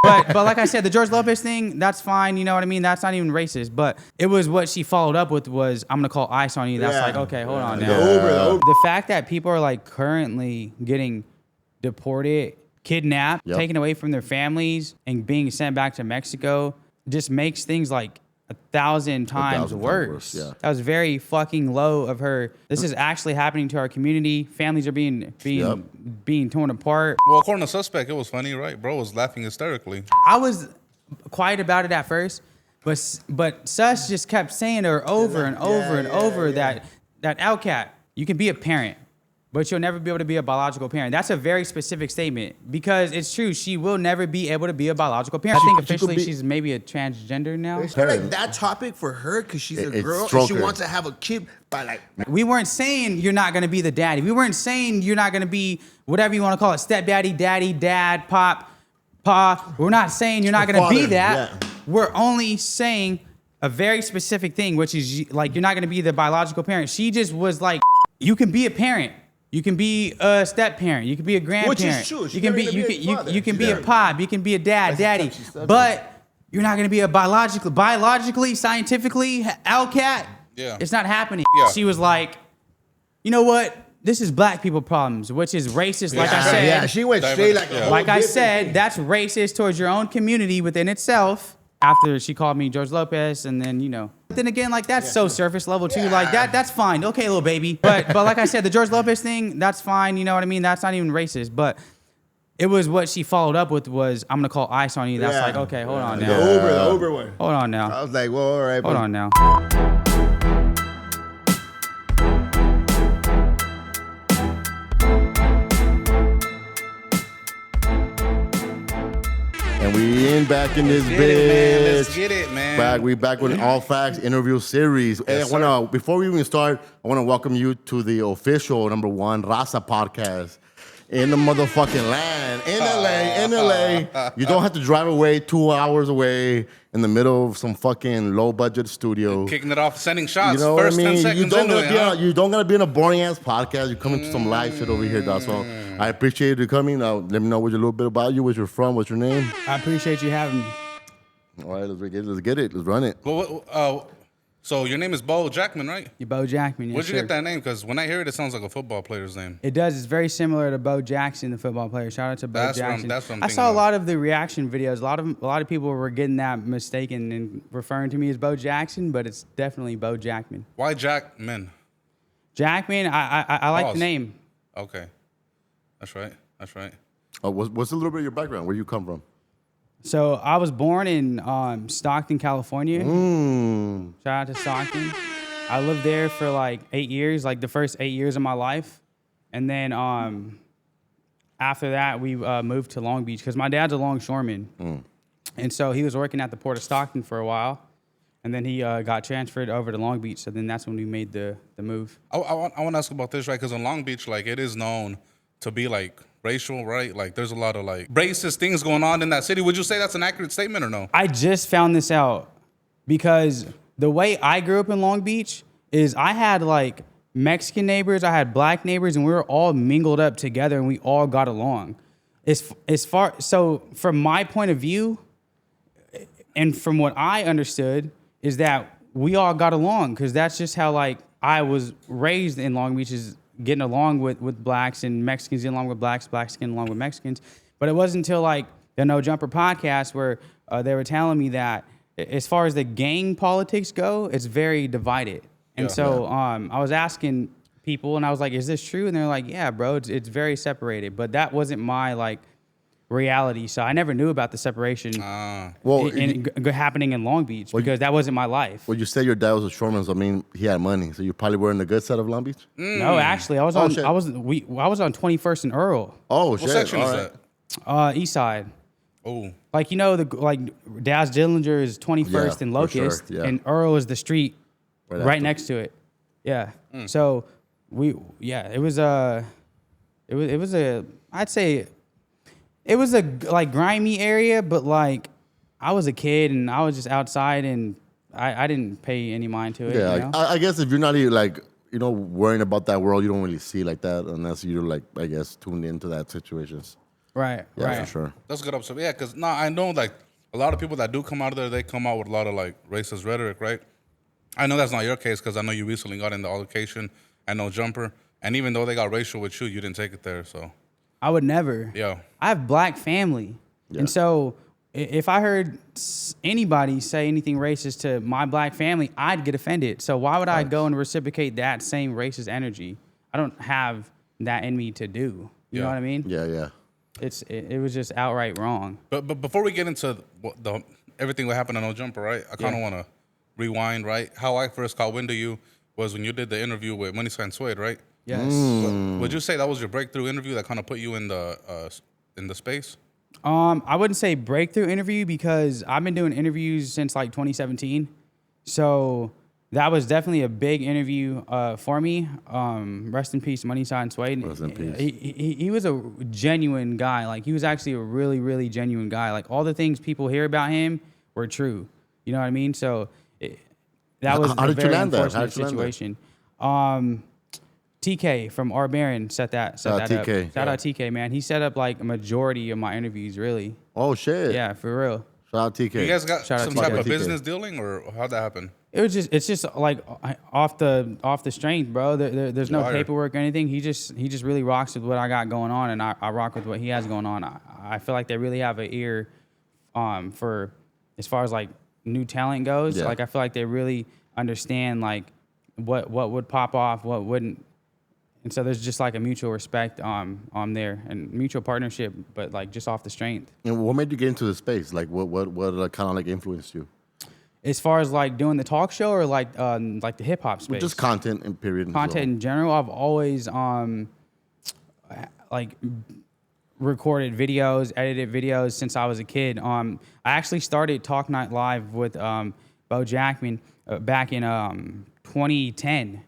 But like I said, the George Lopez thing, that's fine. You know what I mean? That's not even racist. But it was what she followed up with was, I'm gonna call ICE on you. That's like, okay, hold on now. The fact that people are like currently getting deported, kidnapped, taken away from their families, and being sent back to Mexico just makes things like 1,000 times worse. That was very fucking low of her. This is actually happening to our community. Families are being torn apart. Well, according to suspect, it was funny, right? Bro was laughing hysterically. I was quiet about it at first, but Sus just kept saying to her over and over that HELLKAT, you can be a parent, but you'll never be able to be a biological parent. That's a very specific statement because it's true. She will never be able to be a biological parent. I think officially she's maybe a transgender now. It's like that topic for her because she's a girl and she wants to have a kid. But like, we weren't saying you're not going to be the daddy. We weren't saying you're not going to be whatever you want to call it, stepdaddy, daddy, dad, pop, pa. We're not saying you're not going to be that. Yeah. We're only saying a very specific thing, which is like you're not going to be the biological parent. She just was like, you can be a parent. You can be a step parent. You can be a grandparent. Which is true. You can be a pop. You can be a dad, daddy. But you're not gonna be a biologically, scientifically, HELLKAT. Yeah. It's not happening. Yeah. She was like, you know what? This is black people problems, which is racist. Like I said. Yeah, she went straight like. Like I said, that's racist towards your own community within itself. After she called me George Lopez, and then, you know. Then again, like, that's so surface level, too. Like, that's fine. Okay, little baby. But like I said, the George Lopez thing, that's fine. You know what I mean? That's not even racist. But it was what she followed up with was, I'm going to call ICE on you. That's like, okay, hold on now. The Uber one. Hold on now. I was like, well, all right. Hold on now. And we back in this bitch. Let's get it, man. We back with an All Facts interview series. Yes, hey, before we even start, I want to welcome you to the official #1 Raza podcast in the motherfucking land, in LA. You don't have to drive away 2 hours away in the middle of some fucking low budget studio. Kicking it off, sending shots. You know First what I mean? 10 seconds You don't gotta be in a boring ass podcast. You come into some live shit over here, dog. So I appreciate you coming. Now let me know a little bit about you. Where you're from? What's your name? I appreciate you having me. All right, let's get it. Let's run it. Well, so your name is BOE JACKMAN, right? You're BOE JACKMAN. Yes, Where'd you get that name? Because when I hear it, it sounds like a football player's name. It does. It's very similar to Bo Jackson, the football player. Shout out to Bo Jackson. That's what I'm I saw a thinking lot of the reaction videos. A lot of people were getting that mistaken and referring to me as Bo Jackson, but it's definitely BOE JACKMAN. Why JACKMAN? JACKMAN, I like the name. Okay. That's right. What's a little bit of your background? Where you come from? So I was born in Stockton, California. Shout out to Stockton. I lived there for like 8 years, like the first 8 years of my life. And then after that, we moved to Long Beach because my dad's a longshoreman. And so he was working at the Port of Stockton for a while. And then he got transferred over to Long Beach. So then that's when we made the move. I want to ask about this, right? Because in Long Beach, like, it is known to be like racial, right? Like, there's a lot of like racist things going on in that city. Would you say that's an accurate statement or no? I just found this out because the way I grew up in Long Beach is I had like Mexican neighbors, I had black neighbors, and we were all mingled up together and we all got along. So from my point of view, and from what I understood, is that we all got along because that's just how like I was raised in Long Beach, is getting along with blacks and Mexicans getting along with blacks getting along with Mexicans. But it wasn't until like the No Jumper podcast where they were telling me that as far as the gang politics go, it's very divided. And I was asking people and I was like, is this true? And they're like, yeah, bro, it's very separated. But that wasn't my like reality. So I never knew about the separation happening in Long Beach because that wasn't my life. Well, you said your dad was a shoreman, so I mean, he had money. So you probably were in the good side of Long Beach? No, actually, I was on 21st and Earl. Oh, shit. What section is that? East side. Oh. Like, you know, Daz Dillinger is 21st and Locust, and Earl is the street right next to it. Yeah. So it was a like grimy area, but like I was a kid and I was just outside and I didn't pay any mind to it. Yeah, you know? I guess if you're not even like, you know, worrying about that world, you don't really see like that unless you're like, I guess, tuned into that situations. Right. Yeah, right. for sure. That's a good observation. Yeah, because I know like a lot of people that do come out of there, they come out with a lot of like racist rhetoric, right? I know that's not your case because I know you recently got into altercation and no jumper, and even though they got racial with you, you didn't take it there. So I would never. yeah, I have black family, and so if I heard anybody say anything racist to my black family, I'd get offended. So why would I go and reciprocate that same racist energy? I don't have that in me to do. You know what I mean? Yeah, yeah. It was just outright wrong. but before we get into everything that happened on No Jumper, right? I kind of want to rewind, right? How I first caught wind of you was when you did the interview with Money Sign Suede, right? Yes. Would you say that was your breakthrough interview that kind of put you in the space? I wouldn't say breakthrough interview because I've been doing interviews since like 2017. So that was definitely a big interview for me. Rest in peace, Money Sign Suede. Rest in peace. He was a genuine guy. Like he was actually a really, really genuine guy. Like all the things people hear about him were true. You know what I mean? So that was a very unfortunate situation. TK from R Baron set that up. Shout out TK, man. He set up like a majority of my interviews, really. Oh shit. Yeah, for real. Shout out TK. You guys got some type of TK. business dealing, or how'd that happen? It's just like off the strength, bro. There's no paperwork or anything. He just really rocks with what I got going on, and I rock with what he has going on. I feel like they really have an ear for as far as like new talent goes. Yeah. Like I feel like they really understand like what would pop off, what wouldn't. And so there's just like a mutual respect on there and mutual partnership, but like just off the strength. And what made you get into the space? Like what kind of like influenced you? As far as like doing the talk show or like the hip hop space? Just content and period. Content in general. I've always like recorded videos, edited videos since I was a kid. I actually started Talk Night Live with BOE JACKMAN back in 2010.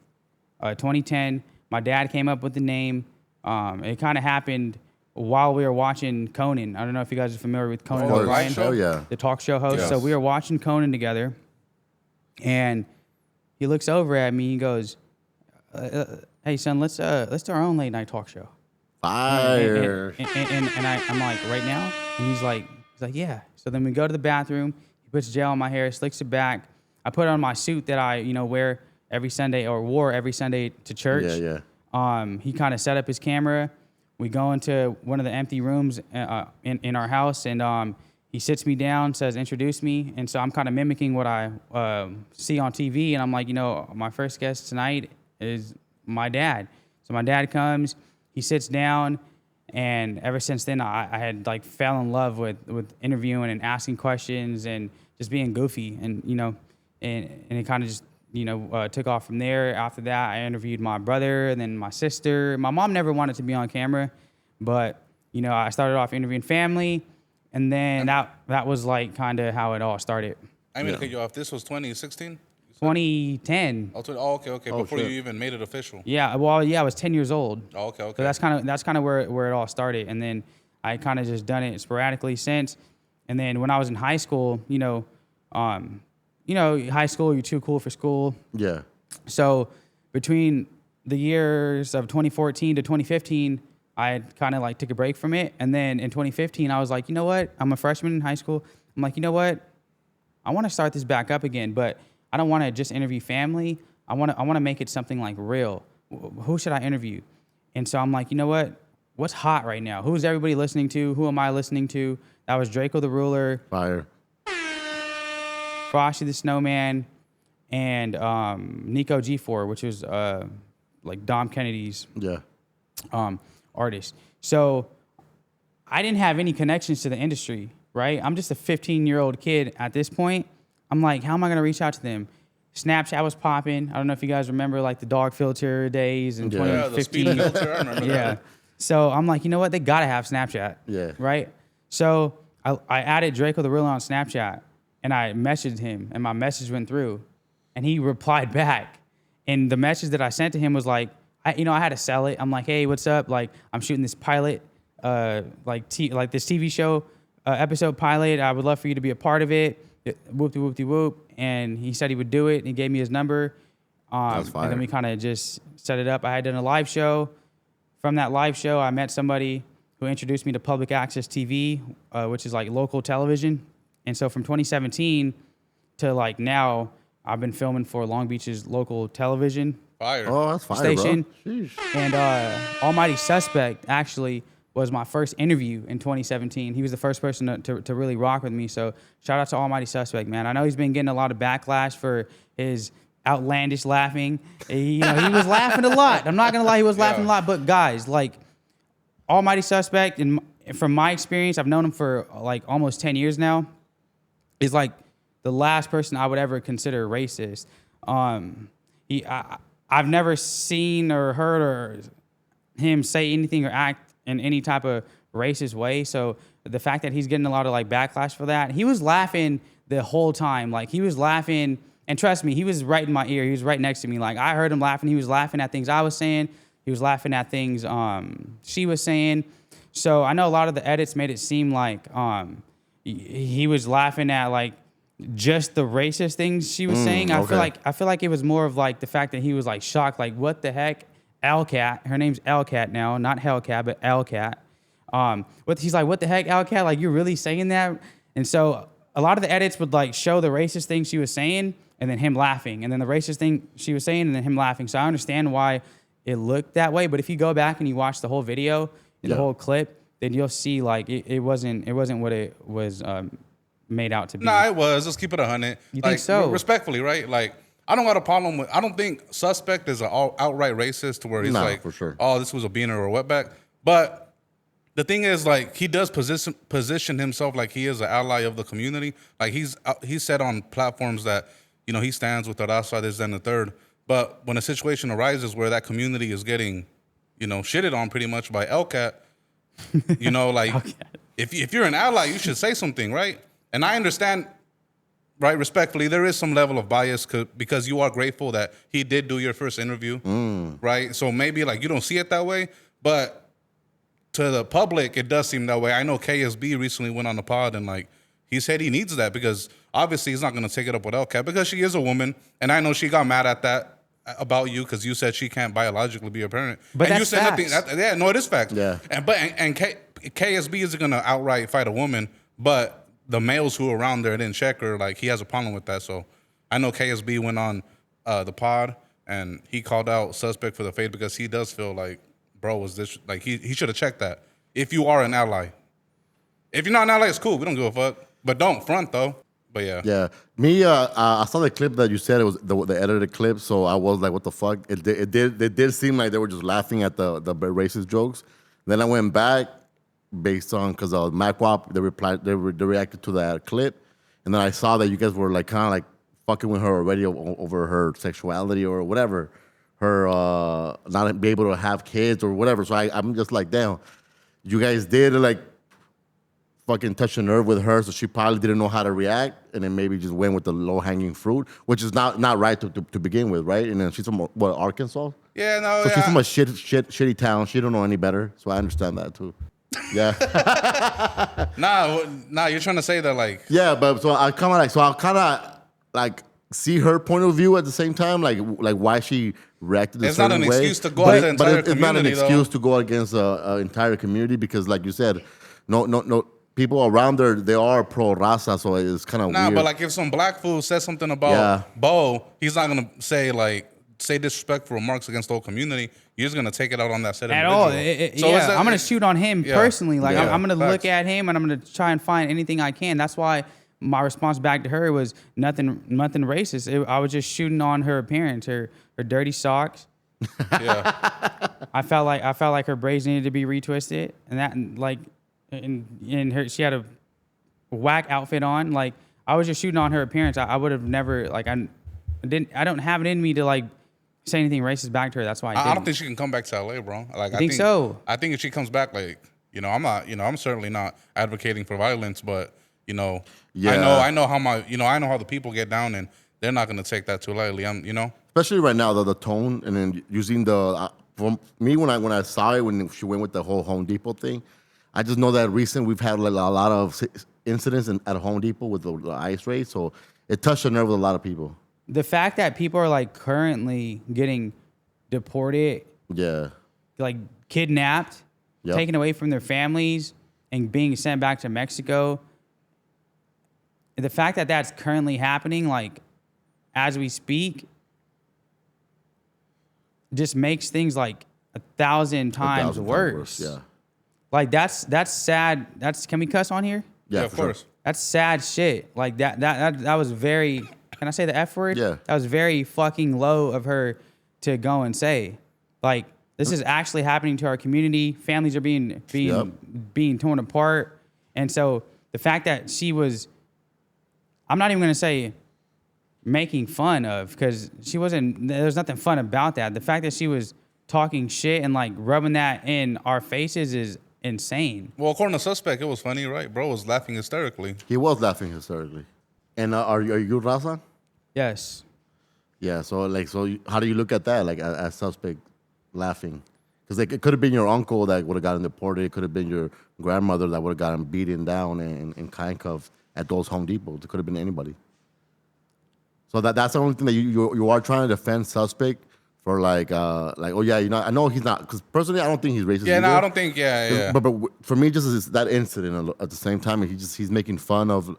2010. My dad came up with the name. It kind of happened while we were watching Conan. I don't know if you guys are familiar with Conan O'Brien, the talk show host. Yes. So we were watching Conan together, and he looks over at me. He goes, "Hey son, let's do our own late night talk show." Fire. And I'm like, right now? And he's like, yeah. So then we go to the bathroom. He puts gel on my hair, slicks it back. I put on my suit that I wear every Sunday or wore every Sunday to church. Yeah. He kind of set up his camera. We go into one of the empty rooms in our house, and he sits me down, says, "Introduce me." And so I'm kind of mimicking what I see on TV, and I'm like, my first guest tonight is my dad. So my dad comes, he sits down, and ever since then, I had like fell in love with interviewing and asking questions and just being goofy, and and it kind of just took off from there. After that, I interviewed my brother and then my sister. My mom never wanted to be on camera, but I started off interviewing family, and then that was like kind of how it all started. I mean, to cut you off, this was 2016? 2010. Oh, okay. Before you even made it official. Yeah, I was 10 years old. Oh, okay. So that's kind of where it all started, and then I kind of just done it sporadically since. And then when I was in high school, high school, you're too cool for school. Yeah. So between the years of 2014 to 2015, I kind of like took a break from it. And then in 2015, I was like, you know what? I'm a freshman in high school. I'm like, you know what? I want to start this back up again, but I don't want to just interview family. I want to make it something like real. Who should I interview? And so I'm like, you know what? What's hot right now? Who's everybody listening to? Who am I listening to? That was Draco the Ruler. Fire. Frosty the Snowman, and Nico G4, which was like Dom Kennedy's artist. So I didn't have any connections to the industry, right? I'm just a 15-year-old kid at this point. I'm like, how am I going to reach out to them? Snapchat was popping. I don't know if you guys remember like the dog filter days in 2015. Yeah, the speed filter, I remember that. So I'm like, you know what? They got to have Snapchat. Yeah. Right? So I added Draco the Ruler on Snapchat. And I messaged him, and my message went through, and he replied back. And the message that I sent to him was like, I had to sell it. I'm like, hey, what's up? Like, I'm shooting this pilot, like this TV show episode pilot. I would love for you to be a part of it. Whoop-de-whoop-de-whoop. And he said he would do it, and he gave me his number. That's fire. And then we kind of just set it up. I had done a live show. From that live show, I met somebody who introduced me to public access TV, which is like local television. And so from 2017 to like now, I've been filming for Long Beach's local television Fire. Oh, that's fire, station. bro. Sheesh. And Almighty Suspect actually was my first interview in 2017. He was the first person to really rock with me. So shout out to Almighty Suspect, man. I know he's been getting a lot of backlash for his outlandish laughing. He was laughing a lot. I'm not gonna lie, he was laughing a lot. But guys, like Almighty Suspect, and from my experience, I've known him for like almost 10 years now, is like the last person I would ever consider racist. I've never seen or heard or him say anything or act in any type of racist way. So the fact that he's getting a lot of like backlash for that, he was laughing the whole time. Like he was laughing, and trust me, he was right in my ear. He was right next to me. Like I heard him laughing. He was laughing at things I was saying. He was laughing at things she was saying. So I know a lot of the edits made it seem like he was laughing at like just the racist things she was saying. I feel like it was more of like the fact that he was like shocked, like what the heck, HELLKAT. Her name's HELLKAT now, not HELLKAT, but HELLKAT. He's like, what the heck, HELLKAT? Like you're really saying that? And so a lot of the edits would like show the racist thing she was saying, and then him laughing, and then the racist thing she was saying, and then him laughing. So I understand why it looked that way. But if you go back and you watch the whole video, the whole clip, then you'll see like it wasn't what it was made out to be. Nah, it was. Let's keep it 100. You think so? Respectfully, right? Like, I don't got a problem with. I don't think Suspect is an outright racist to where he's like, for sure. Oh, this was a beaner or a wetback. But the thing is, like, he does position himself like he is an ally of the community. Like he's said on platforms that he stands with the Raza, this, and the third. But when a situation arises where that community is getting, shitted on pretty much by HELLKAT, like if you're an ally, you should say something, right? And I understand, right, respectfully, there is some level of bias because you are grateful that he did do your first interview, right? So maybe like you don't see it that way, but to the public, it does seem that way. I know KSB recently went on the pod and like he said he needs that because obviously he's not going to take it up with HELLKAT because she is a woman, and I know she got mad at that about you because you said she can't biologically be a parent. But and that's you said facts. It is fact. Yeah. And KSB isn't going to outright fight a woman, but the males who are around there didn't check her. Like he has a problem with that. So I know KSB went on the pod and he called out Suspect for the fade because he does feel like, bro, was this like he should have checked that. If you are an ally, if you're not an ally, it's cool. We don't give a fuck. But don't front though. But yeah. Yeah. Me, I saw the clip that you said. It was the edited clip, so I was like, what the fuck? It did seem like they were just laughing at the racist jokes. Then I went back based on, because MacWap, they reacted to that clip. And then I saw that you guys were like kind of like fucking with her already over her sexuality or whatever. Her not be able to have kids or whatever. So I'm just like, damn, you guys did like fucking touch a nerve with her, so she probably didn't know how to react, and then maybe just went with the low-hanging fruit, which is not right to begin with, right? And then she's from what, Arkansas? Yeah, no. So she's from a shitty town. She don't know any better, so I understand that too. Yeah. Nah, you're trying to say that like. Yeah, but so I kind of like see her point of view at the same time, like why she reacted a certain way. It's not an excuse to go against the entire community, it's not an excuse to go against the entire community because, like you said, no. People around there, they are pro raza, so it's kind of weird. Nah, but like if some black fool says something about Bo, he's not gonna say disrespectful remarks against the whole community. You're just gonna take it out on that set at individual. all. I'm gonna shoot on him personally. Like I'm gonna facts. look at him and I'm gonna try and find anything I can. That's why my response back to her was nothing racist. I was just shooting on her appearance, her dirty socks. Yeah. I felt like her braids needed to be retwisted, and that like. And her, she had a whack outfit on. Like I was just shooting on her appearance. I would have never like I don't have it in me to like say anything racist back to her. That's why I don't think she can come back to LA, bro. Like I think so. I think if she comes back, like I'm certainly not advocating for violence, but I know how the people get down, and they're not gonna take that too lightly. Especially right now, the tone, and then using the from me when I saw it when she went with the whole Home Depot thing. I just know that we've had like a lot of incidents at Home Depot with the ice raid, so it touched a nerve with a lot of people. The fact that people are like currently getting deported, like kidnapped, taken away from their families and being sent back to Mexico. The fact that that's currently happening, like, as we speak, just makes things like 1,000 times worse. Yeah. Like, that's sad. Can we cuss on here? Yeah, of course. Sure. That's sad shit. Like, that was very, can I say the F word? Yeah. That was very fucking low of her to go and say. Like, this is actually happening to our community. Families are being torn apart. And so the fact that she was, I'm not even going to say making fun of, because she wasn't, there's nothing fun about that. The fact that she was talking shit and like rubbing that in our faces is insane. Well, according to suspect, it was funny, right? Bro was laughing hysterically. He was laughing hysterically. And are you Raza? Yes. Yeah. So how do you look at that? Like as suspect laughing, because like it could have been your uncle that would have gotten deported. It could have been your grandmother that would have gotten beaten down and handcuffed at those Home Depots. It could have been anybody. So that's the only thing that you are trying to defend suspect for, like oh yeah, I know he's not, because personally I don't think he's racist. Yeah, either. no, I don't think. Yeah. But for me, just that incident at the same time, he's making fun of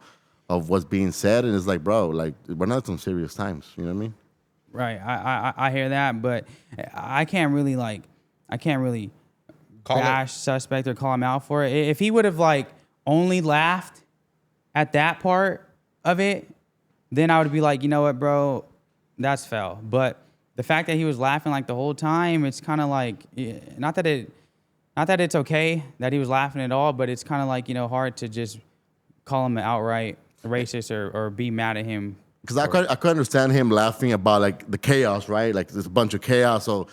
what's being said, and it's like, bro, like we're not in some serious times. You know what I mean? Right. I hear that, but I can't really bash suspect or call him out for it. If he would have like only laughed at that part of it, then I would be like, you know what, bro, that's foul. But the fact that he was laughing like the whole time, it's kind of like, not that it's okay that he was laughing at all, but it's kind of like, hard to just call him outright racist or be mad at him. Because I could understand him laughing about like the chaos, right? Like there's a bunch of chaos. So,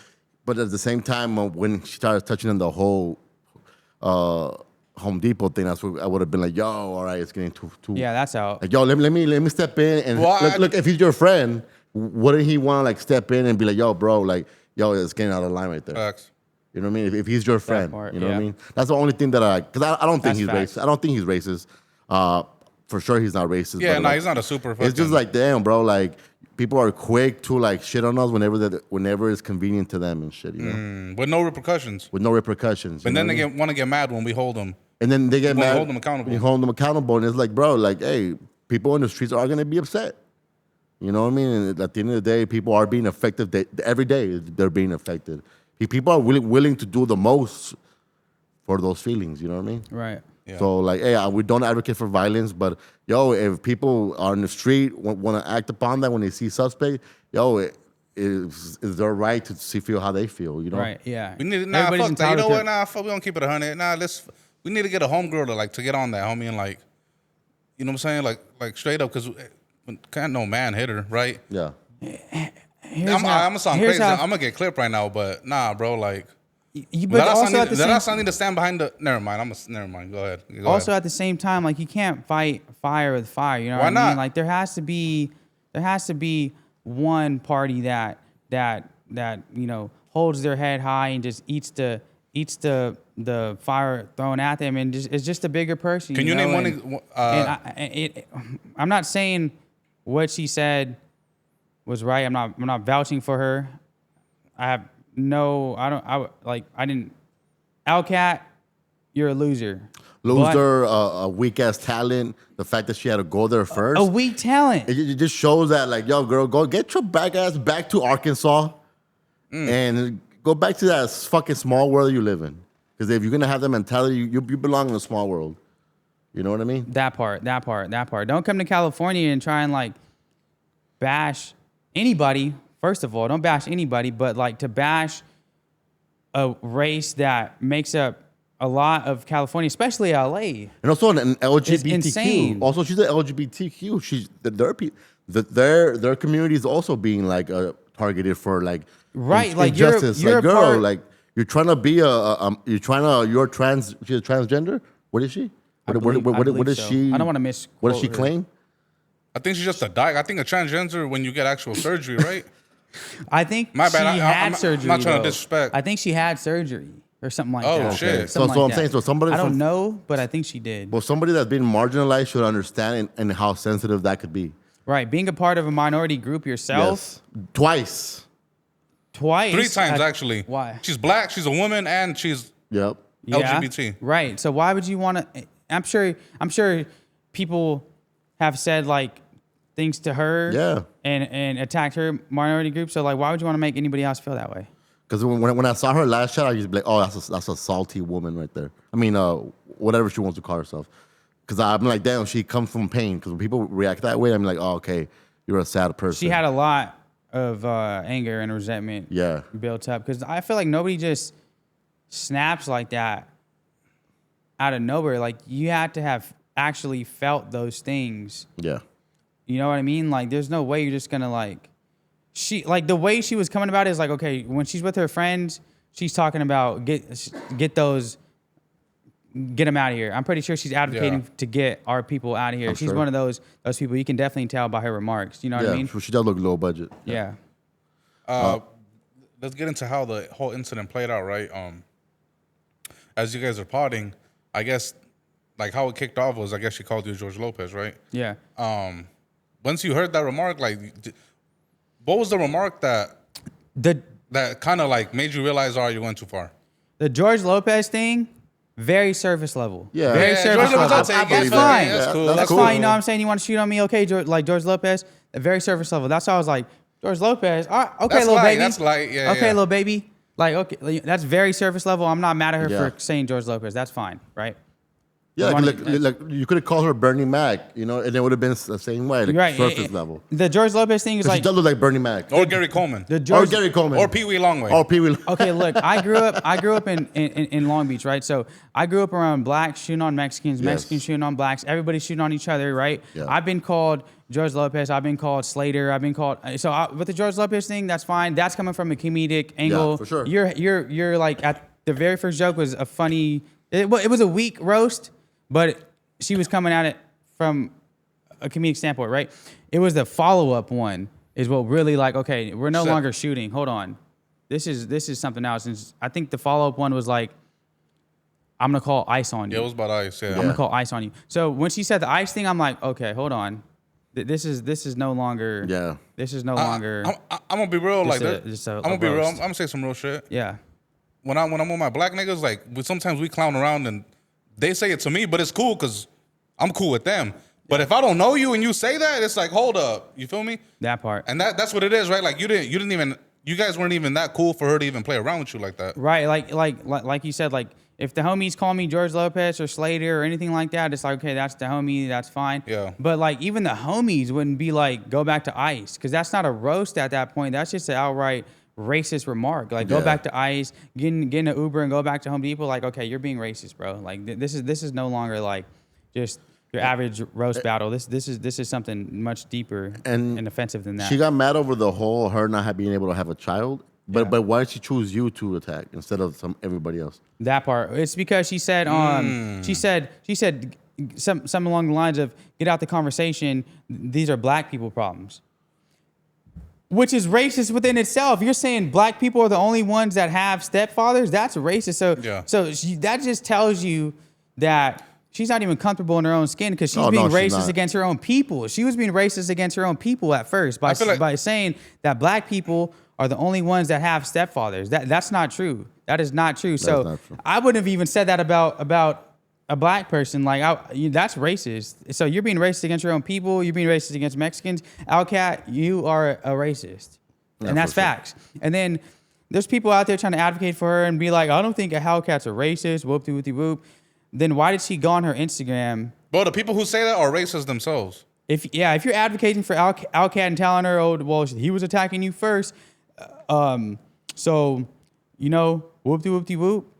but at the same time, when she started touching on the whole Home Depot thing, that's what I would have been like, yo, all right, it's getting too. Yeah, that's out. Like, yo, let me step in and look. If he's your friend, wouldn't he want to like step in and be like, yo, bro, like, yo, it's getting out of line right there. Facts. You know what I mean? If he's your friend, part, you know what I mean? That's the only thing that because I don't think he's racist. I don't think he's racist. For sure, he's not racist. Yeah, but, no, he's not a super. It's just like, damn, bro. Like, people are quick to like shit on us whenever it's convenient to them and shit. You know, with no repercussions. With no repercussions. But then they want to get mad when we hold them. And then they get mad. Hold them accountable. You hold them accountable, and it's like, bro, like, hey, people in the streets are gonna be upset. You know what I mean? And at the end of the day, people are being affected. Every day, they're being affected. People are willing to do the most for those feelings. You know what I mean? Right. Yeah. So, like, hey, we don't advocate for violence, but, yo, if people are in the street, want to act upon that when they see suspect, yo, is their right to feel how they feel, you know? Right, yeah. We need fuck that. You know what? Nah, fuck, we don't keep it 100. Nah, we need to get a homegirl to get on that, homie, and like, you know what I'm saying? Like straight up, because can't no man hit her, right? Yeah. I'm gonna sound crazy. I'm gonna get clipped right now, but nah, bro, like. But also at the same time, need to stand behind the. Never mind. Never mind. Go ahead. Also, at the same time, like, you can't fight fire with fire. You know what I mean? Why not? Like, there has to be one party that holds their head high and just eats the fire thrown at them, and it's just a bigger person. Can you name one? I'm not saying what she said was right. I'm not vouching for her. I didn't. HELLKAT, you're a loser. Loser, a weak ass talent. The fact that she had to go there first. A weak talent. It just shows that, like, yo, girl, go get your back ass back to Arkansas and go back to that fucking small world you live in. Because if you're gonna have that mentality, you belong in a small world. You know what I mean? That part. Don't come to California and try and like bash anybody. First of all, don't bash anybody, but like to bash a race that makes up a lot of California, especially LA. And also an LGBTQ. insane. Also, she's an LGBTQ. Their community is also being like targeted for like injustice. You're like, girl, like you're trying to be she's a transgender. What is she? What is she? I don't want to miss. What does she claim? I think she's just a dyke. I think a transgender when you get actual surgery, right? I think My bad. she had surgery. I'm not trying to though. disrespect. I think she had surgery or something like Oh, that. shit. Something So like I'm saying, so somebody I don't know, but I think she did. Well, somebody that's been marginalized should understand and how sensitive that could be. Right, being a part of a minority group yourself. Yes. Twice. 3 times actually. Why? She's black. She's a woman, and she's Yep. Yeah, LGBT. Right. So why would you want to? I'm sure people have said like things to her. Yeah. And attacked her minority group. So like, why would you want to make anybody else feel that way? Because when I saw her last shot, I used to be like, oh, that's a salty woman right there. I mean, whatever she wants to call herself. Because I'm like, damn, she comes from pain. Because when people react that way, I'm like, oh, okay, you're a sad person. She had a lot of anger and resentment built up. Because I feel like nobody just snaps like that out of nowhere. Like, you had to have actually felt those things. Yeah. You know what I mean? Like, there's no way you're just going to, like... the way she was coming about it is like, okay, when she's with her friends, she's talking about get them out of here. I'm pretty sure she's advocating to get our people out of here. She's one of those people. You can definitely tell by her remarks. You know what I mean? She does look low budget. Yeah. Let's get into how the whole incident played out, right? As you guys are potting, I guess like how it kicked off was, I guess she called you George Lopez, right? Yeah. Once you heard that remark, like, what was the remark that kind of like made you realize, all right, you went too far? The George Lopez thing, very surface level. Yeah. Very surface level. That's fine. That's cool. That's cool. fine. You know what I'm saying? You want to shoot on me? Okay, George Lopez. Very surface level. That's why I was like, George Lopez. All right, okay, that's little light. baby. That's light. Yeah. Okay, yeah. little baby. Like, okay, that's very surface level. I'm not mad at her for saying George Lopez. That's fine, right? Yeah, like you could have called her Bernie Mac, you know, and it would have been the same way, like surface level. The George Lopez thing is like... she does look like Bernie Mac. Or Gary Coleman. Or Gary Coleman. Or Pee Wee Longway. Okay, look, I grew up in Long Beach, right? So I grew up around blacks shooting on Mexicans, Mexicans shooting on blacks, everybody shooting on each other, right? Yeah. I've been called George Lopez, I've been called Slater, I've been called... with the George Lopez thing, that's fine. That's coming from a comedic angle. Yeah, for sure. You're like, at the very first joke was a funny... It was a weak roast, but... She was coming at it from a comedic standpoint, right? It was the follow-up one is what really like, okay, we're no longer shooting. Hold on. This is something else. And I think the follow-up one was like, I'm going to call ice on you. Yeah, it was about ice, yeah. I'm going to call ice on you. So when she said the ice thing, I'm like, okay, hold on. This is no longer... Yeah. This is no longer... I'm going to be real. Like, I'm going to be real. I'm going to say some real shit. Yeah. When I'm with my black niggas, like, sometimes we clown around and they say it to me, but it's cool because I'm cool with them. But if I don't know you and you say that, it's like, hold up. You feel me? That part. And that's what it is, right? Like, you guys weren't even that cool for her to even play around with you like that. Right. Like you said, like, if the homies call me George Lopez or Slater or anything like that, it's like, okay, that's the homie, that's fine. Yeah. But like, even the homies wouldn't be like, go back to ICE, because that's not a roast at that point. That's just an outright racist remark. Like, go back to ICE, get in an Uber and go back to Home Depot. Like, okay, you're being racist, bro. Like, this is no longer like just your average roast battle. This is something much deeper and offensive than that. She got mad over the whole her not being able to have a child. But why did she choose you to attack instead of everybody else? That part. It's because she said she said some along the lines of, get out the conversation. These are black people problems. Which is racist within itself. You're saying black people are the only ones that have stepfathers. That's racist. So that just tells you that she's not even comfortable in her own skin, because she's being racist against her own people. She was being racist against her own people at first by saying that black people are the only ones that have stepfathers. That's not true. That is not true. So not true. I wouldn't have even said that about a black person. Like, that's racist. So you're being racist against your own people. You're being racist against Mexicans. HELLKAT, you are a racist. And that's facts. And then there's people out there trying to advocate for her and be like, I don't think a HELLKAT's a racist, whoop-de-whoop-de-whoop. Then why did she go on her Instagram? Bro, the people who say that are racist themselves. If you're advocating for HELLKAT and telling her, oh, well, he was attacking you first, so, you know, whoop-de-whoop-de-whoop.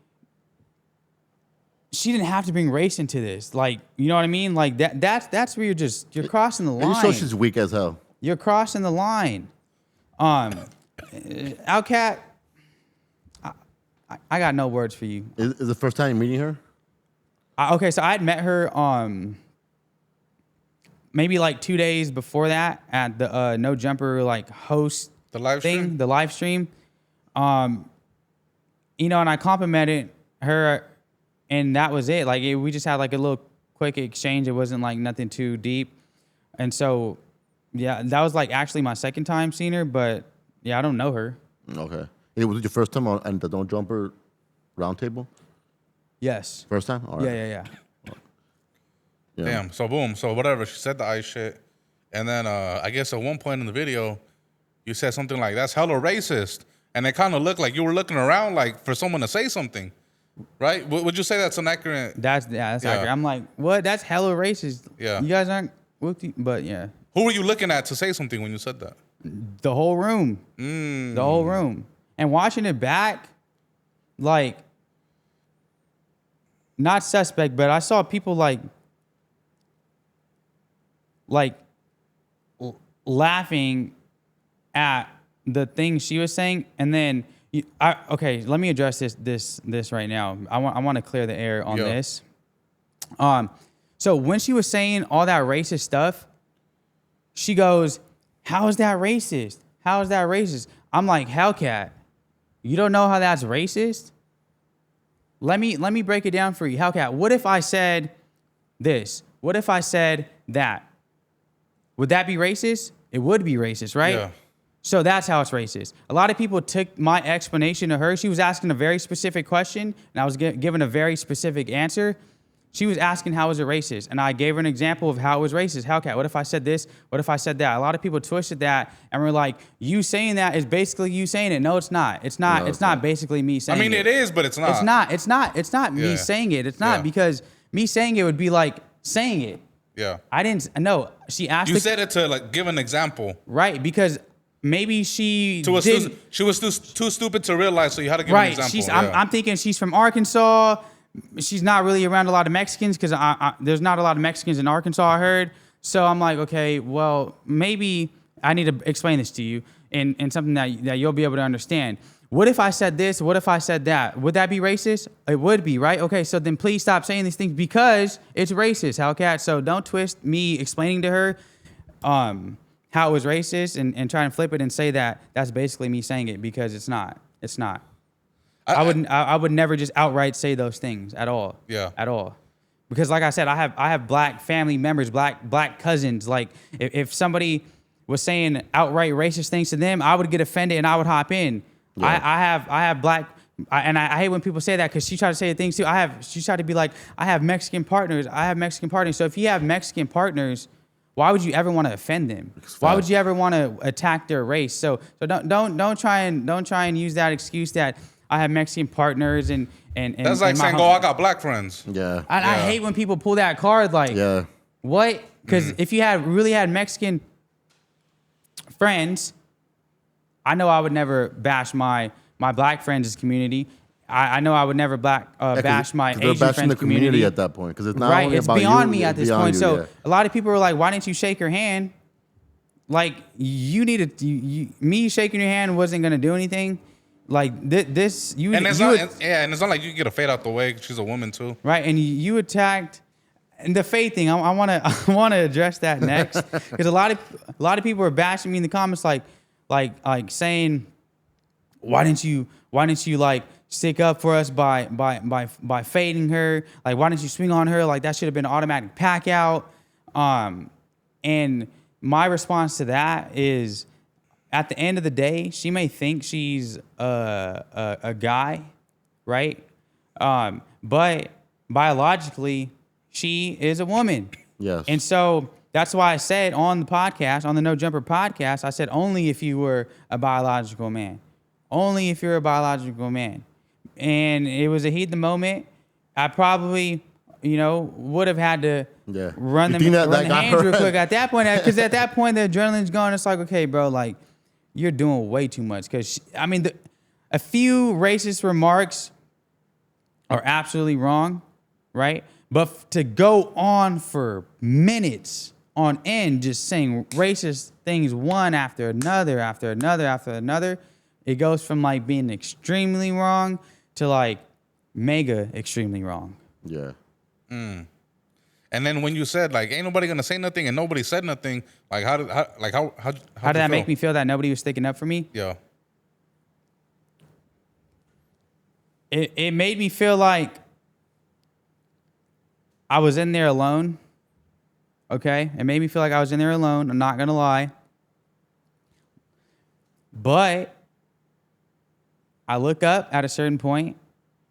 She didn't have to bring race into this. Like, you know what I mean? Like, that's where you're crossing the line. And you show she's weak as hell. You're crossing the line. HELLKAT, I got no words for you. Is the first time you're meeting her? Okay, so I had met her maybe like 2 days before that at the No Jumper like host The live stream? the live stream. You know, and I complimented her, and that was it. Like, we just had like a little quick exchange. It wasn't like nothing too deep. And so, yeah, that was like actually my second time seeing her, but yeah, I don't know her. Okay. Was it your first time on the No Jumper roundtable? Yes. First time? All right. Yeah. Damn. So boom. So whatever. She said the ice shit, and then I guess at one point in the video, you said something like, "That's hella racist," and it kind of looked like you were looking around like for someone to say something, right? Would you say that's an accurate? That's accurate. I'm like, what? That's hella racist. Yeah. You guys aren't, but yeah. Who were you looking at to say something when you said that? The whole room. The whole room. And watching it back, like, not suspect, but I saw people like laughing at the things she was saying, and then okay, let me address this right now. I want to clear the air on this. So when she was saying all that racist stuff, she goes, "How is that racist? How is that racist?" I'm like, "HELLKAT, you don't know how that's racist? Let me break it down for you. HELLKAT, what if I said this? What if I said that? Would that be racist? It would be racist, right?" Yeah. So that's how it's racist. A lot of people took my explanation to her. She was asking a very specific question, and I was given a very specific answer. She was asking how was it racist, and I gave her an example of how it was racist. HELLKAT, what if I said this? What if I said that? A lot of people twisted that and were like, "You saying that is basically you saying it." No, it's not. It's not. No, it's not basically me saying it. I mean, it is, but it's not. It's not. It's not. It's not me saying it. It's not because me saying it would be like saying it. Yeah. I didn't. No. She asked. You said it to like give an example. Right, because maybe she didn't. She was too stupid to realize, so you had to give an example. I'm thinking she's from Arkansas. She's not really around a lot of Mexicans because there's not a lot of Mexicans in Arkansas, I heard. So I'm like, okay, well, maybe I need to explain this to you in something that you'll be able to understand. What if I said this? What if I said that? Would that be racist? It would be, right? Okay, so then please stop saying these things because it's racist, HELLKAT. So don't twist me explaining to her how it was racist and try and flip it and say that that's basically me saying it because it's not. It's not. I would never just outright say those things at all. Yeah. At all. Because like I said, I have black family members, black cousins. Like if somebody was saying outright racist things to them, I would get offended and I would hop in. Yeah. I have black, and I hate when people say that because she tried to say things too. She tried to be like, I have Mexican partners. So if you have Mexican partners, why would you ever want to offend them? Why would you ever want to attack their race? So don't try and use that excuse that I have Mexican partners and that's like saying, I got black friends. Yeah. I hate when people pull that card like, what? Because if you really had Mexican friends, I know I would never bash my black friends' community. I know I would never bash my Asian friends' community at that point because it's not right. Only it's about beyond you, me at this point. So a lot of people were like, "Why didn't you shake her hand?" Like you needed me shaking your hand wasn't gonna do anything. Like this, and it's not like you get a fade out the way. She's a woman too, right? And you attacked. And the faith thing, I want to address that next because a lot of people are bashing me in the comments like saying, why didn't you like stick up for us by fading her? Like why didn't you swing on her? Like that should have been an automatic pack out. And my response to that is, at the end of the day, she may think she's a guy, right? But biologically, she is a woman. Yes. And so that's why I said on the podcast, on the No Jumper podcast, I said only if you were a biological man. Only if you're a biological man. And it was a heat of the moment. I probably, would have had to run the hands real quick at that point. Because at that point, the adrenaline's gone. It's like, okay, bro, like, you're doing way too much. Because, a few racist remarks are absolutely wrong, right? But to go on for minutes on end just saying racist things one after another, it goes from like being extremely wrong to like mega extremely wrong. Yeah. And then when you said like ain't nobody gonna say nothing and nobody said nothing, like how did that make me feel that nobody was sticking up for me? Yeah. It made me feel like I was in there alone. Okay? It made me feel like I was in there alone. I'm not gonna lie. But I look up at a certain point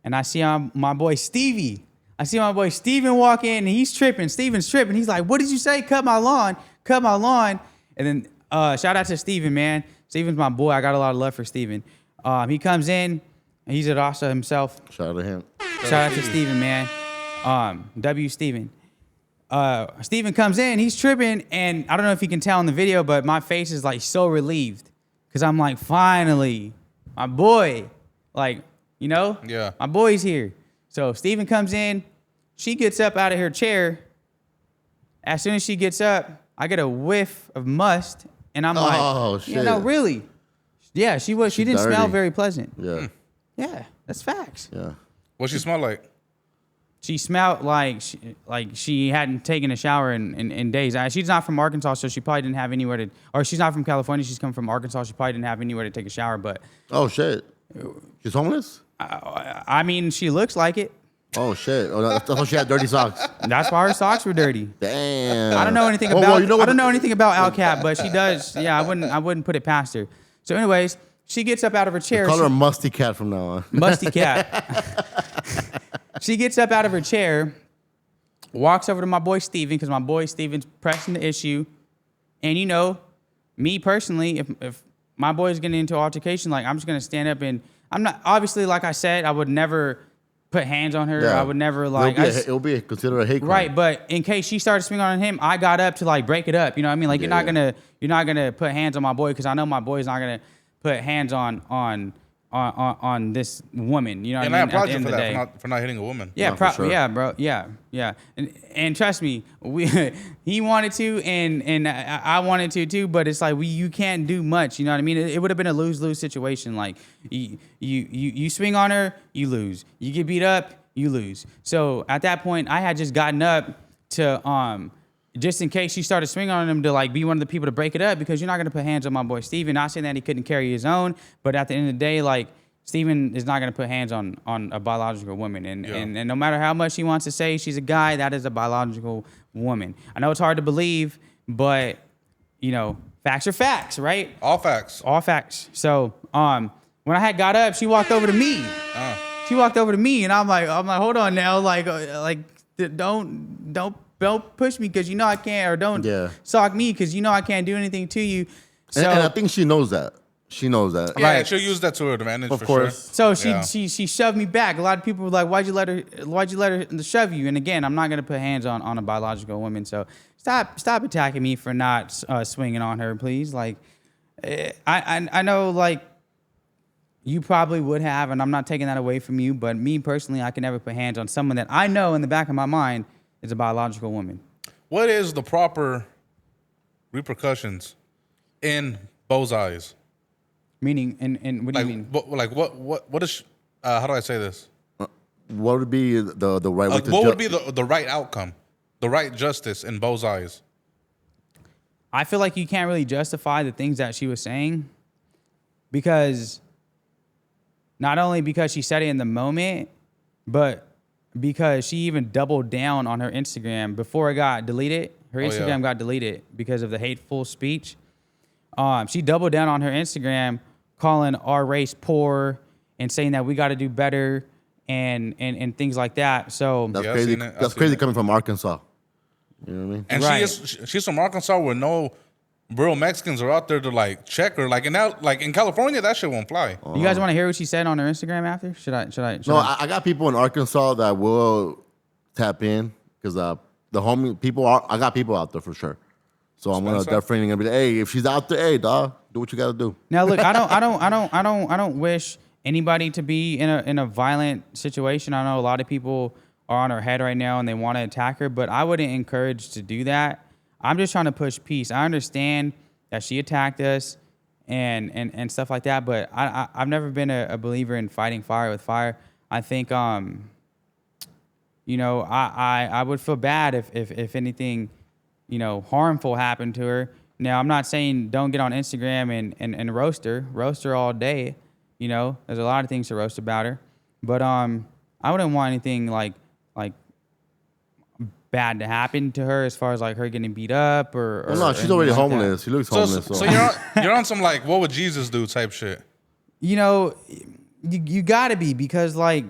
and I see my boy Stevie. I see my boy Steven walk in, and he's tripping. Steven's tripping. He's like, "What did you say? Cut my lawn. Cut my lawn." And then shout out to Steven, man. Steven's my boy. I got a lot of love for Steven. He comes in, and he's a Rasta himself. Shout out to him. Shout out to Steven, man. W. Steven. Steven comes in, he's tripping, and I don't know if you can tell in the video, but my face is like so relieved. Cause I'm like, finally, my boy. Like, you know? Yeah. My boy's here. So Steven comes in, she gets up out of her chair. As soon as she gets up, I get a whiff of must, and I'm like, oh shit. Yeah, no, really. Yeah, she didn't dirty. smell very pleasant. Yeah. Yeah, that's facts. Yeah. What she smell like? She smelled like she hadn't taken a shower in days. She's not from Arkansas, so she probably didn't have anywhere to. Or she's not from California. She's come from Arkansas. She probably didn't have anywhere to take a shower. But Oh shit. She's homeless? I mean, she looks like it. Oh shit. Oh, that's why she had dirty socks. That's why her socks were dirty. Damn. I don't know anything about. Well, you know what I don't know anything about HELLKAT, but she does. Yeah, I wouldn't put it past her. So, anyways, she gets up out of her chair. Call her Musty Cat from now on. Musty cat. She gets up out of her chair, walks over to my boy Steven, because my boy Steven's pressing the issue. And you know, me personally, if my boy's getting into altercation, like I'm just gonna stand up and I'm not obviously, like I said, I would never put hands on her. Yeah. I would never like It'll be considered a hate crime. right, but in case she started swinging on him, I got up to like break it up. You know what I mean? Like you're not gonna put hands on my boy, because I know my boy's not gonna put hands on this woman. You know what And I I mean? applaud you for that, for not hitting a woman. Yeah, for sure. yeah, bro. Yeah. And trust me, he wanted to, and I wanted to too. But it's like you can't do much. You know what I mean? It would have been a lose-lose situation. Like you swing on her, you lose. You get beat up, you lose. So at that point, I had just gotten up to just in case she started swinging on him, to like be one of the people to break it up, because you're not gonna put hands on my boy Steven. Not saying that he couldn't carry his own, but at the end of the day, like Steven is not gonna put hands on a biological woman, and no matter how much he wants to say she's a guy, that is a biological woman. I know it's hard to believe, but you know, facts are facts, right? All facts. All facts. So when I had got up, she walked over to me. She walked over to me, and I'm like, hold on now, like don't push me, because you know I can't, or don't sock me, because you know I can't do anything to you. So, and I think she knows that. She knows that. Yeah, Right. she'll use that to her advantage. Of for course. Sure. So she shoved me back. A lot of people were like, "Why'd you let her shove you?" And again, I'm not gonna put hands on a biological woman. So stop attacking me for not swinging on her, please. Like I know, like you probably would have, and I'm not taking that away from you. But me personally, I can never put hands on someone that I know in the back of my mind is a biological woman. What is the proper repercussions in Bo's eyes? Meaning, and what do you mean? What is? How do I say this? What would be the right way to What would be the right outcome, the right justice in Bo's eyes? I feel like you can't really justify the things that she was saying, because not only because she said it in the moment, but because she even doubled down on her Instagram before it got deleted. Her Instagram got deleted because of the hateful speech. She doubled down on her Instagram, calling our race poor and saying that we got to do better and things like that. So That's Yeah, I've crazy. seen it. I've That's seen crazy it. coming from Arkansas. You know what I mean? And Right. she's from Arkansas, where no real Mexicans are out there to like check her. Like in California, that shit won't fly. you guys want to hear what she said on her Instagram after? Should I? No, I got people in Arkansas that will tap in, because the homie people I got people out there for sure. So I'm definitely gonna be like, hey, if she's out there, hey dog, do what you gotta do. Now look, I don't wish anybody to be in a violent situation. I know a lot of people are on her head right now and they want to attack her, but I wouldn't encourage to do that. I'm just trying to push peace. I understand that she attacked us and stuff like that, but I've never been a believer in fighting fire with fire. I think you know, I would feel bad if anything, you know, harmful happened to her. Now, I'm not saying don't get on Instagram and roast her all day. You know, there's a lot of things to roast about her, but I wouldn't want anything like bad to happen to her, as far as like her getting beat up or. Well, no, she's already anything like homeless. that. She looks homeless. So you're on some like, what would Jesus do type shit. You know, you got to be, because like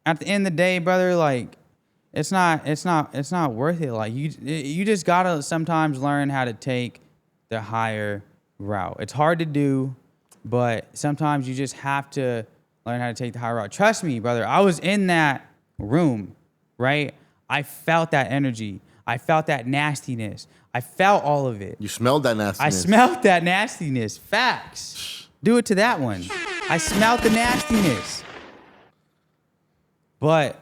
at the end of the day, brother, like it's not worth it. Like you just gotta sometimes learn how to take the higher route. It's hard to do, but sometimes you just have to learn how to take the higher route. Trust me, brother. I was in that room, right? I felt that energy. I felt that nastiness. I felt all of it. You smelled that nastiness. I smelled that nastiness. Facts. Do it to that one. I smelled the nastiness. But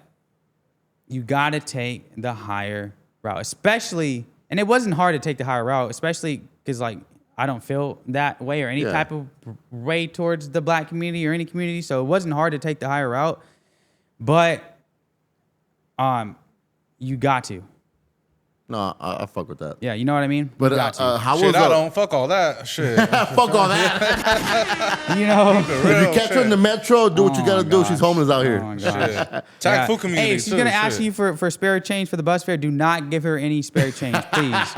you got to take the higher route, especially, and it wasn't hard to take the higher route, especially because, like, I don't feel that way or any type of way towards the black community or any community. So it wasn't hard to take the higher route. But you got to. No, I fuck with that. Yeah, you know what I mean? But how was I don't fuck all that shit. fuck all that. You know, If you catch her in the metro, do what you gotta do. She's homeless out here. Oh, my gosh. Shit. Tag food community. Hey, if she's too, gonna shit. ask you for spare change for the bus fare, do not give her any spare change, please.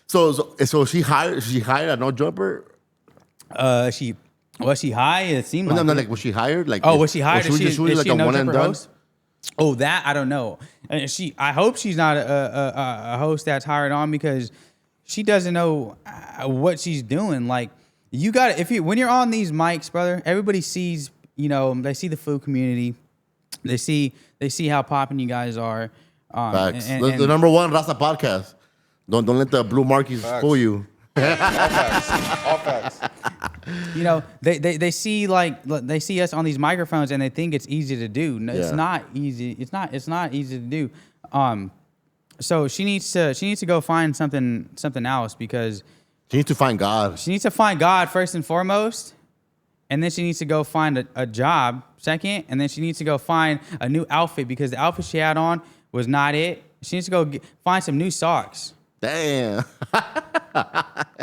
So she hired a no jumper. Was she high? It seemed like. No, like was she hired? Like Was she hired? Or Is she like a a no one and jumper done? host? Oh, that I don't know. I hope she's not a host that's hired on because she doesn't know what she's doing. Like you got when you're on these mics, brother. Everybody sees. You know, they see the food community. They see how popping you guys are. Facts. The number one Raza podcast. Don't let the blue markings fool you. All facts. You know, they see us on these microphones and they think it's easy to do. No, it's not easy. It's not easy to do. So she needs to go find something else because She needs to find God. she needs to find God first and foremost, and then she needs to go find a job second, and then she needs to go find a new outfit because the outfit she had on was not it. She needs to go find some new socks. Damn.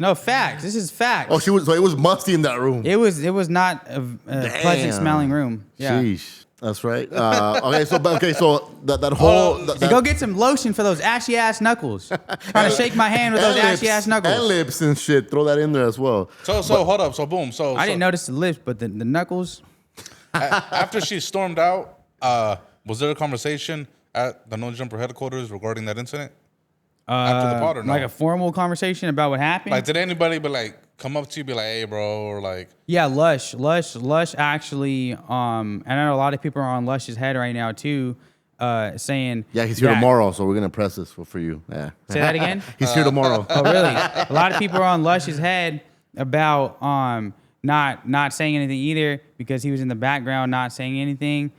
No, facts. This is facts. Oh, so it was musty in that room. It was not a pleasant smelling room. Yeah. Sheesh. That's right. Okay, so that whole Go get some lotion for those ashy ass knuckles. Trying to shake my hand with those ashy ass knuckles. and lips and shit. Throw that in there as well. So hold up. So boom. So I didn't notice the lips, but the knuckles. after she stormed out, was there a conversation at the No Jumper headquarters regarding that incident? After the pod or no? Like a formal conversation about what happened. Like, did anybody come up to you, be like, "Hey, bro," or like? Yeah, Lush actually. And I know a lot of people are on Lush's head right now too, saying. Yeah, he's here tomorrow, so we're gonna press this for you. Yeah. Say that again. He's here tomorrow. Oh, really? A lot of people are on Lush's head about not saying anything either because he was in the background not saying anything.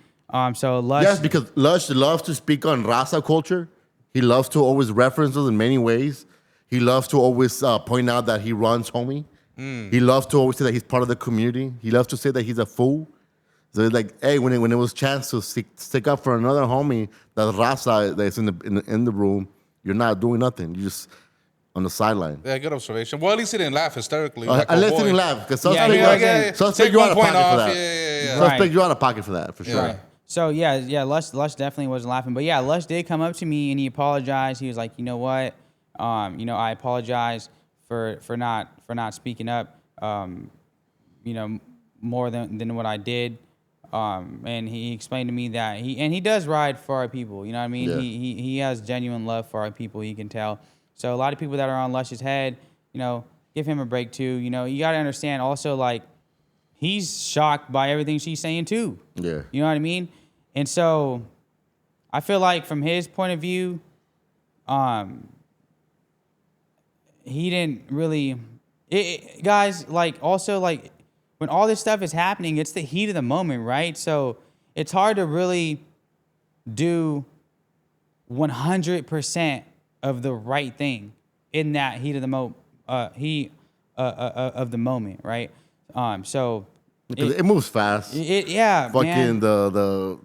So Lush. Yes, because Lush loves to speak on Raza culture. He loves to always reference us in many ways. He loves to always point out that he runs homie. He loves to always say that he's part of the community. He loves to say that he's a fool. So it's like, hey, when it was chance to stick up for another homie, that Raza that's in the room, you're not doing nothing. You're just on the sideline. Yeah, good observation. Well, at least he didn't laugh hysterically. At least he didn't laugh because suspect Take you out 1 of point pocket for off. that. Yeah. Right. Suspect you out of pocket for that for sure. Yeah. So yeah, Lush definitely wasn't laughing, but yeah, Lush did come up to me and he apologized. He was like, you know what, I apologize for not speaking up, more than what I did, and he explained to me that he does ride for our people. You know what I mean? Yeah. He has genuine love for our people. You can tell. So a lot of people that are on Lush's head, give him a break too. You got to understand also like he's shocked by everything she's saying too. Yeah. You know what I mean? And so I feel like from his point of view, he didn't really guys, like also like when all this stuff is happening, it's the heat of the moment, right? So it's hard to really do 100% of the right thing in that heat of the of the moment, right? So Because it moves fast. Yeah, fucking man. the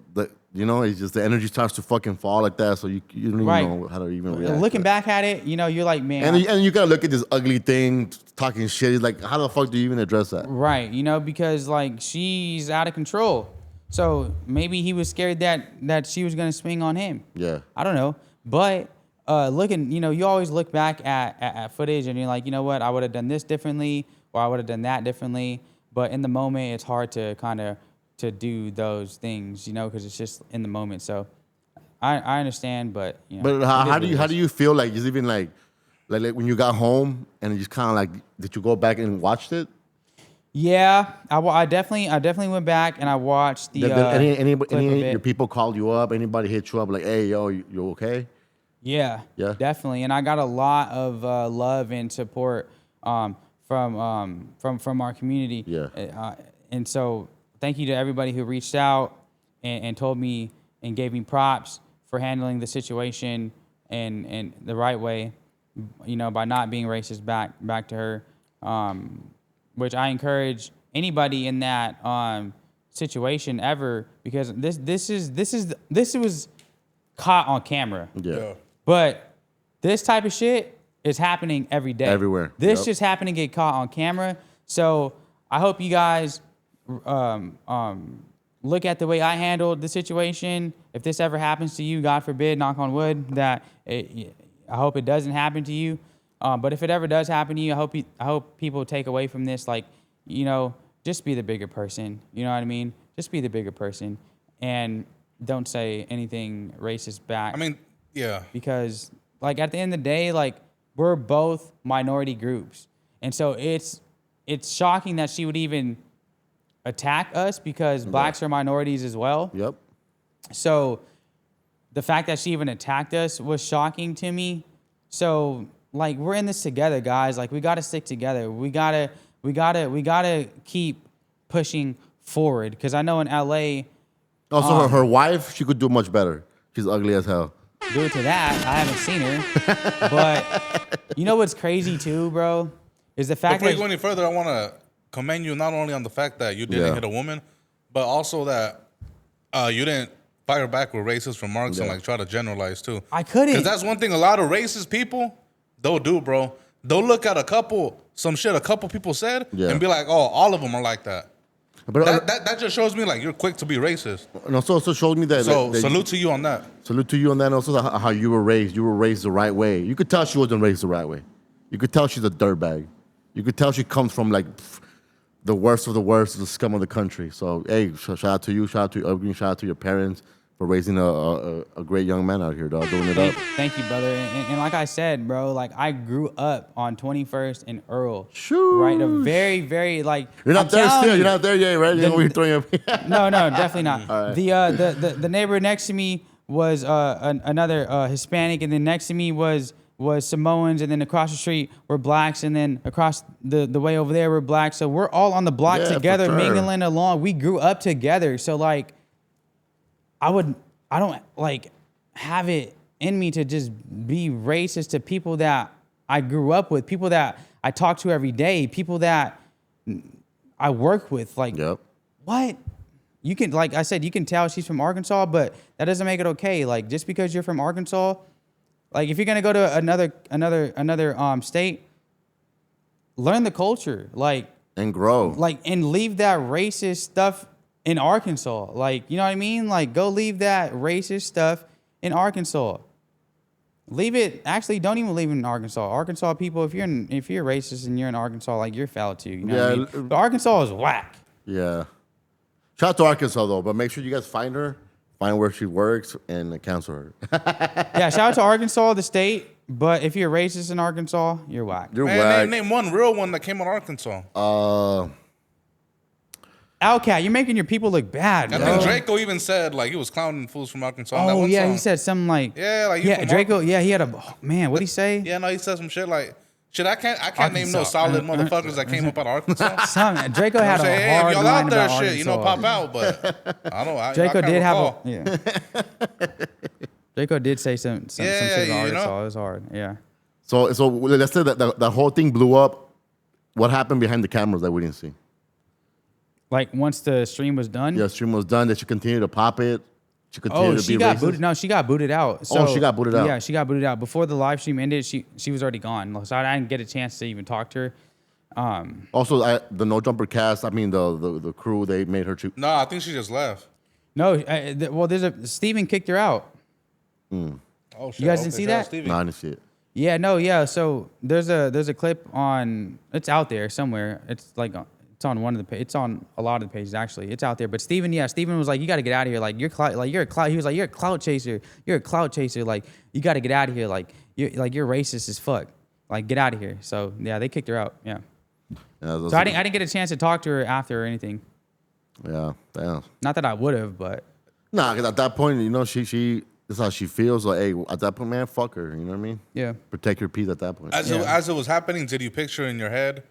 it's just the energy starts to fucking fall like that, so you don't even know how to even react. Looking back at it, you're like, man. And you gotta look at this ugly thing talking shit. It's like, how the fuck do you even address that? Right, because like she's out of control. So maybe he was scared that she was gonna swing on him. Yeah. I don't know. But looking, you always look back at footage and you're like, you know what, I would have done this differently or I would have done that differently. But in the moment, it's hard to kind of to do those things, you know, because it's just in the moment. So I understand, but you know, But how do you feel like it's even like when you got home and you just kind of like did you go back and watched it? Yeah, I definitely went back and I watched the. Did any of it. your people called you up? Anybody hit you up like, hey, yo, you okay? Yeah, Yeah, definitely. And I got a lot of love and support from our community. Yeah. And so thank you to everybody who reached out and told me and gave me props for handling the situation and the right way, you know, by not being racist back to her. Which I encourage anybody in that situation ever, because this was caught on camera. Yeah. But this type of shit is happening every day. Everywhere. This just happened to get caught on camera. So I hope you guys look at the way I handled the situation. If this ever happens to you, God forbid, knock on wood, I hope it doesn't happen to you. But if it ever does happen to you, I hope people take away from this, like, you know, just be the bigger person. You know what I mean? Just be the bigger person, and don't say anything racist back. I mean, yeah. Because, like, at the end of the day, like, we're both minority groups, and so it's shocking that she would even attack us because blacks are minorities as well. Yep. So the fact that she even attacked us was shocking to me. So, like, we're in this together, guys. Like, we got to stick together. We gotta keep pushing forward. Because I know in LA. Also, her wife, she could do much better. She's ugly as hell. Do it to that. I haven't seen her. But you know what's crazy too, bro? Is the fact Before that you go any further, I want to commend you not only on the fact that you didn't hit a woman, but also that you didn't fire back with racist remarks and like try to generalize too. I couldn't. Because that's one thing a lot of racist people, they'll do, bro. They'll look at a couple people said and be like, oh, all of them are like that. But that just shows me like you're quick to be racist. And also showed me that. So salute to you on that. Salute to you on that. And also how you were raised. You were raised the right way. You could tell she wasn't raised the right way. You could tell she's a dirtbag. You could tell she comes from like the worst of the worst, the scum of the country. So hey, shout out to you, shout out to upbringing, shout out to your parents for raising a great young man out here, dog, doing it up. Thank you, brother. And like I said, bro, like I grew up on 21st and Earl. Shoo. Right, a very, very like. You're not there still. You're not there yet, right? You're throwing up. No, definitely not. All right. The neighbor next to me was another Hispanic, and then next to me was Samoans, and then across the street were blacks, and then across the way over there were blacks. So we're all on the block together, mingling along. We grew up together. So like, I don't like have it in me to just be racist to people that I grew up with, people that I talk to every day, people that I work with. Like, what? You can, like I said, you can tell she's from Arkansas, but that doesn't make it okay. Like, just because you're from Arkansas, like if you're gonna go to another state, learn the culture, like, and grow, like, and leave that racist stuff in Arkansas. Like, you know what I mean? Like, go leave that racist stuff in Arkansas. Leave it. Actually, don't even leave it in Arkansas. Arkansas people, if you're racist and you're in Arkansas, like, you're foul too. You know what I mean? But Arkansas is whack. Yeah. Shout out to Arkansas though, but make sure you guys find her, find where she works, and cancel her. Yeah, shout out to Arkansas, the state. But if you're racist in Arkansas, you're whack. You're whack. Name one real one that came out of Arkansas. HELLKAT, you're making your people look bad, bro. I think Draco even said like he was clowning fools from Arkansas. Oh, that one song. He said something like Draco. Yeah, he had a man. What'd he say? Yeah, no, he said some shit like, shit. I can't name no solid motherfuckers that came up out of Arkansas. Draco had a hard y'all line out there, about shit, Arkansas. you know, pop out, but I don't. Draco did recall. Draco did say some shit about Arkansas. Know? It was hard. Yeah. So let's say that whole thing blew up. What happened behind the cameras that we didn't see? Like once the stream was done? Yeah, stream was done. Did she continue to pop it? She continued to be got racist? booted. No, she got booted out. So, she got booted out. Yeah, she got booted out. Before the live stream ended, she was already gone. So I didn't get a chance to even talk to her. Also, the No Jumper cast, I mean, the crew, they made her... No, I think she just left. No, well, Steven kicked her out. Oh, shit. You guys didn't see that? No, I didn't see it. Yeah, no, yeah. So there's a clip on, it's out there somewhere. It's like, It's on one of the. It's on a lot of the pages actually. It's out there. But Steven was like, you got to get out of here. Like you're a clout. He was like, you're a clout chaser. You're a clout chaser. Like you got to get out of here. Like you're racist as fuck. Like get out of here. So yeah, they kicked her out. Yeah. So I didn't get a chance to talk to her after or anything. Yeah. Damn. Not that I would have, but. Nah, because at that point, you know, she that's how she feels. Like, hey, at that point, man, fuck her. You know what I mean? Yeah. Protect your peace at that point. As it was happening, did you picture in your head,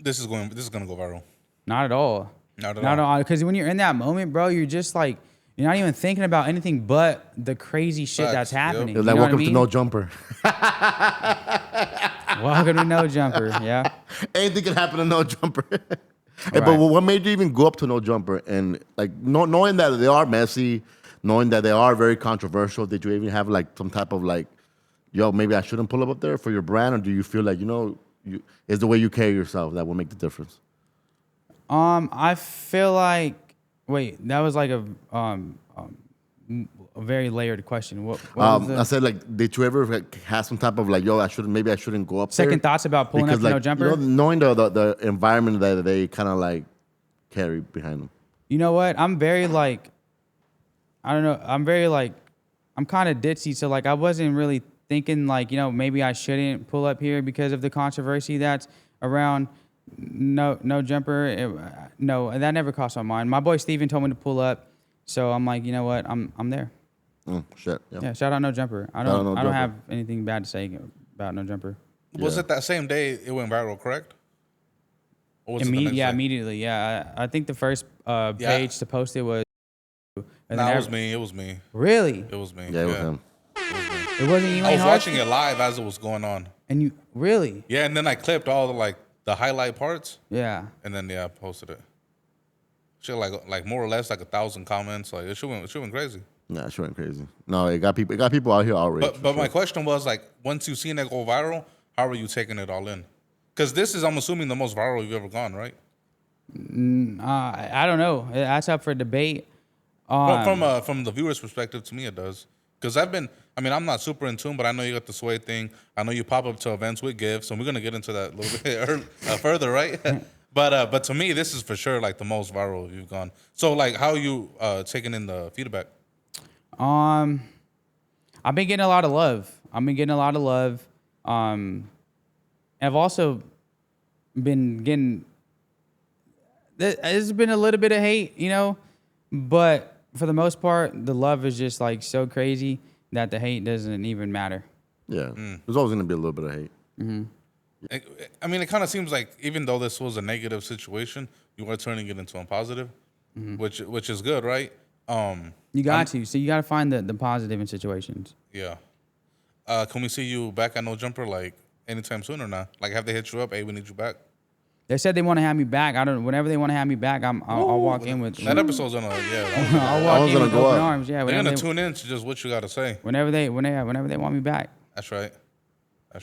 this is gonna go viral? Not at all. Not at all. Because when you're in that moment, bro, you're just like, you're not even thinking about anything but the crazy shit that's happening. Yep. Like, welcome to No Jumper. Welcome to No Jumper, yeah. Anything can happen to No Jumper. Hey, right. But what made you even go up to No Jumper? And like knowing that they are messy, knowing that they are very controversial, did you even have like some type of like, yo, maybe I shouldn't pull up there for your brand? Or do you feel like, you know, is the way you carry yourself that will make the difference? I feel like, wait, that was like a very layered question. What I said, like, did you ever have some type of like, yo, maybe I shouldn't go up Second thoughts about pulling up to No Jumper? You know, knowing the environment that they kind of like carry behind them. You know what? I'm very like, I don't know. I'm kind of ditzy. So like, I wasn't really thinking like, you know, maybe I shouldn't pull up here because of the controversy that's around No Jumper. No, that never crossed my mind. My boy Steven told me to pull up. So I'm like, you know what? I'm there. Shit. Yeah. Shout out No Jumper. I don't have anything bad to say about No Jumper. Was it that same day it went viral, correct? Or was it the next day? Immediately. Yeah. I think the first page to post it was. It was me. It was me. Really? It was me. Yeah, it was him. It wasn't you. I was watching it live as it was going on. And you really? Yeah, and then I clipped all the highlight parts. Yeah. And then I posted it. Shit, like more or less like 1,000 comments. Like it went crazy. Nah, it went crazy. No, it got people out here outraged. But my question was like, once you seen it go viral, how are you taking it all in? Because this is, I'm assuming, the most viral you've ever gone, right? I don't know. That's up for debate. From the viewer's perspective, to me it does. Because I'm not super in tune, but I know you got the sway thing. I know you pop up to events with gifts, and we're gonna get into that a little bit further, right? But to me, this is for sure like the most viral you've gone. So like, how are you taking in the feedback? I've been getting a lot of love. I've also been getting. There's been a little bit of hate, you know, but for the most part, the love is just like so crazy that the hate doesn't even matter. Yeah, there's always gonna be a little bit of hate. Mm-hmm. I mean, it kind of seems like even though this was a negative situation, you are turning it into a positive, which is good, right? You got to. So you got to find the positive in situations. Yeah. Can we see you back at No Jumper like anytime soon or not? Like, have they hit you up? Hey, we need you back. They said they want to have me back. Whenever they want to have me back, I'll walk in with. That episode's gonna I'll walk in with open arms. Yeah. They're gonna tune in to just what you got to say. Whenever they want me back. That's right.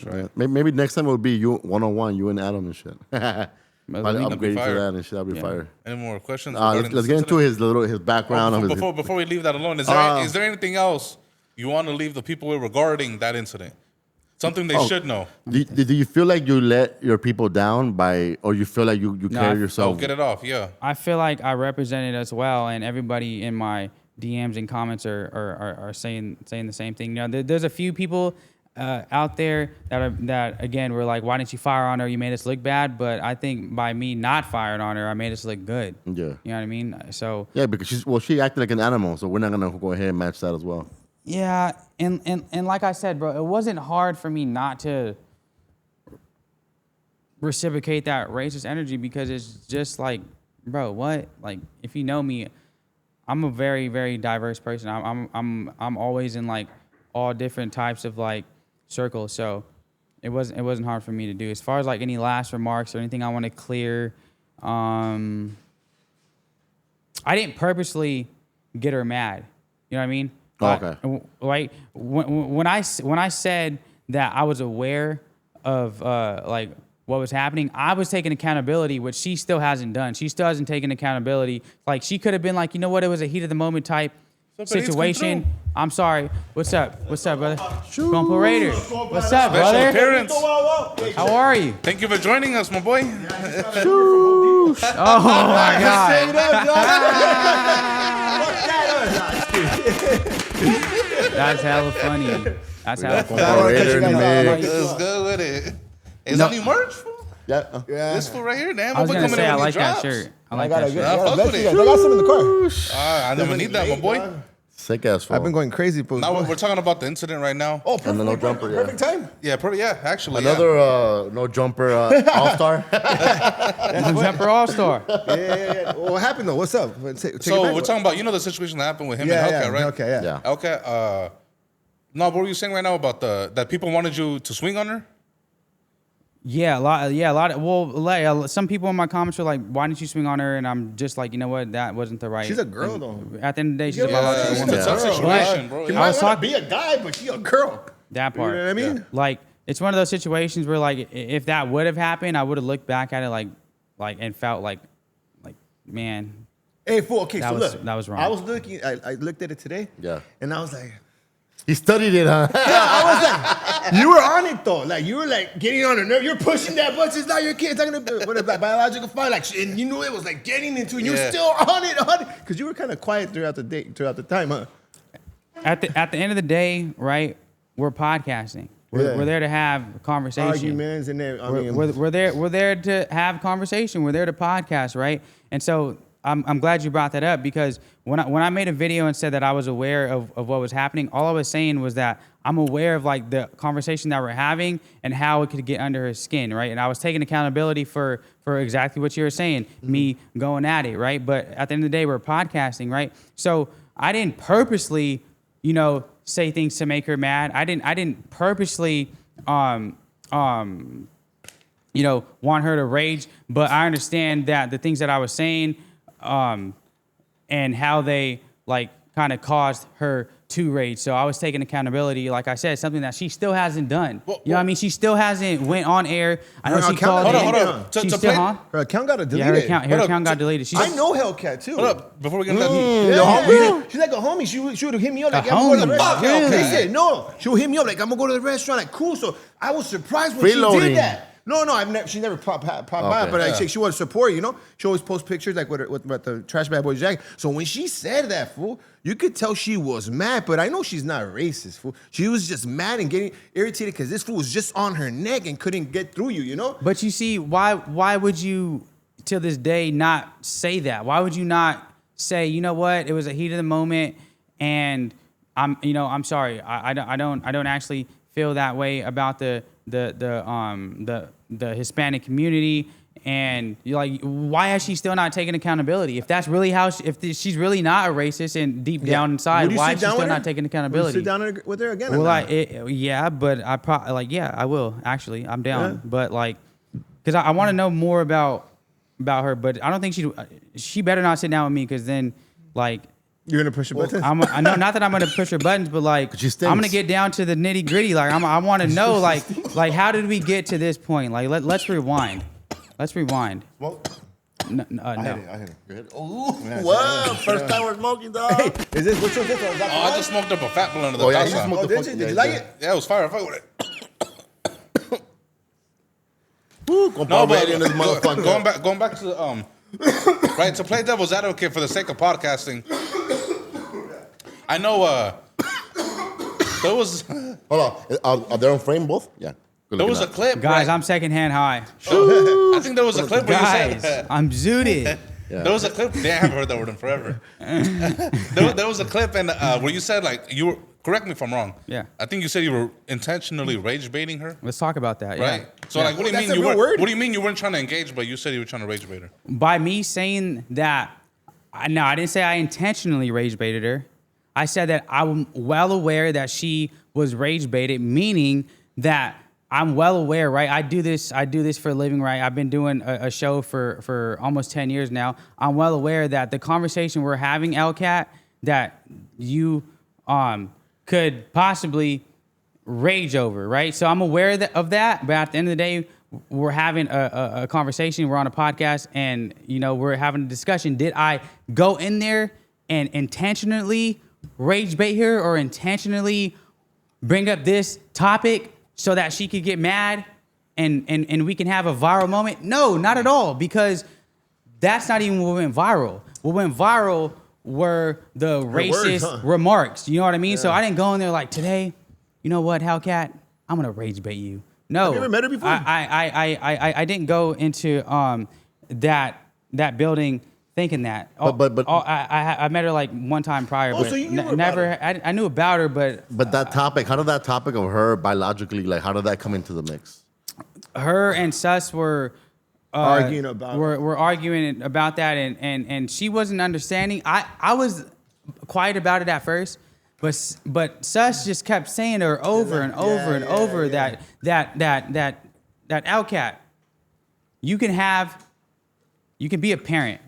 Yeah. Maybe next time it will be you one-on-one, you and Adam and shit. I'll upgrade you to that and shit. That'll be fire. Any more questions? Let's get into his background. Before we leave that alone, is there anything else you want to leave the people with regarding that incident? Something they should know. Do you feel like you let your people down or you feel like you carry yourself? Get it off, yeah. I feel like I represented us well, and everybody in my DMs and comments are saying the same thing. You know, there's a few people out there that again were like, why didn't you fire on her? You made us look bad. But I think by me not firing on her, I made us look good. Yeah. You know what I mean? So yeah, because she acted like an animal, so we're not gonna go ahead and match that as well. Yeah, and like I said, bro, it wasn't hard for me not to reciprocate that racist energy because it's just like, bro, what? Like, if you know me, I'm a very, very diverse person. I'm always in like all different types of like circles, so it wasn't hard for me to do. As far as like any last remarks or anything I want to clear, I didn't purposely get her mad. You know what I mean? Okay. Like when I said that I was aware of like what was happening, I was taking accountability, which she still hasn't done. She still hasn't taken accountability. Like she could have been like, you know what, it was a heat of the moment type situation. I'm sorry. What's up? What's up, brother? Compa Raider. What's up, brother? Appearance. How are you? Thank you for joining us, my boy. Oh my God. Say it up, dog. That's hella funny. That's hella funny. Let's go with it. Is that new merch? Yeah. This fool right here, damn. I was we'll gonna be say coming I in when like he that drops. shirt. I I like got that a shirt. Nah, fuck with it. I got some in the car. I never need that, my boy. Sick ass fool. I've been going crazy. Bro. Now we're talking about the incident right now. Oh, perfect. And the no jumper, yeah. Perfect time. Yeah, actually. Another no jumper all-star. No jumper all star. Yeah. Well, what happened though? What's up? So we're talking about, the situation that happened with him and Hellkat, right? Okay, yeah. Yeah. Hellkat, no, what were you saying right now about that people wanted you to swing on her? Yeah, a lot. Well, some people in my comments were like, "Why didn't you swing on her?" And I'm just like, you know what? That wasn't the right. She's a girl, thing. though. At the end of the day, she's a It's biological a woman. tough situation, bro. She Yeah. might was want to be a guy, but she a girl. That part. You know what I mean? Like, it's one of those situations where, like, if that would have happened, I would have looked back at it like, and felt like, man. Hey, fool. Okay, That so was- look, that was wrong. I was looking. I looked at it today. Yeah. And I was like, He studied it, huh? I was like, you were on it though. Like you were like getting on her nerve. You're pushing that button. It's not your kid. It's not gonna be what about biological fight. Like, and you knew it was like getting into it. You were Yeah. still on it, because you were kind of quiet throughout the day, throughout the time, huh? At the end of the day, right? We're podcasting. We're there to have a conversation. Arguments and then We're there to have conversation. We're there to podcast, right? And so I'm glad you brought that up, because when I made a video and said that I was aware of what was happening, all I was saying was that I'm aware of like the conversation that we're having and how it could get under her skin, right? And I was taking accountability for exactly what you were saying, me going at it, right? But at the end of the day, we're podcasting, right? So I didn't purposely, say things to make her mad. I didn't purposely want her to rage, but I understand that the things that I was saying and how they like kind of caused her to rage. So I was taking accountability, like I said, something that she still hasn't done. You know what I mean? She still hasn't went on air. I know Her she account- called hold in. on. She's still, huh? her account got Yeah, deleted. her account got deleted. She's, I know Hellkat too. Hold up, before we get into that. She's like a homie. She would hit me up like, A I'm going to the homie? restaurant. Really? They said, no. She would hit me up like, I'm going to go to the restaurant. Like, cool. So I was surprised when she Freeloading. did that. No, she never popped by, but like, she would support, She always post pictures like with the trash bad boy Jack. So when she said that, fool, you could tell she was mad, but I know she's not racist, fool. She was just mad and getting irritated because this fool was just on her neck and couldn't get through you, But you see, why would you, to this day, not say that? Why would you not say, you know what, it was a heat of the moment, and I'm sorry, I don't actually feel that way about the Hispanic community, and you're like, why has she still not taken accountability? If that's really how, if she's really not a racist and deep down inside, why is she still not taking accountability? Would you sit down with her again? Well, but I probably I will actually. I'm down, Yeah. but because I want to know more about her, but I don't think she better not sit down with me, because then You're gonna push a button. I know, not that I'm gonna push her buttons, but she stinks. I'm gonna get down to the nitty gritty. I want to know like how did we get to this point? Let's rewind. Let's rewind. Smoke? No. I hit it. Oh, whoa. First time we're smoking, dog. Hey, is this which one's this one? Is that I just smoked up a fat blunt of the Oh, yeah, casa. you smoked the did fucking you? Did guy, you like yeah. it? Yeah, it was fire. Fuck with it. Woo, Compa ready in this motherfucker. Going back to the right, to play devil's advocate for the sake of podcasting. I know there was Hold on. Are they on frame both? Yeah. Good there was a looking clip, Guys, right? I'm secondhand high. I think there was a clip where you Guys, said I'm zooted. Yeah. there was a clip. Damn, I haven't heard that word in forever. there was a clip and where you said you were. Correct me if I'm wrong. Yeah. I think you said you were intentionally rage baiting her. Let's talk about that. Right. Yeah. So what do you That's mean a you real weren't? word. What do you mean you weren't trying to engage, but you said you were trying to rage bait her? By me saying that, I didn't say I intentionally rage baited her. I said that I'm well aware that she was rage baited, meaning that I'm well aware, right? I do this for a living, right? I've been doing a show for almost 10 years now. I'm well aware that the conversation we're having, HELLKAT, that you could possibly rage over, right? So I'm aware of that, but at the end of the day, we're having a conversation. We're on a podcast, and we're having a discussion. Did I go in there and intentionally rage bait her, or intentionally bring up this topic so that she could get mad and we can have a viral moment? No, not at all, because That's not even what went viral. What went viral were the racist remarks. You know what I mean? So I didn't go in there like, today, you know what, HELLKAT, I'm gonna rage bait you. No. Have you ever met her before? I didn't go into that building thinking that. I met her like one time prior, but so you knew never. I knew about her, but that topic, how did that topic of her biologically, like, how did that come into the mix? her and Sus were arguing about we're arguing about that, and she wasn't understanding. I was quiet about it at first, but Sus just kept saying to her over and over and over that HELLKAT, you can be a parent,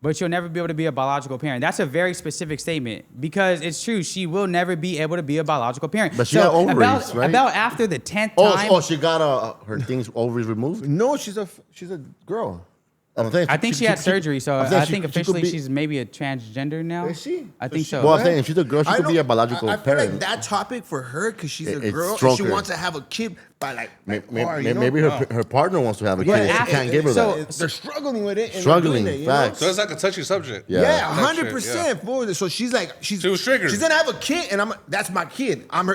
but you'll never be able to be a biological parent. That's a very specific statement because it's true. She will never be able to be a biological parent. But she had ovaries, right? About after the 10th time. Oh, she got her ovaries removed? No, she's a girl. I think she had surgery, so I think officially she she's maybe a transgender now. Is she? I think so. Well, I'm saying if she's a girl, she could be a biological I feel parent. like that topic for her, because she's a It's girl, and stronger. she wants to have a kid by Maybe her partner wants to have a kid. Yeah, She can't give her that. They're struggling with it. And Struggling, they're doing it, you know? facts. So it's like a touchy subject. Yeah, That shit, 100%. So she's like, she was triggered. She's gonna have a kid, and that's my kid. I'm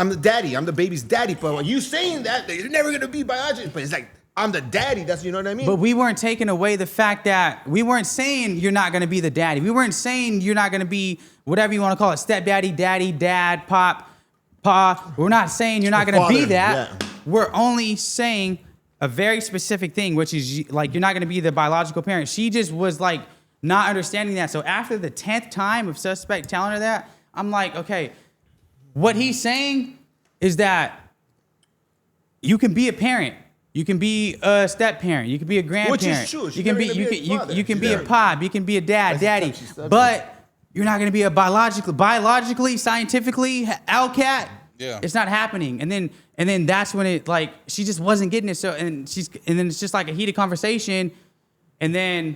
the daddy. I'm the baby's daddy. But when you saying that, you're never gonna be biological. But it's like, I'm the daddy. That's, you know what I mean? But we weren't taking away the fact that we weren't saying you're not going to be the daddy. We weren't saying you're not going to be whatever you want to call it, stepdaddy, daddy, dad, pop, pa. We're not saying you're not going to be that. Yeah. We're only saying a very specific thing, which is like you're not going to be the biological parent. She just was like not understanding that. So after the 10th time of suspect telling her that, I'm like, okay, what he's saying is that you can be a parent. You can be a step parent. You can be a grandparent. Which is true. You can be you can be a pop. You can be a dad, daddy. But you're not going to be a biologically, scientifically HELLKAT. Yeah. It's not happening. And then that's when it like she just wasn't getting it. So and then it's just like a heated conversation, and then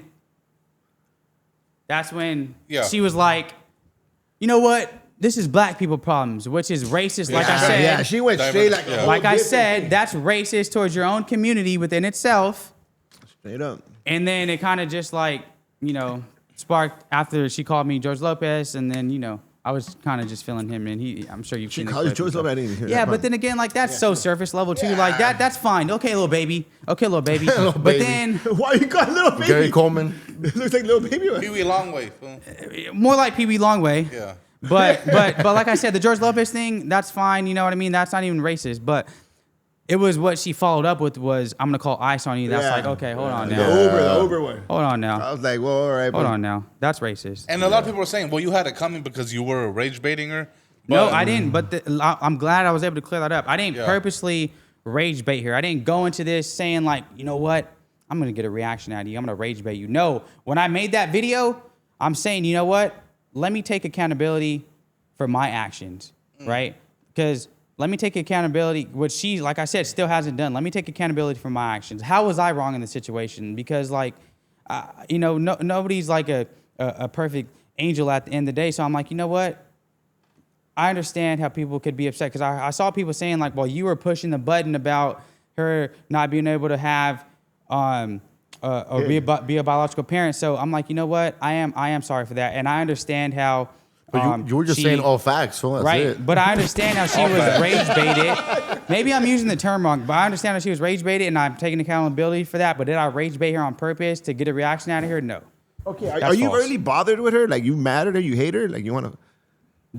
that's when she was like, you know what? This is black people problems, which is racist. Like I said, yeah, she went straight like like I said, that's racist towards your own community within itself. Straight up. And then it kind of just like, sparked after she called me George Lopez, and then, I was kind of just feeling him, and I'm sure you've seen She called you George Lopez. I didn't even hear that Yeah, part. but then again, like that's so surface level too. Like that's fine. Okay, little baby. Okay, little baby. Little But baby. then Why you got little baby? Gary Coleman. It looks like little baby. Pee-wee Longway. Fool. more like Pee Wee Longway. Yeah. But like I said, the George Lopez thing, that's fine. You know what I mean? That's not even racist. But it was what she followed up with was, I'm gonna call ICE on you. That's like, okay, hold on now. The over one. Hold on now. I was like, well, all right. Hold on now. That's racist. And a lot of people were saying, well, you had it coming because you were rage baiting her. No, But- I didn't. But I'm glad I was able to clear that up. I didn't purposely rage bait her. I didn't go into this saying like, you know what? I'm gonna get a reaction out of you. I'm gonna rage bait you. No, when I made that video, I'm saying, you know what? Let me take accountability for my actions, right? Because let me take accountability, which she, like I said, still hasn't done. Let me take accountability for my actions. How was I wrong in the situation? Because like, nobody's like a perfect angel at the end of the day. So I'm like, you know what? I understand how people could be upset because I saw people saying like, well, you were pushing the button about her not being able to have or be a biological parent. So I'm like, you know what? I am sorry for that, and I understand how. But you were just saying all facts, so that's right? it. But I understand how she was rage baited. Maybe I'm using the term wrong, but I understand how she was rage baited, and I'm taking accountability for that. But did I rage bait her on purpose to get a reaction out of her? No. Okay, That's are you false. really bothered with her? Like, you mad at her? You hate her? Like, you want to...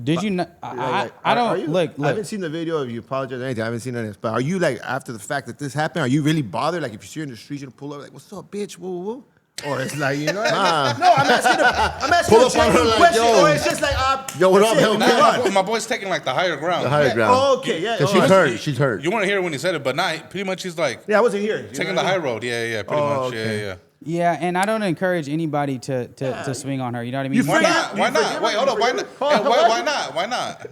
Did you not? I don't look. I haven't seen the video of you apologize or anything. I haven't seen any of this. But are you like, after the fact that this happened, are you really bothered? Like, if you see her in the street, you pull up like, "What's up, bitch?" Whoa, whoa, whoa. Or it's like, you know? Nah. No, I'm asking Pull a up on her genuine like, question. yo. Or it's just like, Yo, what that's up, it, HELLKAT? move on. My boy's taking like the higher ground. The higher ground. Oh, okay, yeah. Because all she's right. hurt. She's hurt. You want to hear it when he said it, but not pretty much. He's like Yeah, I wasn't here. You taking know the what I high mean? road. Yeah, pretty much. okay. Yeah. Yeah, and I don't encourage anybody to swing on her. You know what I mean? You Why forget- not? Why you not? forget- Wait, hold you up. Why forget- not? Hey, why not? Why not?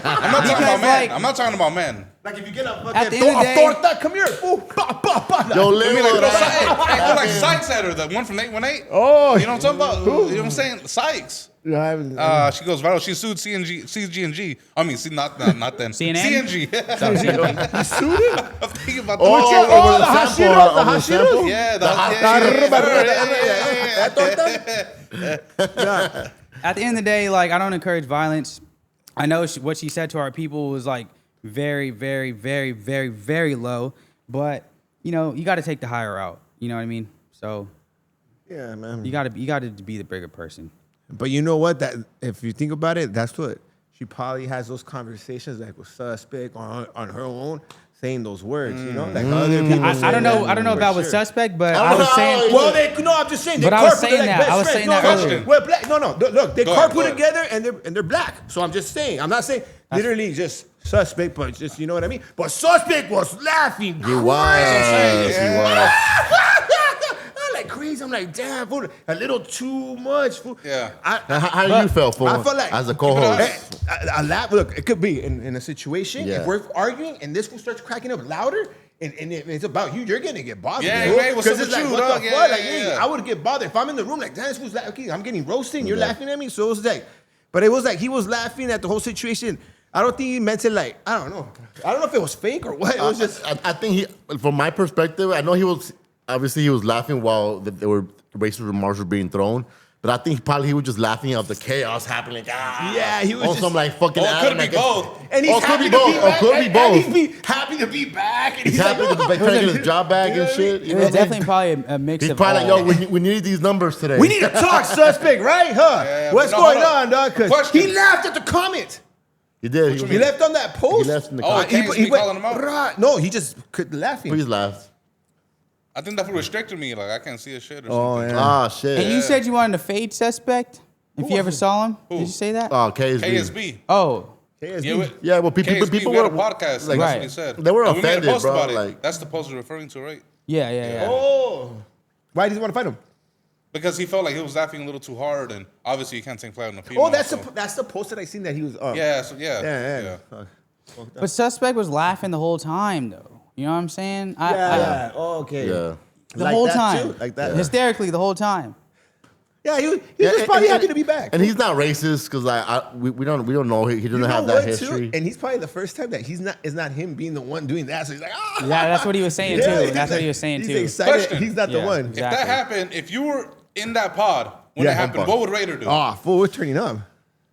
I'm not talking about men. like- I'm not talking about men. Like, if you get a At fucking the end of the day- torta, come here. Ooh, ba, ba, ba. Yo, I mean, like, Lil, hey, like Sykes at her, the one from 818. Oh, You know what I'm talking about? You know what I'm saying? Sykes. She goes viral. She sued CG&G. I mean, not then. CNN? CNG. You sued it? I'm thinking about the Hashiros? Yeah, At the end of the day, like, I don't encourage violence. I know what she said to our people was like very, very, very, very, very low. But you know, you got to take the higher route. You know what I mean? So Yeah, man. you got to be the bigger person. But you know what? That if you think about it, that's what she probably has those conversations like with suspect on her own, saying those words. You know, like other people. I don't know. I don't know if that was suspect, but I was saying. Well, I'm just saying. But I was saying that. I was saying that earlier. We're black. No. Look, they carpool ahead. together and they're black. So I'm just saying. I'm not saying literally just suspect, but just you know what I mean. But suspect was laughing. He was. Like crazy. I'm like, damn, fool, a little too much. Fool. Yeah. How do you feel, fool? I feel like as a co-host. I laugh. Look, it could be in a situation Yeah. if we're arguing and this fool starts cracking up louder. And it's about you. You're gonna get bothered. Yeah, fool. man, what's up it's with like, you, what dog? the Yeah, fuck? Like, yeah, hey, yeah. I would get bothered if I'm in the room. Like, damn, this fool's laughing. Okay, I'm getting roasted. And you're laughing at me. So it was like, but it was like he was laughing at the whole situation. I don't think he meant it like, I don't know. I don't know if it was fake or what. It was just. I think from my perspective, I know he was laughing while there were racist remarks were being thrown. But I think probably he was just laughing at the chaos happening. Like, Yeah, he was on just- some like fucking. Oh, it could be both. And he's could happy be to both. be Or back. could be and both. He's happy to be back. And He's happy to be trying to get his job back and shit. It was definitely probably a mix He's of probably all. like, yo, we need these numbers today. We need to talk, suspect, right? Huh? Yeah, What's but no, going hold on, on. dog? Because Question. he laughed at the comment. He did. He left on that post. He left in the Oh, comments. okay. Can't be calling him out? Right. No, he just could laughing. Please laugh. I think that restricted me. Like I can't see a shit or Oh, something. yeah. Ah, shit. And you said you wanted to fade suspect if you ever saw him. Did you say that? Oh, KSB. KSB. Oh, KSB. Yeah, well, people KSB, we were had a podcast. like, That's Right. what he said. They were And we made a offended, post bro, about it. like- That's the post you're referring to, right? yeah. Oh. Why did he want to fight him? Because he felt like he was laughing a little too hard, and obviously you can't take flight on the female. Oh, that's so. the post that I seen that he was. Yeah, so yeah. Yeah. But suspect was laughing the whole time, though. You know what I'm saying? Yeah. Oh, okay. Yeah. The Like whole that time. too? Like that. Hysterically the whole time. Yeah, he was just probably happy to be back. And he's not racist because we don't know he doesn't have that history. And he's probably the first time that it's not him being the one doing that. So he's like, ah. Yeah, that's what he was saying, Yeah, too. he's That's what like- he was saying, he's too. excited. Question. He's not the Yeah. one. If Exactly. that happened, if you were in that pod when Yeah, it happened, Compa. what would Raider do? Oh, fool, we're turning up.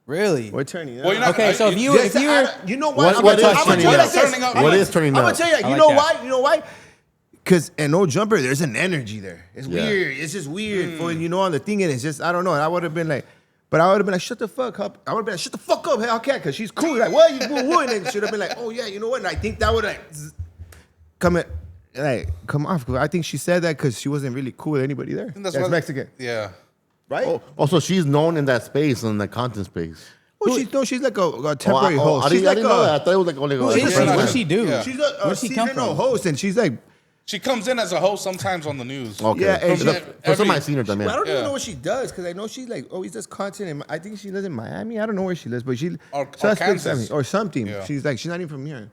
Really? We're turning up. Well, you're not- Okay, so if you Yes, were... you know what? What is I'm gonna turning tell you up? like this. Turning up. What is turning I'm up? gonna tell you, I you like know that. why? You know why? Because in No Jumper, there's an energy there. It's Yeah. weird. It's just weird. For you know, on the thing, and it's just I don't know. I would have been like, but I would have been like, shut the fuck up. I would have been like, shut the fuck up, HELLKAT, because she's cool. Like, what you woo woo? And then should have been like, oh yeah, you know what? And I think that would come off. I think she said that because she wasn't really cool with anybody there. I think that's That's what- Mexican, Yeah. right? Also, she's known in that space, in the content space. Well, she's like a temporary I host. She's didn't like know that. I thought it was like only. Who is she? Yeah. What does she do? Yeah. She's Where a does she come seasonal from? host, and she's like, She comes in as a host sometimes on the news. Okay. Yeah, and So she- first time I seen her también. I don't Yeah. even know what she does because I know she's like always does content. I think she lives in Miami. I don't know where she lives, but she Or Suspect Kansas. Miami or something. Yeah. She's like she's not even from here.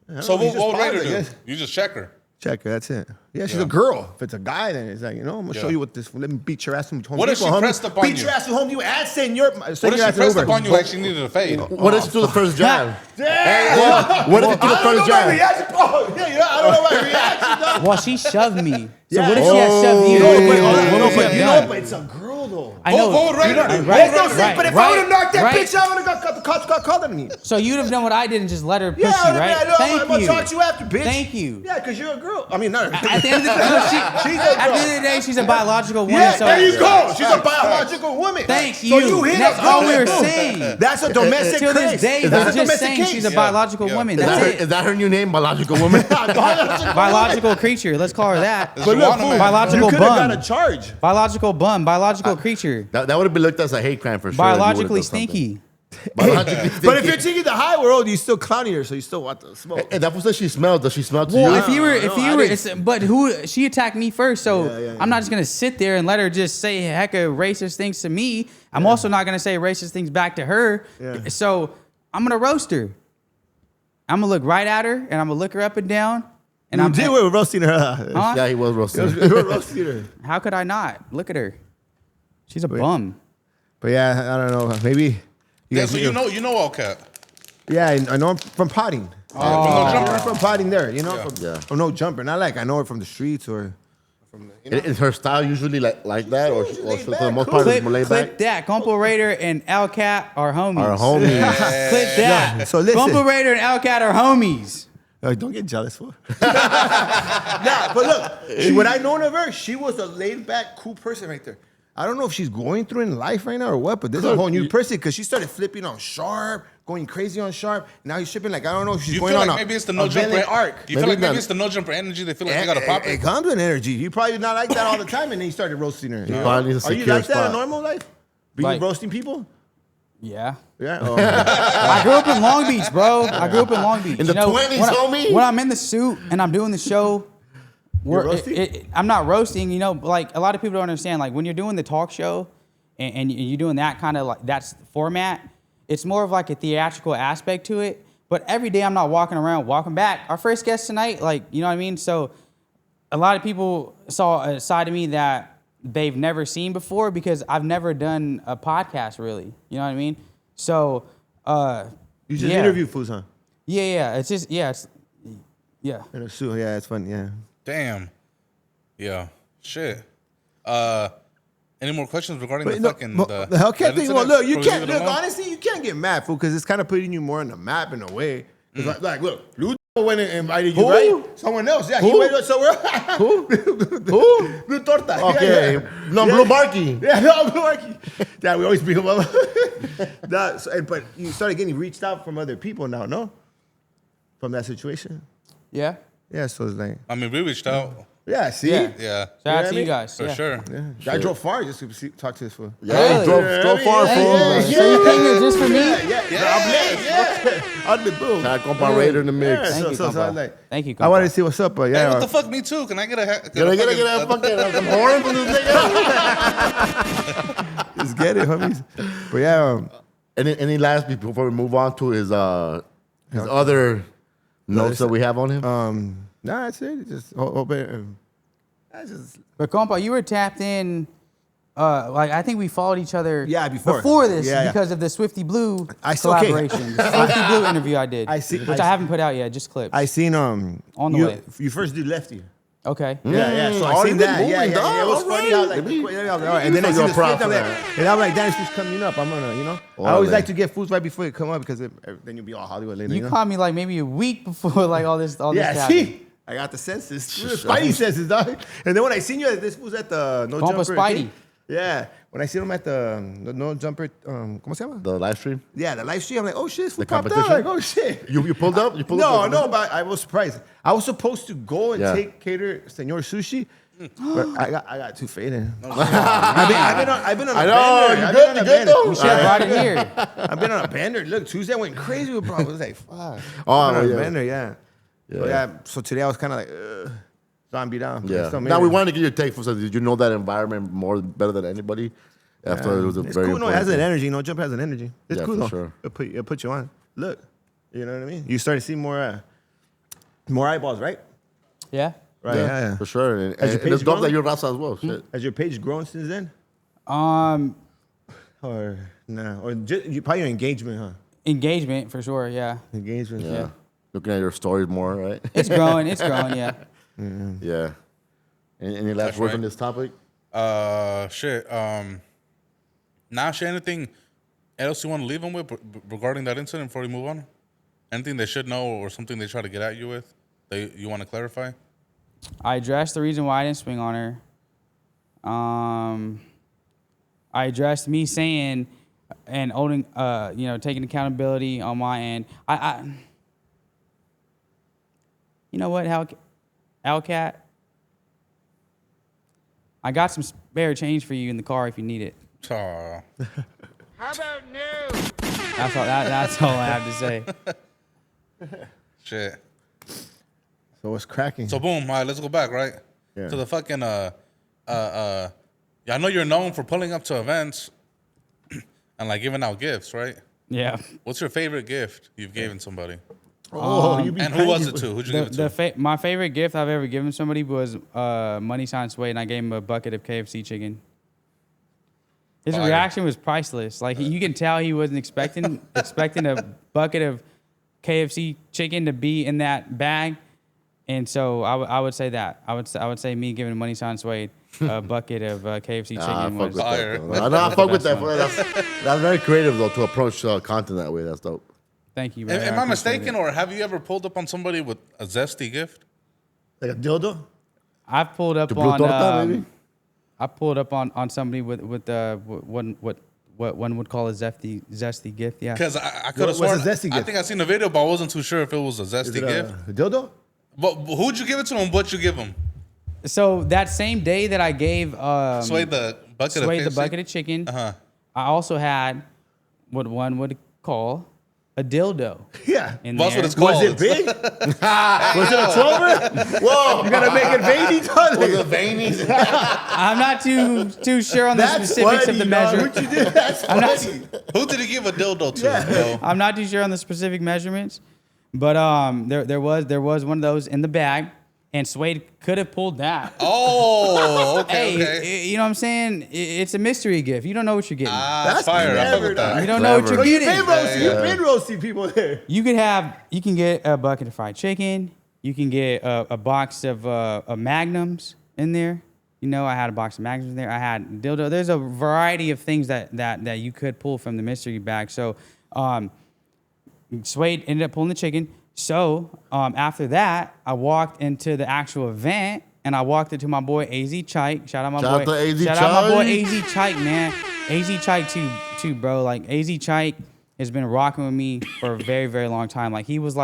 I don't So know, he's what would just Raider bothered, I do? guess. You just check her. Check her. That's it. Yeah, she's Yeah. a girl. If it's a guy, then it's like, you know, I'm gonna show Yeah. you what this. Let me beat your ass from home. What if Depot, she homie. pressed upon Beat you? your ass from home. You and send your. What if she pressed upon you like she needed a fade? What if she do the first jab? Damn. What if you do the I don't know first my jab? reaction. Oh, yeah, I don't know my reaction. Though. Well, she shoved me. So Yeah. what if she had shoved you? No, What but, would but you you have know, done? but it's a girl though. I know. What would Raider do? Right, That's what I'm saying, right, but if I right, would have knocked that right. bitch out, I would have got the cops got called on me. So you'd have done what I did and just let her push Yeah, I you, would right? have been like, Thank I'm gonna you. talk to you after, bitch. Thank you. Yeah, because you're a girl. I mean, not At the end of the day, She's a at the girl. end of the day, she's a biological woman. Yeah, so there you go. She's a biological woman. Thank So you. you hit That's us. all we were Boom. saying. That's a domestic Till this case. day, That's we're a just domestic saying case. she's a Yeah. biological Yeah. woman. Is That's that, it. is that her new name, biological woman? Biological creature. Let's call her that. It's But look, Juan, fool, man. Biological you could have bum. got a charge. Biological bum. Biological creature. that would have been looked as a hate crime for sure. if you would've Biologically done something. stinky. Biologically stinky. But if you're taking the high world, you still clowning her, so you still want the smoke. And that was that she smelled. Does she smell to Well, you? if you were, I it's, but who she attacked me first, so Yeah. I'm not just gonna sit there and let her just say hecka racist things to me. I'm also not gonna say racist things back to her. Yeah. So I'm gonna roast her. I'm gonna look right at her and I'm gonna look her up and down. And You I'm did we're roasting her. Huh? Yeah, he was roasting. We were roasting her. How could I not? Look at her. She's a bum. But yeah, I don't know. Maybe you Yeah, guys. so you know HELLKAT. Yeah, I know him from potting. From No Jumper. From potting there, you know. Yeah. From No Jumper. Not like I know her from the streets or from the. You know? Is her style usually like that, or She's for laid the back, most cool. part is more laid Clip back? that. Compa Raider and HELLKAT are homies. Our homies. Clip that. No, so listen. Compa Raider and HELLKAT are homies. Don't get jealous, fool. Nah, but look, when I known of her, she was a laid back, cool person right there. I don't know if she's going through in life right now or what, but this is a whole new person because she started flipping on Sharp, going crazy on Sharp. Now he's shipping like I don't know if she's You going feel on like a, maybe it's the a No Jumper villain arc. You feel like maybe it's the No Jumper energy. They feel like they gotta pop It it. comes with energy. You probably not like that all the time, and then you started roasting her. You know? probably needs a Are you secure like that in spot. normal life? Be Like- you roasting people? Yeah. Yeah. Oh. I grew up in Long Beach, bro. I grew up in Long Beach. In the 20s, homie? When I'm in the suit and I'm doing the show, roasting? I'm not roasting, you know, like a lot of people don't understand. Like when you're doing the talk show and you're doing that kind of like, that's the format, it's more of like a theatrical aspect to it. But every day I'm not walking around, walking back. Our first guest tonight, like, you know what I mean? So a lot of people saw a side of me that they've never seen before because I've never done a podcast really. You know what I mean? So, You just yeah. interview fools, huh? Yeah. It's just, yeah. In a suit. Yeah, it's fun. Yeah. Damn. Yeah. Shit. Any more questions regarding the fucking the Hellcat that thing? incident? Well, look, you Or can't. leave it Look, alone? honestly, you can't get mad, fool, because it's kind of putting you more on the map in a way. 'Cause like, look, Lou went and invited you, Who? right? Someone else, yeah. He Who? went somewhere. Who? Blue Torta. Okay. Yeah. No, Blue Barky. Yeah, no, Blue Marky. Yeah, we always bring him up. But you started getting reached out from other people now, no? From that situation. Yeah. Yeah, so it's like, I mean, we reached out. yeah, see? Yeah. Yeah. Shout out what I to you mean? guys. For Yeah. sure. Yeah. I drove far just to talk to this fool. Yeah, Really? drove far, Hey, fool. yeah. So you came here just for me? Yeah. On the boom. Had Compa Raider in the mix. Yeah, Thank you, so I Compa. was like, Thank you, I wanted Compa. to see what's up, but Hey, yeah. what the fuck? Me too. Can I get a Get a fucking some horn from this nigga. Just get it, homies. But yeah, Any last before we move on to his other notes that we have on him? nah, that's it. Just hope it. I just But Compa, you were tapped in. Like I think we followed each other. Yeah, before. this Yeah. because of the Swifty Blue I saw- okay. collaboration. The Swifty Blue interview I did, I see- which I I haven't put out yet, just clips. I seen On the you, way. You first did Lefty. Okay. Yeah. So I already seen been that. moving, Yeah. dog. It was All funny right. how like, Maybe- all right. And then I give see you the a prop script. for I'm like, and I'm like, damn, this was coming up. I'm gonna, you know. I always like to get foods right before it come up because then you'll be all Hollywood later. You know? called me like maybe a week before like all this. Yeah, happened. see, I got the senses, Spidey senses, dog. And then when I seen you, this was at the No Compa Jumper. Spidey. thing. Yeah, when I seen him at the No Jumper, ¿cómo se llama? The live stream? Yeah, the live stream. I'm like, oh shit, this fool The popped out. competition? Like, oh shit. You pulled up? You pulled up? No, but I was surprised. I was supposed to go and Yeah. take cater Senor Sushi, but I got too faded. I've been on a I know, bender. you I've good, been on you a good bender. though? You should have brought it here. I've been on a bender. Look, Tuesday went crazy with bro. I was like, fuck. Oh, I've been on yeah. a bender, yeah. Yeah. But yeah, so today I was kind of like, zombie down. Yeah. Still made Now it. we wanted to get your take. So did you know that environment better than anybody? After it was a It's very cool. No, it important has an thing. energy. No Jump has an energy. It's Yeah, cool for though. sure. It'll put you on. Look, you know what I mean. You start to see more eyeballs, right? Yeah. Right. Yeah. For sure. And Has your it's page dope that grown? you're Raza as well. Shit. Has your page grown since then, or nah? Or probably your engagement, huh? Engagement for sure. Yeah. Engagement. Yeah. Looking at your stories more, right? It's growing. It's growing. Yeah. Yeah. Any last That's words right. on this topic? Shit. Now, shit, anything else you want to leave them with regarding that incident before we move on? Anything they should know or something they try to get at you with that you want to clarify? I addressed the reason why I didn't swing on her. I addressed me saying and owning, taking accountability on my end. You know what, HELLKAT? I got some spare change for you in the car if you need it. Aw. How about no? That's all I have to say. Shit. So what's cracking? So boom, all right, let's go back, right? Yeah. To the fucking yeah, I know you're known for pulling up to events and like giving out gifts, right? Yeah. What's your favorite gift you've given somebody? you be And who was crazy. it to? Who'd you give it to? My favorite gift I've ever given somebody was money sign Sway, and I gave him a bucket of KFC chicken. His Fire. reaction was priceless. Like you can tell he wasn't expecting a bucket of KFC chicken to be in that bag, and so I would say that I would say me giving money sign Suede a bucket of KFC I chicken fuck was with Fire. that. Though. I fuck with that. one. That's very creative though to approach content that way. That's dope. Thank you. Man. Am I appreciate mistaken, it. or have you ever pulled up on somebody with a zesty gift? Like a dildo? I've pulled up The blue on torta, maybe? I pulled up on somebody with what one would call a zesty gift. Yeah. Because I could have What's a sworn. zesty I gift? think I seen the video, but I wasn't too sure if it was a zesty Is it gift. a dildo? But who'd you give it to and what you give him? So that same day that I gave Sway the bucket of Suede the KFC? bucket of chicken, Uh-huh. I also had what one would call a dildo. Yeah. In That's there. what it's called. Was it big? Was it a 12er? Whoa, you gotta make it veiny, Was it dog. veiny? I'm not too sure on the That's specifics funny, of the dog. measure. What you did? That's I'm not, funny. Who did he give a dildo to? Yeah. Bro? I'm not too sure on the specific measurements, but there was one of those in the bag, and Suede could have pulled that. Oh, okay, Hey, okay. you know what I'm saying? It's a mystery gift. You don't know what you're getting. That's fire. I fuck clever, with that. You don't know what clever. you're You've getting. been roasting. You've been roasting people there. You can get a bucket of fried chicken. You can get a box of Magnums in there. You know, I had a box of Magnums in there. I had dildo. There's a variety of things that you could pull from the mystery bag. So, Suede ended up pulling the chicken. So, after that, I walked into the actual event and I walked into my boy AZ Chike. Shout out my Shout boy. out to AZ Shout out my boy Chike. AZ Chike, man. AZ Chike too, bro. Like AZ Chike has been rocking with me for a very, very long time. He was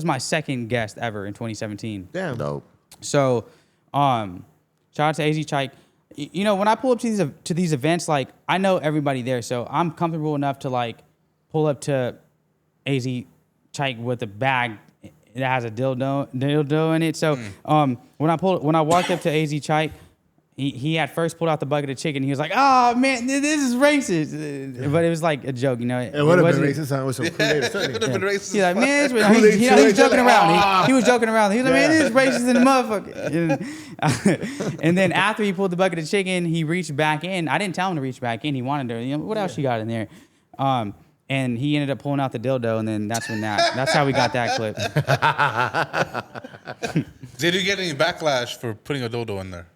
my second guest ever in 2017. Damn. Dope. So, shout out to AZ Chike. You know, when I pull up to these events, like I know everybody there, so I'm comfortable enough to like pull up to AZ Chike with a bag that has a dildo in it. So, when I walked up to AZ Chike, he had first pulled out the bucket of chicken. He was like, "Oh man, this is racist," but it was like a joke, you know. It would have been wasn't- racist. Huh? With some It would have been racist. He's like, man, it's Kool-Aid he was chili. joking around. He was joking around. He was like, man, Yeah. this is racist in the motherfucker. And then after he pulled the bucket of chicken, he reached back in. I didn't tell him to reach back in. He wanted to. You know, what else you got in there? And he ended up pulling out the dildo, and then that's how we got that clip. Did you get any backlash for putting a dildo in there?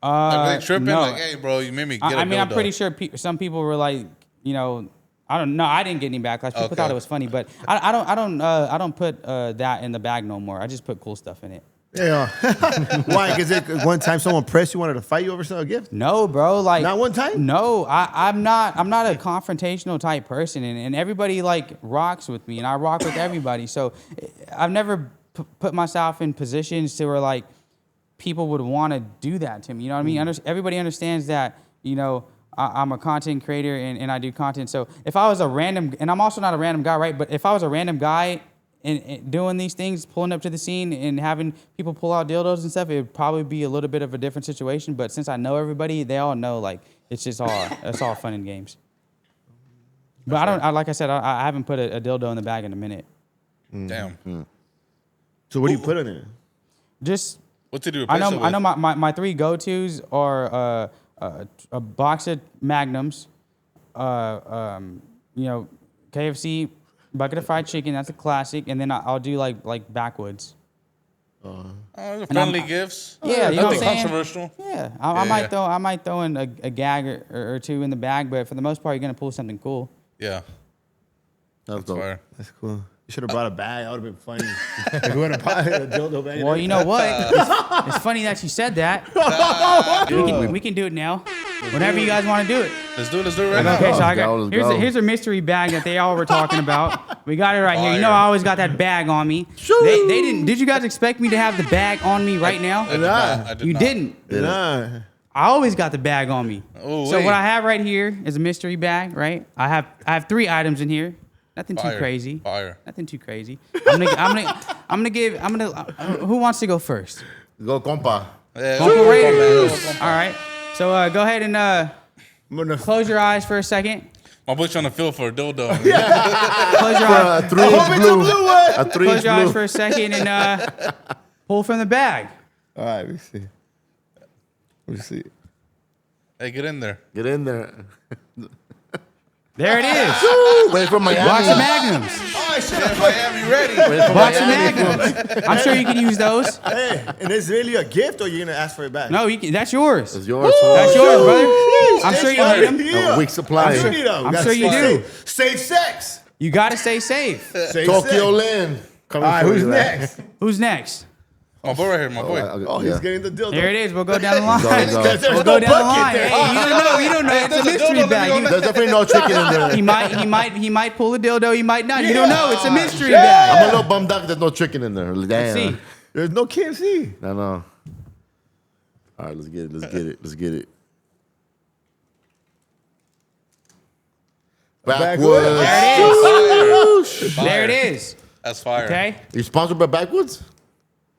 Like, were they tripping? no. Like, hey, bro, you made me get a dildo. I mean, I'm pretty sure some people were like, you know, I don't know. I didn't get any backlash. People Okay. thought it was funny, but I don't put that in the bag no more. I just put cool stuff in it. Yeah. Why? Because one time someone pressed you, wanted to fight you over some gift? No, bro. Like Not one time? No, I'm not a confrontational type person, and everybody like rocks with me, and I rock with everybody. So I've never put myself in positions to where like people would want to do that to me. You know what I mean? Everybody understands that. You know, I'm a content creator and I do content. So if I was a random, and I'm also not a random guy, right? But if I was a random guy and doing these things, pulling up to the scene and having people pull out dildos and stuff, it would probably be a little bit of a different situation. But since I know everybody, they all know like it's all fun and games. But like I said, I haven't put a dildo in the bag in a minute. Damn. So what do you put in it? Just What did you I replace it know with? my three go-tos are a box of Magnums, you know, KFC, bucket of fried chicken, that's a classic, and then I'll do like backwoods. Friendly gifts. Yeah, you know what Nothing I'm saying? controversial. Yeah, Yeah. I might throw in a gag or two in the bag, but for the most part, you're gonna pull something cool. Yeah. That's dope. Fire. That's cool. You should have brought a bag. That would have been funny. If we would have brought a dildo bag. Well, you know what? It's funny that you said that. We can do it now. Whenever you guys want to do it. Let's do it right now. Okay, so I Let's go, got let's go. here's a mystery bag that they all were talking about. We got it right here. You know, Fire. I always got that bag on me. They didn't. Did you guys expect me to have the bag on me right now? I did not. I did You not. didn't. Nah. I always got the bag on me. Oh, So wait. what I have right here is a mystery bag, right? I have 3 items in here. Nothing too Fire. crazy. Fire. Nothing too crazy. Who wants to go first? Go, compa. Yeah, Uncle man. Raiders. All right. So go ahead and I'm gonna close your eyes for a second. My boy's trying to feel for a dildo. Close your eyes. A 3-inch blue. A 3-inch Close your eyes blue. for a second and pull from the bag. All right, let me see. Let me see. Hey, get in there. Get in there. There it is. Wait for Miami. Box of Magnums. Oh, shit. Yeah, Miami ready. Wait for Box of Miami. Magnums. I'm sure you can use those. Hey, and it's really a gift, or you gonna ask for it back? No, that's yours. It's yours. That's yours, brother. I'm It's sure you right need them. here. A week supply. I'm sure you know. I'm Gotta sure you stay do. safe. Safe sex. You got to stay safe. Safe Tokyo sex. Lynn. All right, who's next? Who's next? My boy right here, my boy. Oh, he's getting the dildo. There it is. We'll go down the line. Go, go. Because there's We'll no go down the bucket line. there. Hey, you don't know. It's a There's a mystery dildo bag. on There's definitely no chicken in there. He might pull a dildo. He might not. You don't know. It's a mystery Yeah. bag. I'm a little bummed out that there's no chicken in there. Damn. See, There's no KFC. I know. All right, let's get it. Let's get it. Let's get it. Backwoods. there it is. There it is. That's fire. Okay. You sponsored by Backwoods?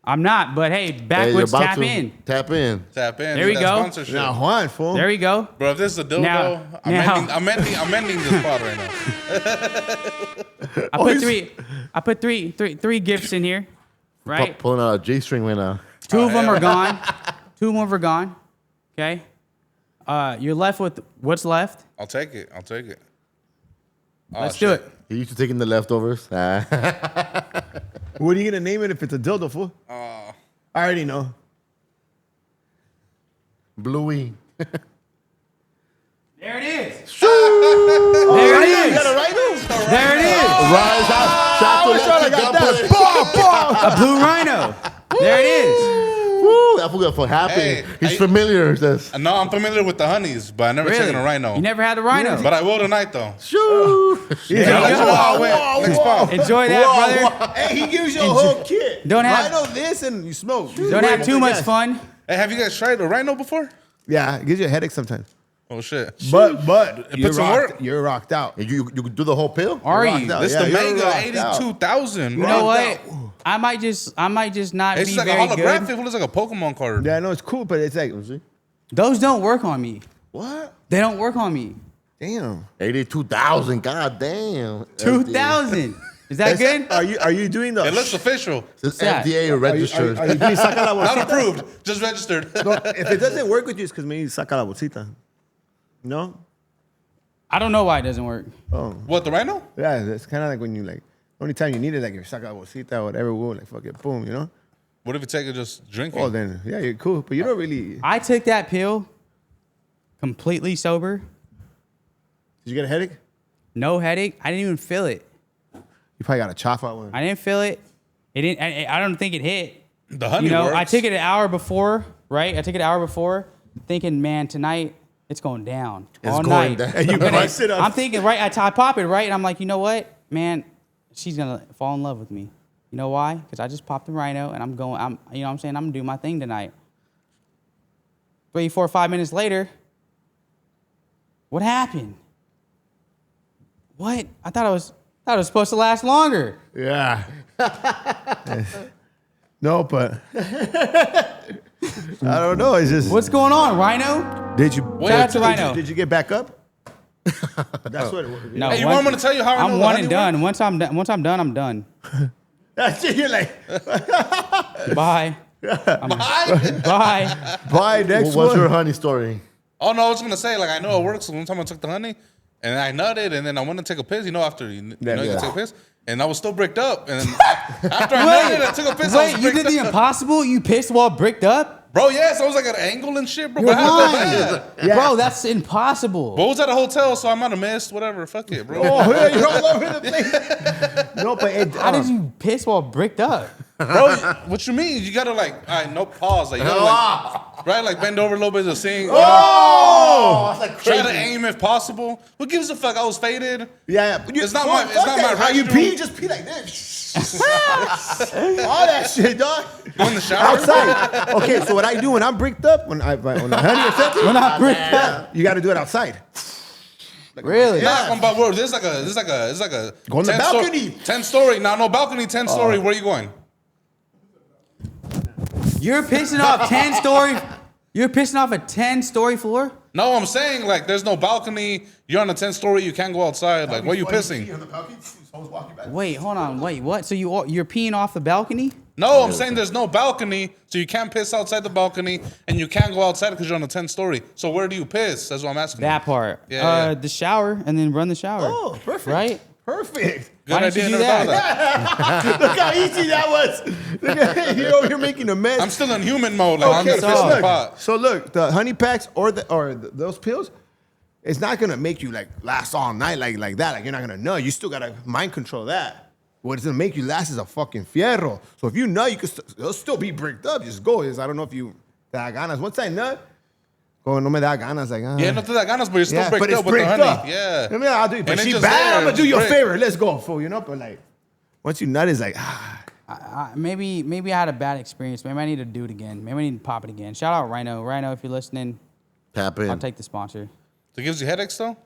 I'm not, but hey, Hey, backwards you're about tap to. in. Tap in. Tap in. There we Get that go. Sponsorship. Now, Juan, fool. There we go. Bro, if this is a dildo, Now- I'm ending this spot right now. I put three gifts in here, right? Pulling out a G-string right now. Two of them are gone. Two of them are gone. Okay. You're left with what's left. I'll take it. I'll take it. Oh, Let's shit. do it. You used to taking the leftovers. What are you gonna name it if it's a dildo, fool? I already know. Bluey. There it is. There it You is. got a rhino? There it is. Rise out. Shout to I got that. A blue rhino. There it is. Woo, that fool got for happy. Hey, He's familiar. Says, No, I'm familiar with the honeys, but I never taken a rhino. You never had a rhino. But I will tonight, though. shoo. There you That's go. how I went. Next spot. Enjoy that, brother. Hey, he gives you a whole kit. Don't have- Rhino this and you smoke. Don't have too much fun. Hey, have you guys tried a rhino before? Yeah, it gives you a headache sometimes. Oh, shit. But It you're puts some rocked, work. you're rocked out. You do the whole pill? Are rocked you? out. This Yeah, the you're Mega rocked out. 82,000. You know Rocked what? I might just not It's be just like a very holographic. good. It looks like a Pokemon card. Yeah, I know it's cool, but it's like, Those don't work on me. what? They don't work on me. Damn. 82,000. God damn. 2,000. Is that good? Are you doing the? It looks official. It's that? FDA registered. Are you doing saca la Not bolsita? approved. Just registered. No, if it doesn't work with you, it's because maybe saca la bolsita. No. I don't know why it doesn't work. Oh. What, the rhino? Yeah, it's kind of like when you like. Only time you need it, like if saca la bolsita or whatever, we'll like fuck it, boom, you know. What if you take it just drinking? Oh, then yeah, you're cool, but you don't really. I took that pill completely sober. Did you get a headache? No headache. I didn't even feel it. You probably got a chaffa one. I didn't feel it. It didn't. I don't think it hit. The honey You know, works. I took it an hour before, right? I took it an hour before, thinking, man, tonight it's going down all going night. down. And you bust it up. I'm thinking, right? I pop it, right? And I'm like, you know what, man? She's gonna fall in love with me. You know why? Because I just popped the rhino, and you know what I'm saying? I'm gonna do my thing tonight. 3, 4, 5 minutes later, what happened? What? I thought it was supposed to last longer. Yeah. No, but I don't know. It's just. What's going on, Rhino? Did you? Shout out to Rhino. Did you get back up? That's what it was. No, Hey, you want me to tell you how I know I'm the one honey and done. Once I'm done, I'm done. That's it. You're like, Bye. Bye. bye, next What's one. your honey story? Oh, no, I was going to say, like, I know it works. One time I took the honey, and I nutted, and then I went to take a piss. You know, after you Yeah. can take a piss. And I was still bricked up. And then after I nutted, I took a piss. I Wait, was you bricked did the up. impossible? You pissed while bricked up? Bro, yes, I was like at an angle and shit, bro. You're But I felt lying. bad. Yeah. Bro, that's impossible. But I was at a hotel, so I might have missed. Whatever. Fuck it, bro. Oh, yeah, you're all over the place. No, but it, How did you piss while bricked up? Bro, what you mean? You gotta like, all right, no pause. Like, you gotta like, right? Like bend over a little bit to sing. Oh, that's like Try crazy. to aim if possible. Who gives a fuck? I was faded. Yeah, but It's not my- it's not my How you restroom. pee? Just pee like this. All that shit, dog. Go in the shower. Outside. Okay, so what I do when I'm bricked up, when I honey or something, When I bricked up. you got to do it outside. Really? Nah, Compa, bro, this is like a. Go on the 10 balcony. 10-story. No, balcony, 10-story. Where are you going? You're pissing off 10-story. You're pissing off a 10-story floor? No, I'm saying like there's no balcony. You're on a 10-story. You can't go outside. Like, why are you pissing? Wait, hold on. Wait, what? So you're peeing off the balcony? No, I'm saying there's no balcony, so you can't piss outside the balcony, and you can't go outside because you're on a 10th story. So where do you piss? That's what I'm asking. That part. Yeah. The shower and then run the shower. Oh, perfect. Right? Perfect. Good Why didn't idea. you do Never thought of that. Look how easy that was. Look at, you're over here making a mess. I'm still in human mode. Like, I'm Okay, gonna piss in the look, pot. so look, the honey packs or those pills, it's not gonna make you like last all night like that. Like you're not gonna nut. You still gotta mind control that. What's gonna make you last is a fucking fierro. So if you nut, you can it'll still be bricked up. Just go. I don't know if you da ganas. Once I nut, go no me da ganas. Like Yeah, no te da ganas, but you're still but bricked it's up with the bricked honey. up. Yeah. I mean, I'll do it. But And it's she just bad. there, I'm gonna do it's you a bricked. favor. Let's go, fool. You know, but like once you nut, it's like Maybe I had a bad experience. Maybe I need to do it again. Maybe I need to pop it again. Shout out Rhino. Rhino, if you're listening, Tap in. I'll take the sponsor. So it gives you headaches though?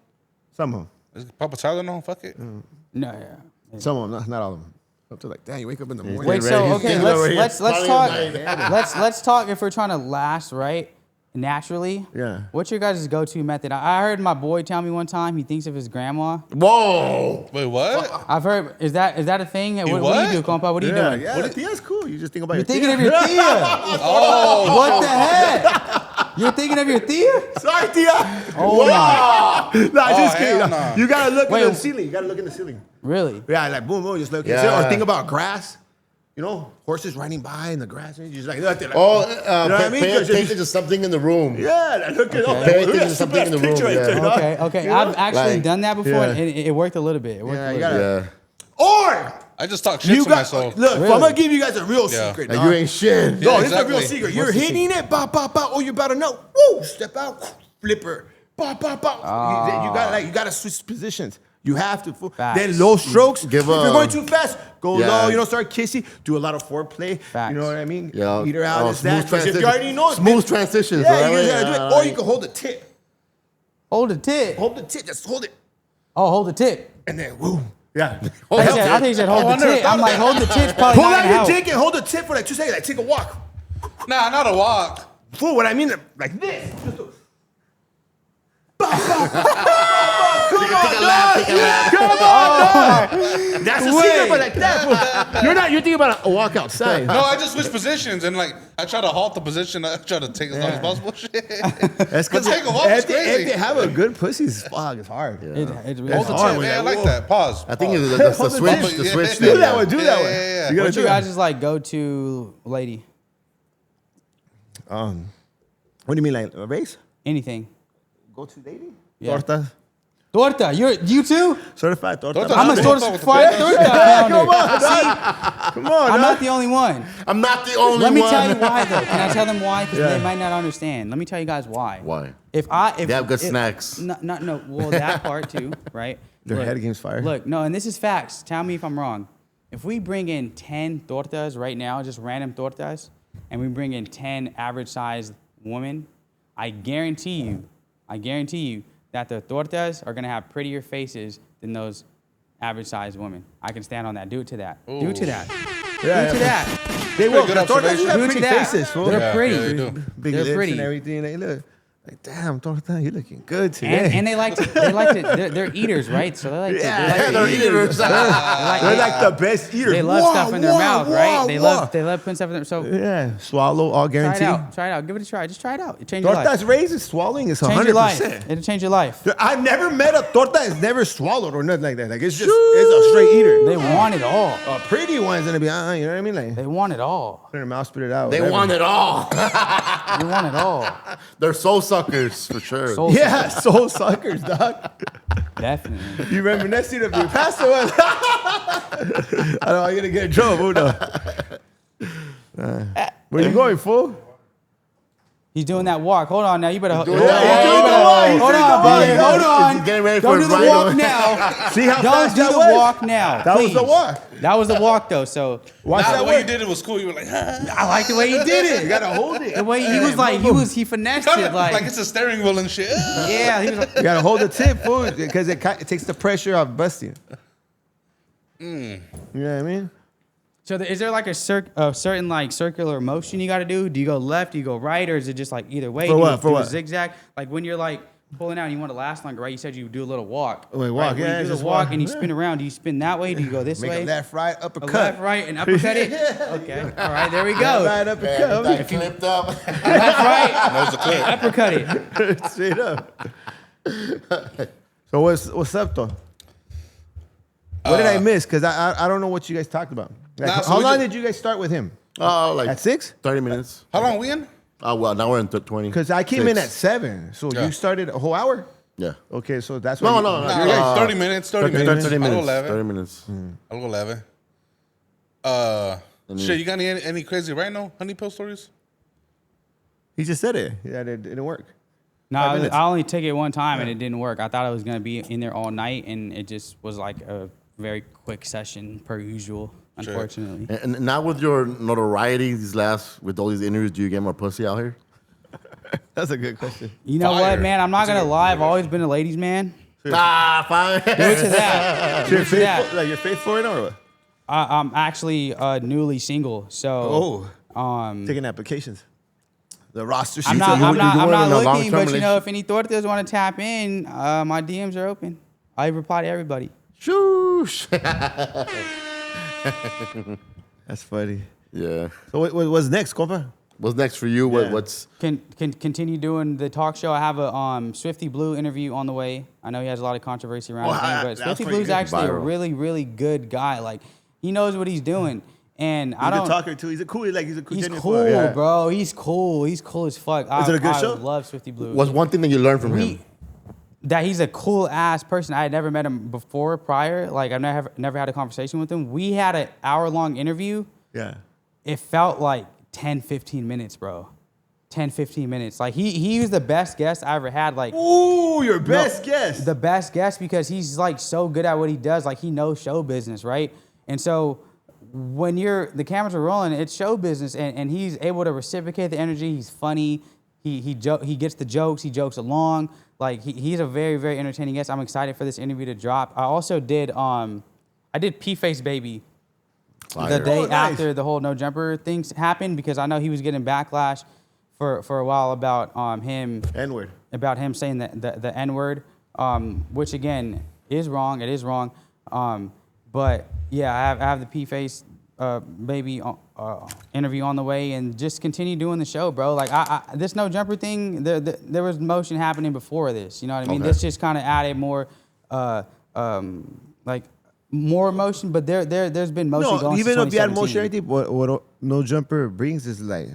some of them. Is Papa Tylenol? Fuck it. No, yeah. Some of them, not all of them. Up to like, damn, you wake up in the morning. Wait, ready. so He's okay, getting over here. let's Probably talk. night. Let's talk if we're trying to last right naturally. Yeah. What's your guys' go-to method? I heard my boy tell me one time he thinks of his grandma. Whoa. Wait, what? I've heard. Is that a thing? What do you what? do, Compa? What are you doing? Yeah, Tia's cool. You just think about You're your thinking Tia. of your Tia. Oh, What the heck? You're thinking of your Tia? Sorry, Tia. Oh my! Nah, just kidding. hell nah. You gotta look Wait. in the ceiling. You gotta look in the ceiling. Really? Yeah, like boom, boom, just look. Yeah. Or think about grass. You know, horses riding by in the grass. And you just like, look, like Oh, you know what I mean? pay 'Cause you're attention to something in the room. yeah, like, look at Pay attention to something in the room, picture right yeah. there, dog. Okay. You know? I've actually Like, done that before, yeah. and it worked a little bit. It worked Yeah, a you little gotta. bit. Yeah. Or I just talk shit you to got myself. look. Really? I'm gonna give you guys a real Yeah. secret. Like, dog. you ain't shit. No, Yeah, this is a real exactly. secret. You're What's the hitting it, bop, bop, bop. Oh, you about to know. Woo! Step out, flipper, bop, bop, bop. You gotta switch positions. You have to. Facts. Then low strokes. Give if you're up. going too fast, go Yeah. low. You know, start kissing. Do a lot of foreplay. Facts. You know what I mean? Yeah. Eat her out. Oh, This, that. smooth 'Cause if you transition. already know, Smooth transitions. Yeah, right? you just gotta do it. Yeah. Or you can hold the tip. Hold the tip. Hold the tip. Just hold it, Oh, hold the tip. and then woo. Yeah. I think you said hold Oh, I the never tip. thought I'm of like, that. hold the tip's probably Pull not out gonna your help. dick and hold the tip for like 2 seconds. Like take a walk. Nah, not a walk. Fool, what I mean, like this. Just do- Take a lap. Come on, dog. That's a Wait. secret for like that. Fool. You're thinking about a walk outside. No, I just switch positions and like I try to halt the position. I try to take as long as possible. Shit. That's But take a walk is if crazy. they have a good pussy, it's hard. It's really Hold the hard tip, when man. I that- like that. Pause. I think Pause. that's the Hold the switch. tip. The switch. Do thing, that yeah. one. Do that one. yeah. You gotta What's do your that. guys' like go-to lady? What do you mean, like a race? Anything? Go to lady? Yeah. Torta. Torta. You too? Certified torta. Torta. I'm a Torta certified with the torta Yeah, come pounder. on, dog. Come on, I'm dog. not the only one. I'm not the only Let me one. tell you why, though. Can I tell them why? Because Yeah. they might not understand. Let me tell you guys why. Why? If They have good snacks. No. Well, that part too, right? Their Look, head game's fire. Look, no, and this is facts. Tell me if I'm wrong. If we bring in 10 tortas right now, just random tortas, and we bring in 10 average-sized women, I guarantee you that the tortas are gonna have prettier faces than those average-sized women. I can stand on that. Do it to that. Do it to that. Yeah, Do it to yeah. that. They will. good The tortas observation. have Do it to pretty that. faces, fool. They're Yeah, pretty. yeah, they do. Big They're lips pretty. and everything. They look like, damn, torta, you looking good today. And they like to, they're eaters, right? So they like to, Yeah, They're eaters. They're like the best eaters. they love Wow, stuff in their wow, mouth, wow, right? They wow. love putting stuff in their. So Yeah, swallow, all try it guaranteed. out. Try it out. Give it a try. Just try it out. It change your Torta's life. raises swallowing is Change your life. 100%. It'll change your life. I've never met a torta that's never swallowed or nothing like that. Like it's just it's a straight eater. They want it all. A pretty one's gonna be, you know what I mean? Like They want it all. put in their mouth, spit it out. They whatever. want it all. They want it all. They're soul suckers for sure. Soul Yeah, soul suckers, dog. Definitely. You reminiscing of your past one. I don't know, I'm gonna get in trouble, no. Where you going, fool? He's doing that walk. Hold on now. You better. doing Hold that on, walk. hold on, buddy. Hold on. Getting ready Don't for do the a walk ride. now. See how Don't fast do that the was? walk now. That was the please. walk. That was the walk though. So Watch Nah, that the way you work. did it was cool. You were like, I like the way he did it. You gotta hold it. The way he was like, he finessed it like it's a steering wheel and shit. yeah. He was like, You gotta hold the tip, fool, because it takes the pressure off busting. You know what I mean? so is there like a certain like circular motion you got to do? Do you go left? Do you go right? Or is it just like either way? For Do what? You For do what? A zigzag? Like when you're like pulling out and you want to last longer, right? You said you do a little walk. Wait, walk, right? When yeah, you do just the walk walk, and you yeah. spin around. Do you spin that way? Do you go this Make way? a left, right, uppercut. A left, right, and uppercut it? Okay. All right, there we go. Left, right, uppercut. That clipped up. Left, right, Knows the clip. uppercut it. Straight up. So what's up though? What did I miss? Because I don't know what you guys talked about. Like, Nah, so how we long just- did you guys start with him? Like At 6? 30 minutes. How long we in? Oh, well, now we're in 20. Because I came in at 7. So Yeah. you started a whole hour? Yeah. Okay, so that's No, what no, no. Nah, You're right. 30 minutes. 30 minutes. 30 I'll minutes. go 11. 30 minutes. I'll go 11. Shit, you got any crazy rhino honey pill stories? He just said it. Yeah, it didn't work. No, 5 minutes. I only took it one time and it didn't work. I thought I was gonna be in there all night, and it just was like a very quick session per usual. Sure. Unfortunately, And now with your notoriety, with all these interviews, do you get more pussy out here? That's a good question. you know Fire. what, man? I'm not gonna lie. I've always been a ladies' man. Ah, fine. Do it to that. Do You're it to that. faithful, like you're faithful in or what? I'm actually newly single, so Taking applications. The roster sheets. I'm not. are I'm moving. not. you I'm want not in a looking. long-term But you know, if any tortas want to tap in, my DMs are open. I reply to everybody. Shoosh. That's funny. Yeah. So what's next, Compa? What's next for you? Yeah. What's Can continue doing the talk show. I have a Swifty Blue interview on the way. I know he has a lot of controversy around Well, his name, but that's Swifty pretty Blue's good. actually a Viral. really, really good guy. Like, he knows what he's doing. And I He's a don't. good talker too. He's a cool. He's a cool. He's genuine cool, player, yeah. bro. He's cool. He's cool as fuck. Is it a good I show? love Swifty Blue. what's one thing that you learned from him? That he's a cool ass person. I had never met him before prior. Like, I've never had a conversation with him. We had an hour-long interview. Yeah. It felt like 10, 15 minutes, bro. 10, 15 minutes. Like, he was the best guest I ever had. Like, Ooh, your best guess. the best guest, because he's like so good at what he does. Like, he knows show business, right? And so when the cameras are rolling, it's show business, and he's able to reciprocate the energy. He's funny. He gets the jokes. He jokes along. Like, he's a very, very entertaining guest. I'm excited for this interview to drop. I also did I did P-Face Baby the day Oh, nice. after the whole no jumper things happened, because I know he was getting backlash for a while about him N-word. about him saying the N-word, which again is wrong. It is wrong. But yeah, I have the P-Face Baby interview on the way, and just continue doing the show, bro. Like, this no jumper thing, there was motion happening before this. You know what I mean? Okay. This just kind of added more, like, more emotion. But there's been motion No, going even since if you had 2017. motion or anything, what No Jumper brings is like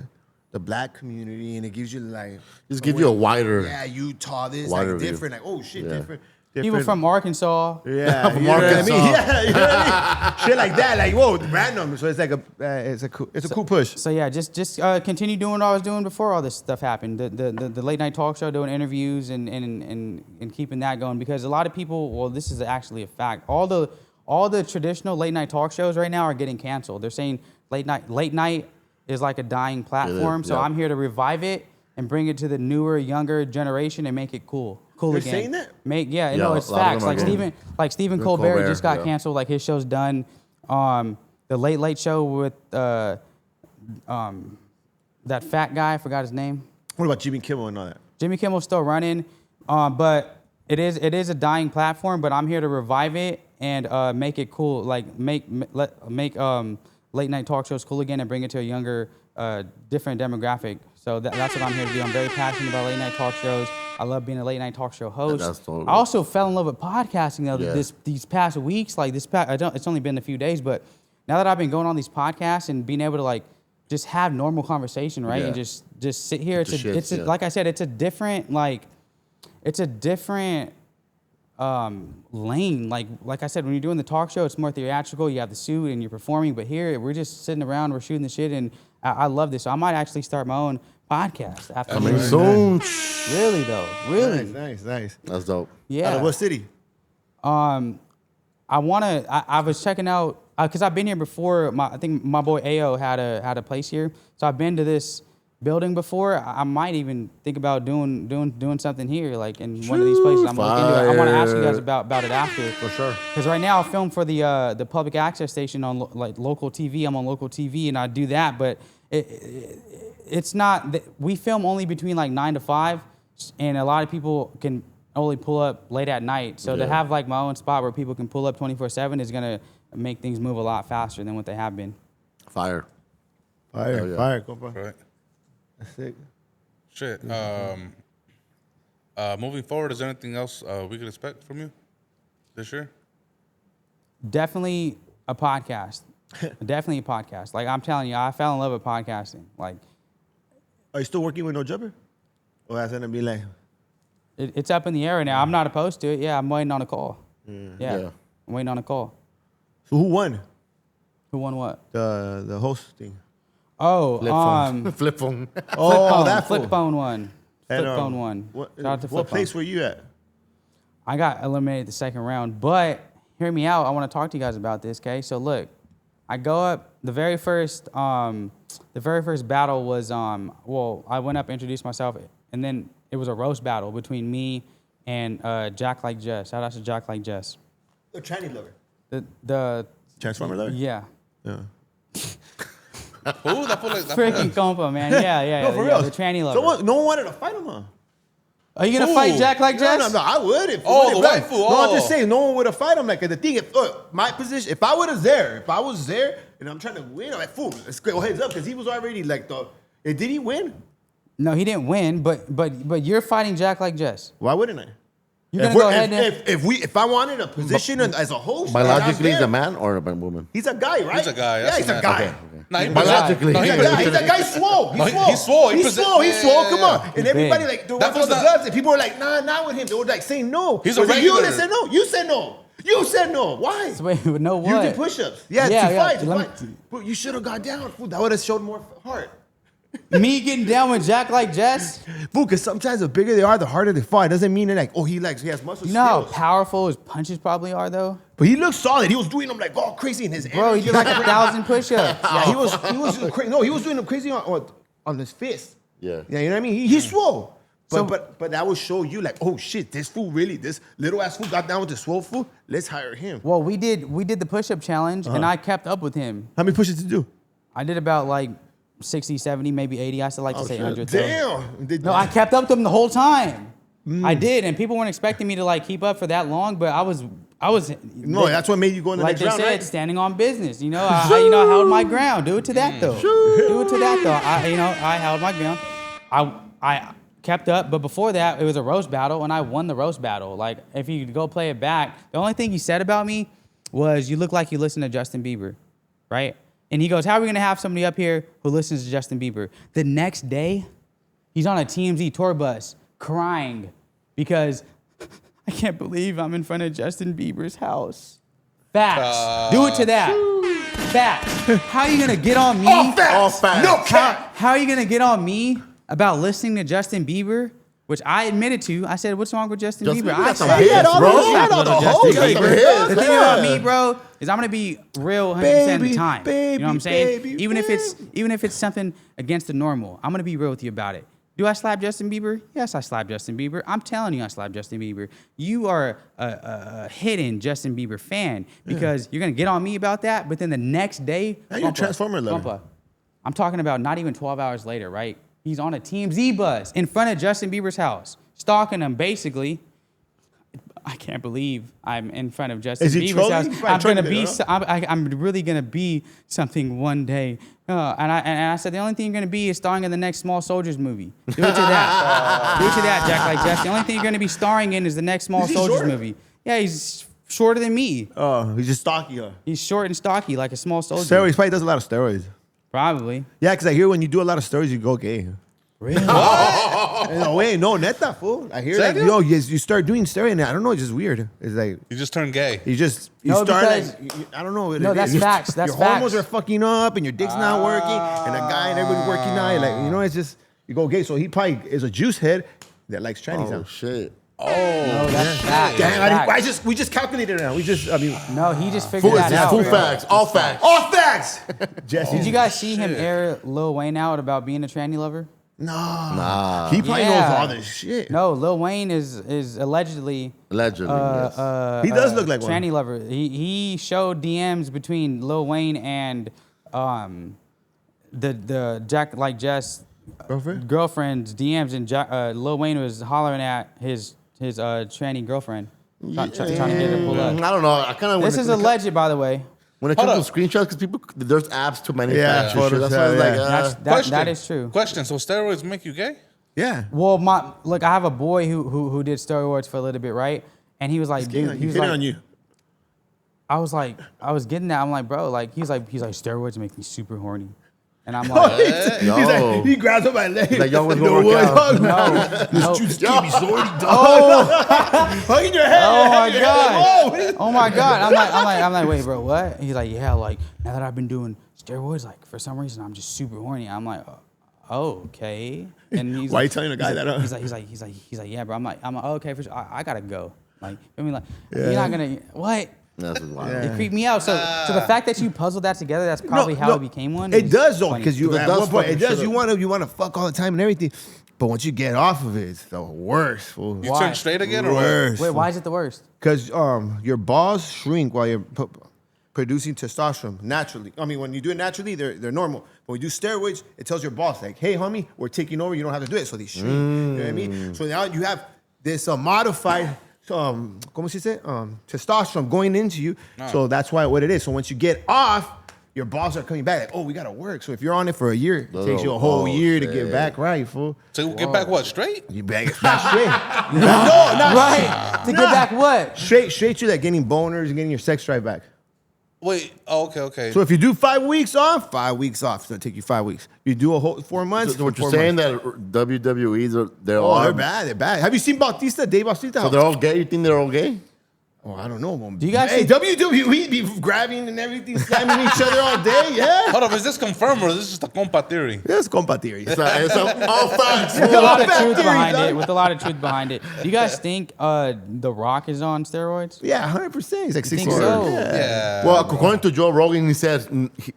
the black community, and it gives you like Just give you a wider. yeah, Utah, this wider like view. different, like oh shit, Yeah. different. People from Arkansas. Yeah, From you know what I mean? Arkansas. Yeah, you know what I mean? Shit like that, like whoa, random. So it's like it's a cool push. So yeah, just continue doing what I was doing before all this stuff happened. The late night talk show, doing interviews and keeping that going, because a lot of people. Well, this is actually a fact. All the traditional late night talk shows right now are getting canceled. They're saying late night is like a dying platform. So yeah. I'm here to revive it and bring it to the newer, younger generation and make it cool They're again. saying that? Yeah, Yeah, no, it's a lot of facts. them are going. Like Stephen Stephen Colbert Colbert, just got yeah. canceled. Like, his show's done. The Late Show with that fat guy, I forgot his name. What about Jimmy Kimmel and all that? Jimmy Kimmel's still running, but it is a dying platform. But I'm here to revive it and make it cool. Like, make late night talk shows cool again and bring it to a younger, different demographic. So that's what I'm here to do. I'm very passionate about late night talk shows. I love being a late night talk show host. That's totally- I also fell in love with podcasting though. Yeah. These past weeks, like it's only been a few days, but now that I've been going on these podcasts and being able to like just have normal conversation, right, Yeah. and just sit here. The shits, yeah. Like I said, it's a different lane. Like I said, when you're doing the talk show, it's more theatrical. You have the suit and you're performing, but here we're just sitting around, we're shooting the shit, and I love this. So I might actually start my own podcast after Coming this. soon. Really though, really, Nice. That's dope. yeah. Out of what city? I was checking out because I've been here before. I think my boy Ao had a place here, so I've been to this building before. I might even think about doing something here, like in one of these places. I'm looking into it. I want to ask you guys about it after. For sure. Because right now I film for the public access station on like local TV. I'm on local TV and I do that, but it's not. We film only between like 9 to 5. and a lot of people can only pull up late at night. So to have like my own spot where people can pull up 24/7 is gonna make things move a lot faster than what they have been. Fire. Fire, Compa. Right. That's sick. Shit. Moving forward, is there anything else we could expect from you this year? Definitely a podcast. Definitely a podcast. Like I'm telling you, I fell in love with podcasting. Like Are you still working with No Jumper? Or has it been like? it's up in the air now. I'm not opposed to it. Yeah, I'm waiting on a call. Yeah. I'm waiting on a call. So who won Who won what? the host thing? Oh, Flip phone. Flip phone. Oh, that Flip fool. phone won. Flip And, phone won. What, Shout out to what Flip place phone. were you at? I got eliminated the second round, but hear me out. I want to talk to you guys about this, okay? So look, I go up the very first battle was well, I went up, introduced myself, and then it was a roast battle between me and Jack Like Jess. Shout out to Jack Like Jess. The tranny lover. The Transformer lover? yeah. Yeah. Who? That fool like that? Freaking Compa, man. Yeah. No, for yeah, real. the tranny lover. No one wanted to fight him, huh? Are you gonna Ooh. fight Jack Like Jess? No, I would. If Oh, if the like- white fool. No, I'm Oh. just saying, no one would have fight him. Like the thing, if my position, if I was there, and I'm trying to win, I'm like, fool, let's go heads up, because he was already like did he win? No, he didn't win, but you're fighting Jack Like Jess. Why wouldn't I? You're gonna go ahead and If I wanted a position as a host, Biologically, and he's I'm a there, man or a woman? He's a guy, right? He's a guy. Yeah, That's he's a a man. guy. Okay. Nah, he Biologically. No, He's a guy. He's swole. No, He's swole. he's swole. He He's present- swole. He's yeah, swole. yeah, Come yeah. on. And everybody big. like the That ones with the fool's gloves. And people were like, nah, not with him. They were like saying no. He's a Was it you regular. that said no. You said no. You said no. Why? So wait, no You what? did push-ups. Yeah, Yeah, to yeah, fight. To let me- fight. But you should have got down. Fool. That would have showed more heart. Me getting down with Jack Like Jess? Fool, because sometimes the bigger they are, the harder they fight. Doesn't mean that like, he has muscle You know how skills. powerful his punches probably are, though? But he looked solid. He was doing them like all crazy in his Bro, he did like 1,000 push-ups. Yeah, he was doing crazy. No, he was doing them crazy on his fist. Yeah. Yeah, you know what I mean? He's swole. So- But that will show you like, oh shit, this little ass fool got down with the swole fool. Let's hire him. Well, we did the push-up challenge, and I kept up with him. How many pushes did you do? I did about like 60, 70, maybe 80. I still like to say 100. though. Damn. No, I kept up with him the whole time. I did, and people weren't expecting me to like keep up for that long, but I was. No, that's what made you go in the Like next they round, said, right? standing on business. You know, I held my ground. Do it to that though. Do it to that though. I held my ground. I kept up, but before that, it was a roast battle, and I won the roast battle. Like, if you go play it back, the only thing he said about me was, "You look like you listen to Justin Bieber," right? And he goes, "How are we gonna have somebody up here who listens to Justin Bieber?" The next day, he's on a TMZ tour bus crying because I can't believe I'm in front of Justin Bieber's house. Facts. Do it to that. Facts. How are you gonna get on me? All facts. All facts. No cap. How are you gonna get on me about listening to Justin Bieber? Which I admitted to. I said, "What's wrong with Justin Justin Bieber?" Bieber I got some said, hits, He had all bro. the, he had all the Justin hoes. Bieber. He got some Bieber. hits, The thing yeah. about me, bro, is I'm gonna be real 100% of the Baby, time. You know what I'm saying? baby, even if it's something against the normal, I'm gonna be real with you about it. Do I slap Justin Bieber? Yes, I slap Justin Bieber. I'm telling you, I slap Justin Bieber. You are a hidden Justin Bieber fan because you're gonna get on me about that, but then the next day, Now you're a Transformer lover. Compa, I'm talking about not even 12 hours later, right? He's on a TMZ bus in front of Justin Bieber's house, stalking him basically. I can't believe I'm in front of Justin Is he Bieber's trolling? house. He's probably I'm gonna trolling be. it, huh? I'm really gonna be something one day. And I said the only thing you're gonna be is starring in the next Small Soldiers movie. Do it to that. Do it to that, Jack Like Jess. The only thing you're gonna be starring in is the next Small Is he Soldiers short? movie. Yeah, he's shorter than me. Oh, he's just stocky, huh? He's short and stocky like a small soldier. Steroids. Probably does a lot of steroids. Probably. Yeah, because I hear when you do a lot of steroids, you go gay. Really? No, wait, no, neta, fool. I hear like, Serio? yo, you start doing steroid, and I don't know, it's just weird. It's like, You just turned gay. you start No, like, because- I don't know. what No, it that's is. facts, that's your hormones facts. are fucking up, and your dick's not working, and a guy and everybody's working out. Like, you know, it's just, you go gay. So he probably is a juice head that likes trannies Oh now. shit. No, that's facts. Damn, Facts. we just calculated it now. No, he just figured that out. Full facts. All facts. all facts. Jesse, Did you guys see him air Lil Wayne out about being a tranny lover? Nah. he probably knows all this shit. No, Lil Wayne is allegedly Allegedly. yes. He does look like one. tranny lover. He showed DMs between Lil Wayne and the Jack Like Jess girlfriend's DMs, and Lil Wayne was hollering at his tranny girlfriend, trying to get her to pull up. I don't know. I kind of. This is alleged, by the way. When it comes to screenshots, because people, there's apps to manufacture shit. photos, That's why it's like, That is true. Question. So steroids make you gay? Yeah. Well, I have a boy who did steroids for a little bit, right? And he was like, dude, he was like, on you. I was getting that. I'm like, bro, like he's like steroids make me super horny, and I'm like, He's like, he grabs up my leg. Like, y'all was no gonna work out. no. Just keep me sorry, dog. Hugging your head. Oh my Your god! head. Oh my god! I'm like, wait, bro, what? He's like, yeah, like now that I've been doing steroids, like for some reason I'm just super horny. I'm like, oh, okay. And he's Why like, you telling a guy that? He's like, yeah, bro. I'm like, oh, okay, for sure. I gotta go. Like, I mean, like, you're not gonna what? That's wild. It creeped me out. So the fact that you puzzled that together, that's probably how it became one. It is does though, funny. because you It at does one point fucking it does. shut You want to fuck all the time and everything, but once you get off of it, it's the worst. Fool. You Why? turn straight again or what? Worst. Wait, why is it the worst? Because your balls shrink while you're producing testosterone naturally. I mean, when you do it naturally, they're normal. When we do steroids, it tells your balls like, "Hey, homie, we're taking over. You don't have to do it." So they shrink. You know what I mean? So now you have this modified. ¿Cómo se dice? Testosterone going into you. So that's what it is. So once you get off, your balls are coming back. Like, oh, we gotta work. So if you're on it for a year, it takes you a whole year to get back right, fool. So get back what, straight? You back straight. No, not Right. To get back what? straight to like getting boners and getting your sex drive back. Wait, okay. So if you do 5 weeks off, 5 weeks off. It's gonna take you 5 weeks. You do a whole 4 months. So what you're 4 saying months. that WWE, they're Oh, all they're bad. They're bad. Have you seen Bautista, Dave Bautista? So they're all gay? You think they're all gay? Oh, I don't know. Do you guys Hey, think- WWE be grabbing and everything, slamming each other all day. Yeah. Hold up, is this confirmed or is this just a compa theory? That's Compa theory. It's all facts. With a lot of Back truth theory, behind dog. it. With a lot of truth behind it. Do you guys think The Rock is on steroids? Yeah, 100%. He's like think 60. so? Yeah. Well, according to Joe Rogan, he says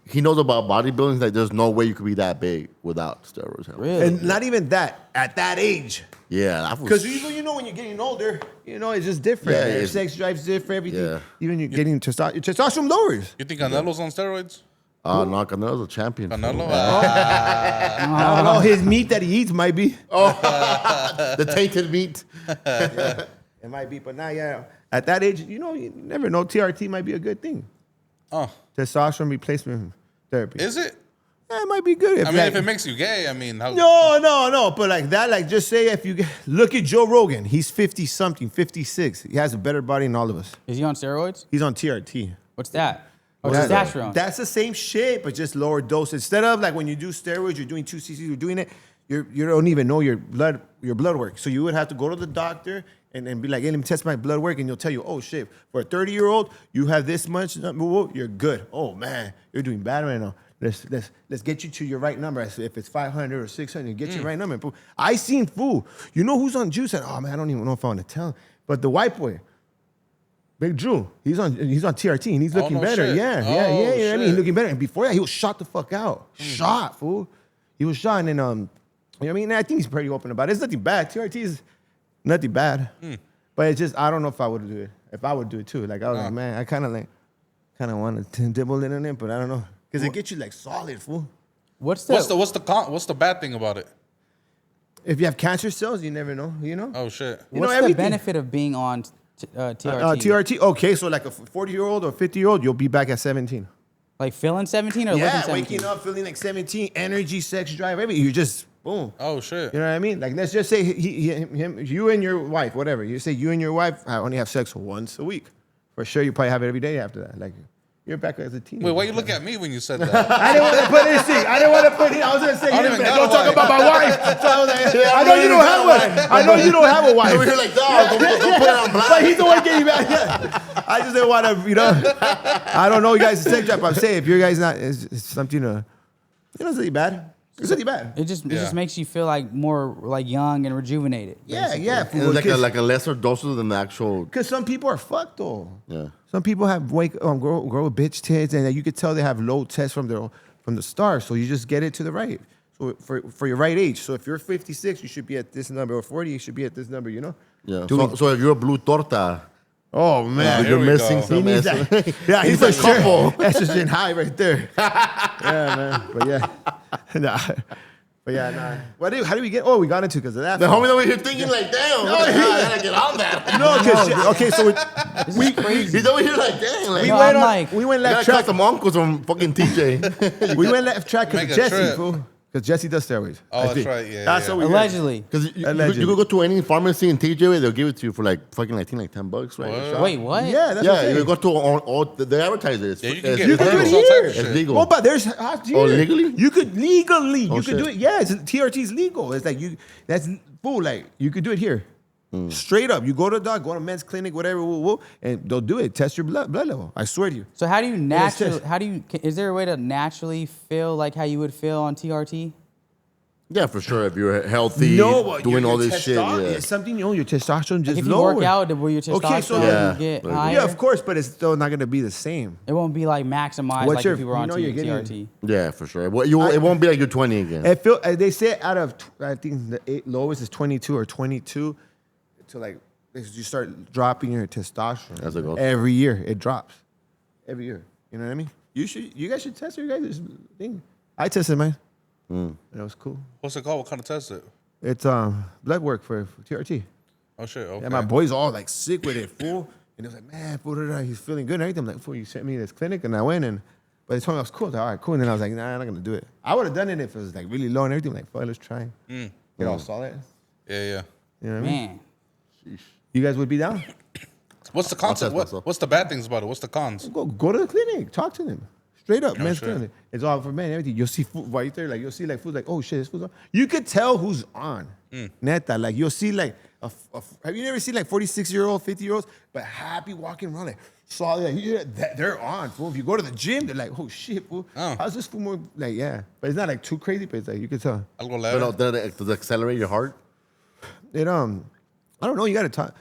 he knows about bodybuilding. He's like, there's no way you could be that big without steroids. Really? And not even that, at that age. Yeah, that was. Because you know when you're getting older, it's just different. Yeah, Your it's- sex drive's different, everything. Yeah. Even you're getting testosterone lowers. You think Canelo's on steroids? No, Canelo's a champion. Canelo? I don't know, his meat that he eats might be. The tainted meat. It might be, but now, yeah. At that age, you never know. TRT might be a good thing. Oh, Testosterone replacement therapy. is it? Yeah, it might be good. I mean, if it makes you gay, I mean, how? No. But like that, like just say if you look at Joe Rogan, he's 50-something, 56. He has a better body than all of us. Is he on steroids? He's on TRT. What's that? Oh, That- testosterone. That's the same shit, but just lower dose. Instead of like when you do steroids, you're doing 2 cc's, you're doing it, you don't even know your blood work. So you would have to go to the doctor and be like, hey, let me test my blood work, and you'll tell you, oh shit, for a 30-year-old, you have this much, you're good. Oh man, you're doing bad right now. Let's get you to your right number. If it's 500 or 600, get your right number. But I seen fool. You know who's on juice? Oh man, I don't even know if I want to tell him. But the white boy, Big Drew, he's on TRT and he's looking no better. shit. Yeah. Oh, You know what I mean? shit. He's looking better. And before that, he was shot the fuck out. Shot, fool. He was shot, and then you know what I mean? I think he's pretty open about it. It's nothing bad. TRT is nothing bad. But it's just I don't know if I would do it. If I would do it too. Like I was like, man, I kind of want to dibble in on it, but I don't know. Because it gets you like solid, fool. What's What's the bad thing about it? If you have cancer cells, you never know, Oh shit. You know What's the everything. benefit of being on TRT? TRT, okay, so like a 40-year-old or 50-year-old, you'll be back at 17. Like feeling 17 or looking Yeah, 17? waking up, feeling like 17, energy, sex drive, everything. You just, boom. Oh shit. You know what I mean? Like, let's just say you and your wife, whatever. You say you and your wife only have sex once a week. For sure, you probably have it every day after that. Like, you're back as a teenager. Wait, why you look at me when you said that? I didn't want to put anything. I was going to say, I don't even got don't a talk wife. about my wife. So I was like, I know you don't have one. I know you don't have a wife. Over here like, dog, don't put it on blast. But he's the one getting back. Yeah. I just didn't want to, I don't know you guys' sex drive. I'm saying if you guys not, it's something to, it's really bad. It's really bad. It just makes you feel like more like young and rejuvenated. Yeah, yeah. And like a lesser dosage than the actual. Because some people are fucked though. Yeah. Some people have grow bitch tits, and you could tell they have low tests from the start. So you just get it to the right. So for your right age. So if you're 56, you should be at this number, or 40, you should be at this number. You know. Yeah. So if you're a blue torta, Oh man, here you're we missing go. he some. needs that. Yeah, he's a a couple. couple. Estrogen high right there. Yeah, man. But yeah, nah. But yeah, nah. How do we get? Oh, we got into because of that. The homie over here thinking like, damn, I gotta get on that. No, because okay, so He's over here like, damn, like, we went I left gotta cut track. some uncles from fucking TJ. We went left track because Make a Jesse, trip. fool. Because Jesse does steroids. Oh, I that's think. right. Yeah, That's yeah. what we heard. Allegedly. Because you Allegedly. could go to any pharmacy in TJ, they'll give it to you for like fucking like $10, right? What? A shot. Wait, what? Yeah, that's what Yeah, I'm you saying. go to all they advertise it. It's, Yeah, you can it's get You can do pills, it all type here. of shit. It's legal. Oh, but there's here. legally? You could legally. You could shit. do it. Yeah, TRT is legal. It's like that's fool. Like you could do it here. Straight up. You go to the doc, go to men's clinic, whatever, and they'll do it. Test your blood level. I swear to you. So how do you naturally? test. Is there a way to naturally feel like how you would feel on TRT? Yeah, for sure. If you're healthy, But doing your all this shit, testosterone- yeah. It's something your testosterone just If you lower. work out, will your testosterone Okay, so Yeah. get Yeah, higher? Yeah, of course, but it's still not gonna be the same. It won't be like maximized What's like your- if you were you on know you're getting- TRT. Yeah, for sure. Well, it won't be like you're 20 again. It feel they say out of I think the lowest is 22 or 22 to like you start dropping your testosterone As it goes. every year. It drops every year. You know what I mean? You guys should test your guys' thing. I tested mine. And it was cool. What's it called? What kind of test is it? It's blood work for TRT. Oh shit. Okay. Yeah, my boy's all like sick with it, fool. And he was like, man, fool, he's feeling good and everything. I'm like, fool, you sent me to this clinic, and I went and. But they told me I was cool. I was like, all right, cool. And then I was like, nah, I'm not gonna do it. I would have done it if it was like really low and everything. Like, fuck, let's try. Get all solid. Yeah, yeah. You know what I mean? Man, You guys would be down? What's the concept? test myself. What's the bad things about it? What's the cons? Go to the clinic. Talk to them. Straight up, men's sure. clinic. It's all for men. Everything. You'll see food right there. Like you'll see like food. Like oh shit, this food's on. You could tell who's on. Neta. Like you'll see like have you never seen like 46-year-old, 50-year-olds, but happy walking around like solid. Like, they're on. Fool. If you go to the gym, they're like oh shit, fool. Oh. How's this food more like yeah? But it's not like too crazy. But it's like you could tell. Algo But leve. does it accelerate your heart? It I don't know. You gotta talk.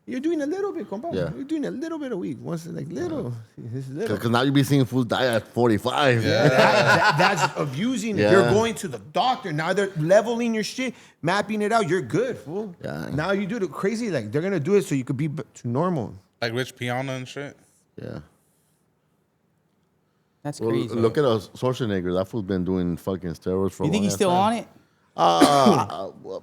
You're doing a little bit, compa. Yeah. You're doing a little bit a week. Once like little. This is little. Because now you be seeing fools die at 45. Yeah. That's abusing. Yeah. You're going to the doctor. Now they're leveling your shit, mapping it out. You're good, fool. Yeah. Now you do the crazy. Like they're gonna do it so you could be to normal. Like Rich Piana and shit. Yeah. that's Well, crazy. look at us, Schwarzenegger. That fool's been doing fucking steroids for a You think long he's still time. on it?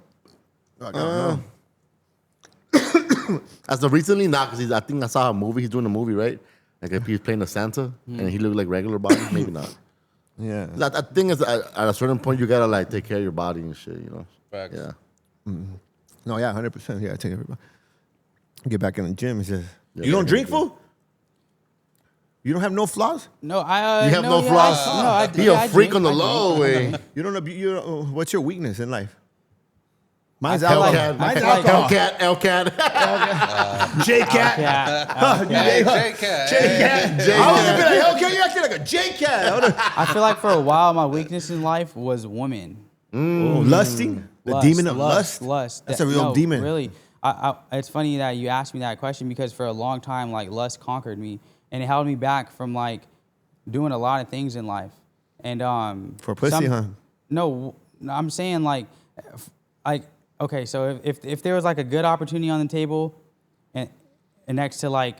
As of recently, not because I think I saw a movie. He's doing a movie, right? Like if he's playing a Santa and he looked like regular body, maybe not. Yeah. I think is at a certain point you gotta like take care of your body and shit, you know. Facts. Yeah. No, yeah, 100%. Yeah, I take everybody. Get back in the gym. It's just Yeah, you don't yeah, drink, yeah. fool. You don't have no flaws. No, I. You have no yeah, flaws. No, I, He yeah, a I freak drink, on the I low drink. way. You don't know. You don't, what's your weakness in life? Mine's I feel like- alcohol. I Mine's feel like- alcohol. Hellcat. J-Cat. Yeah. Hey, J-Cat. J-Cat. I would have been like, Hellcat, you acting like a J-Cat. I feel like for a while my weakness in life was women. Lusting? The demon of lust? Lust. That's a real demon. Really. It's funny that you asked me that question because for a long time, like lust conquered me and it held me back from like doing a lot of things in life. And For pussy, huh? No, I'm saying like okay, so if there was like a good opportunity on the table, and next to like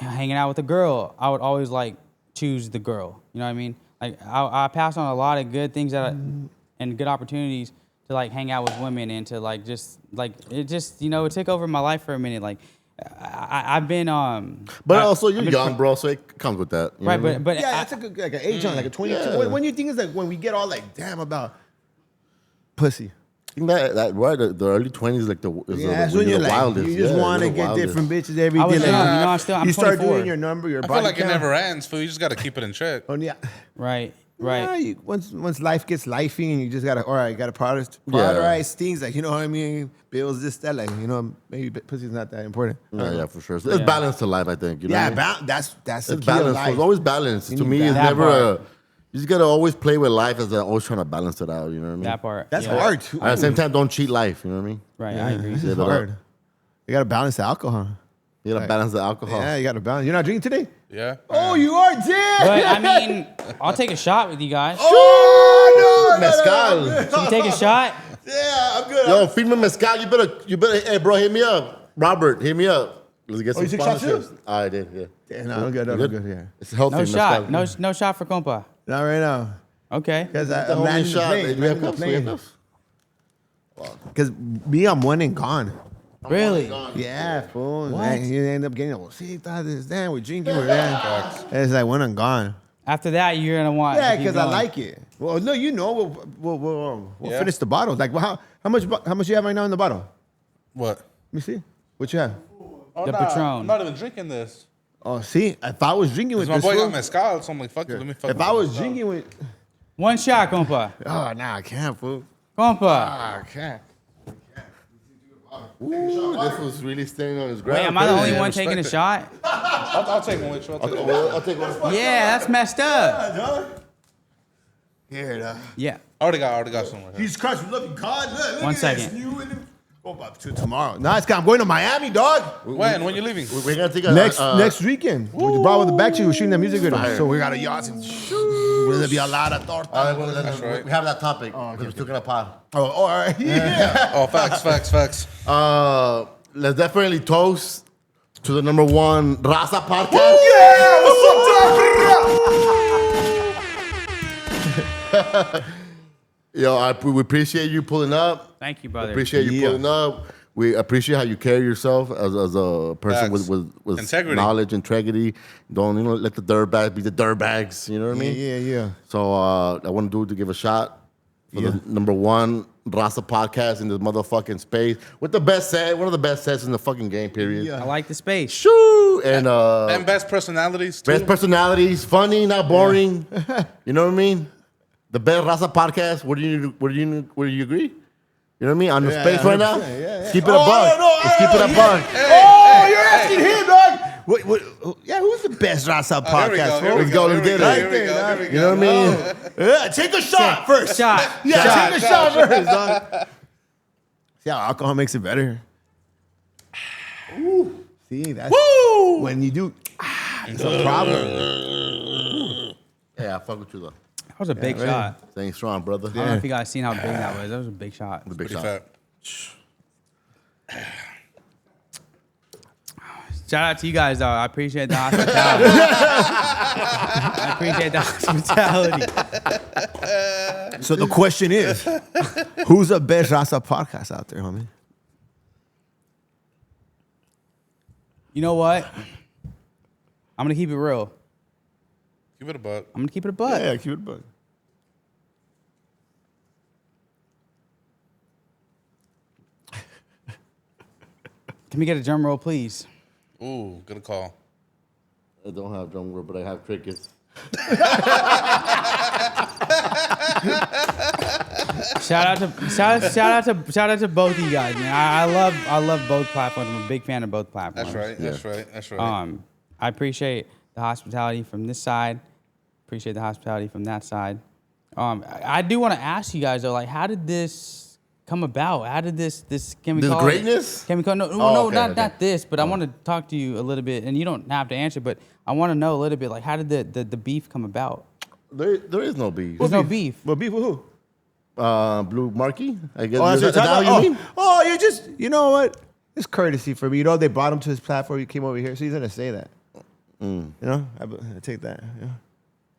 hanging out with a girl, I would always like choose the girl. You know what I mean? Like I passed on a lot of good things and good opportunities to like hang out with women and to like just like it just you know it took over my life for a minute. Like I've been But also you're I've been young, bro, so it comes with that. you know right, what I mean? but Yeah, that's a good like an age on like a 22. Yeah. When you think it's like when we get all like damn about pussy. I think that right, the early 20s like That's when you're the like wildest. you just Yeah, want to you're the get wildest. different bitches every I was day. young, Like, you know, I'm you start 24. doing your number, your I body feel like it count. never ends, fool. You just got to keep it in check. Oh, yeah. right. Yeah, once life gets lifing and you just gotta gotta Yeah. prioritize things like you know what I mean, bills this that like you know maybe pussy's not that important. Yeah, for sure. So it's balance to life, I think. You know Yeah, what I mean? that's the It's key of balance. life. It's always balance. You To need me, it's that never part. you just gotta always play with life as always trying to balance it out. You know what I mean? That part. That's yeah. hard too. At the same time, don't cheat life. You know what I mean? Right, I agree. This Yeah, is but, hard. You gotta balance the alcohol. You gotta balance the alcohol. Yeah, you gotta balance. You're not drinking today? Yeah. Oh, you are dead. But I mean, I'll take a shot with you guys. Oh no, Mezcal. Should we take a shot? Yeah, I'm good. Yo, feed me mezcal. You better. Hey, bro, hit me up. Robert, hit me up. Let's get some you took shots too? sponsorships. I did. Yeah. Yeah, no, I'm good. You I'm good? good. Yeah, It's healthy. No mezcal. shot. No shot for Compa. not right now. Okay. Because The homie shot. Do we have cups? We have cups? Because me, I'm one and gone. Really? Yeah, fool. What? Man, you end up getting a this, damn, we're drinking, we're there. It's like one and gone. After that, you're gonna want. Yeah, to keep because I going. like it. Well, no, you know, we'll Yeah. finish the bottle. Like, well, how much you have right now in the bottle? What? Let me see. What you have? Oh, The nah, Patron. I'm not even drinking this. Oh, see, if I was drinking with My this, boy fool, got mezcal, so I'm like, fuck it, let me fuck if with I was mezcal. drinking with, One shot, compa. oh, nah, I can't, fool. Compa. I can't. Ooh, this was really staying on his ground. Wait, am I the only Yeah, one taking a respect shot? I'll take one with you. I'll take one. I'll take one. Yeah, that's messed up. Here, Yeah. I already got some right here. Jesus Christ, we love you, God. Look 1 at second. This. You in the, go back to tomorrow. Nah, I'm going to Miami, dog. When you leaving? We're gonna take a Next weekend. With the bar with the back chick, we're shooting that music video. Fire. So we got a yacht. And there's gonna be a lot of torta. That's right. We have that topic. We're still gonna pod. Oh, all right. Yeah. Oh, facts. Let's definitely toast to the number one Raza podcast. Yeah, what's up, dog? Yo, we appreciate you pulling up. Thank you, brother. Appreciate you pulling up. We appreciate how you carry yourself as a person Facts. with Integrity. knowledge, integrity. Don't let the dirtbags be the dirtbags. You know what I mean? Yeah. So I want to give a shot for the number one Raza podcast in the motherfucking space with the best set, one of the best sets in the fucking game. Period. Yeah. I like the space. Shoo! And best personalities too. best personalities, funny, not boring. You know what I mean? The best Raza podcast. What do you agree? You know what I mean? On the space right now. Let's keep it a buck. Let's keep it a buck. You're asking him, dog. Who's the best Raza podcast? Here we Let's go, let's get it. Here we go. You know what I mean? Yeah, take a shot first. Shot. Yeah, take a shot first, dog. See how alcohol makes it better. Ooh. See, that's when you do. It's a problem. Yeah, I fuck with you though. That was a big shot. Staying strong, brother. I don't know if you guys seen how big that was. That was a big shot. The big Pretty shot. fat. Shout out to you guys, though. I appreciate the hospitality. I appreciate the hospitality. So the question is, who's the best Raza podcast out there, homie? You know what? I'm gonna keep it real. Give it a buck. I'm gonna keep it a buck. Yeah, cute bug. Can we get a drum roll, please? Ooh, good call. I don't have drum roll, but I have crickets. Shout out to both of you guys, man. I love both platforms. I'm a big fan of both platforms. That's right. I appreciate the hospitality from this side. Appreciate the hospitality from that side. I do want to ask you guys though, like, how did this come about? How did this can we This call greatness? It, can we call no Oh, okay, not okay. not this, but I want to talk to you a little bit, and you don't have to answer, but I want to know a little bit, like, how did the beef come about? There is no beef. There's no beef. But beef with who? Blue Marquee, I guess. Oh, that's Is what that you're what you talking mean? about? Oh, you just, you know what? It's courtesy for me. You know, they brought him to his platform. He came over here, so he's gonna say that. You know, I take that. Yeah.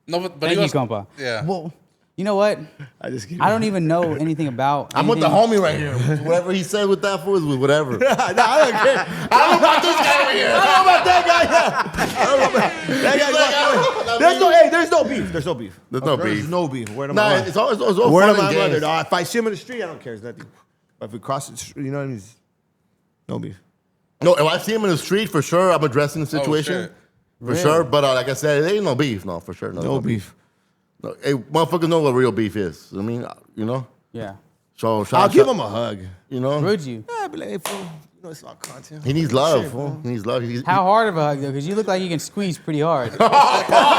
No, but Thank he you, was, compa. Yeah. Well, you know what? I just keep. I don't even know anything about. I'm with the anything- homie right here. Whatever he said with that fool is with whatever. No, I don't care. I don't know about this guy over here. I don't know about that guy. Yeah. I don't know about that guy. There's no beef. There's no beef. There's no There's beef. no beef. Word of Nah, my mother. it's all Word fun of my and mother. games. Dog. If I see him in the street, I don't care. It's nothing. But if we cross the street, you know what I mean? No beef. No, if I see him in the street, for sure, I'm addressing the situation. shit. For sure, but like I said, there ain't no beef. No, for sure. No beef. No, hey, motherfuckers know what real beef is. I mean, you know? Yeah. So, I'll give him a hug. You know? Would you? Yeah, but like, hey, fool, you know, it's all content. He needs love. Shit, Fool. He needs love. How hard of a hug though? Because you look like you can squeeze pretty hard.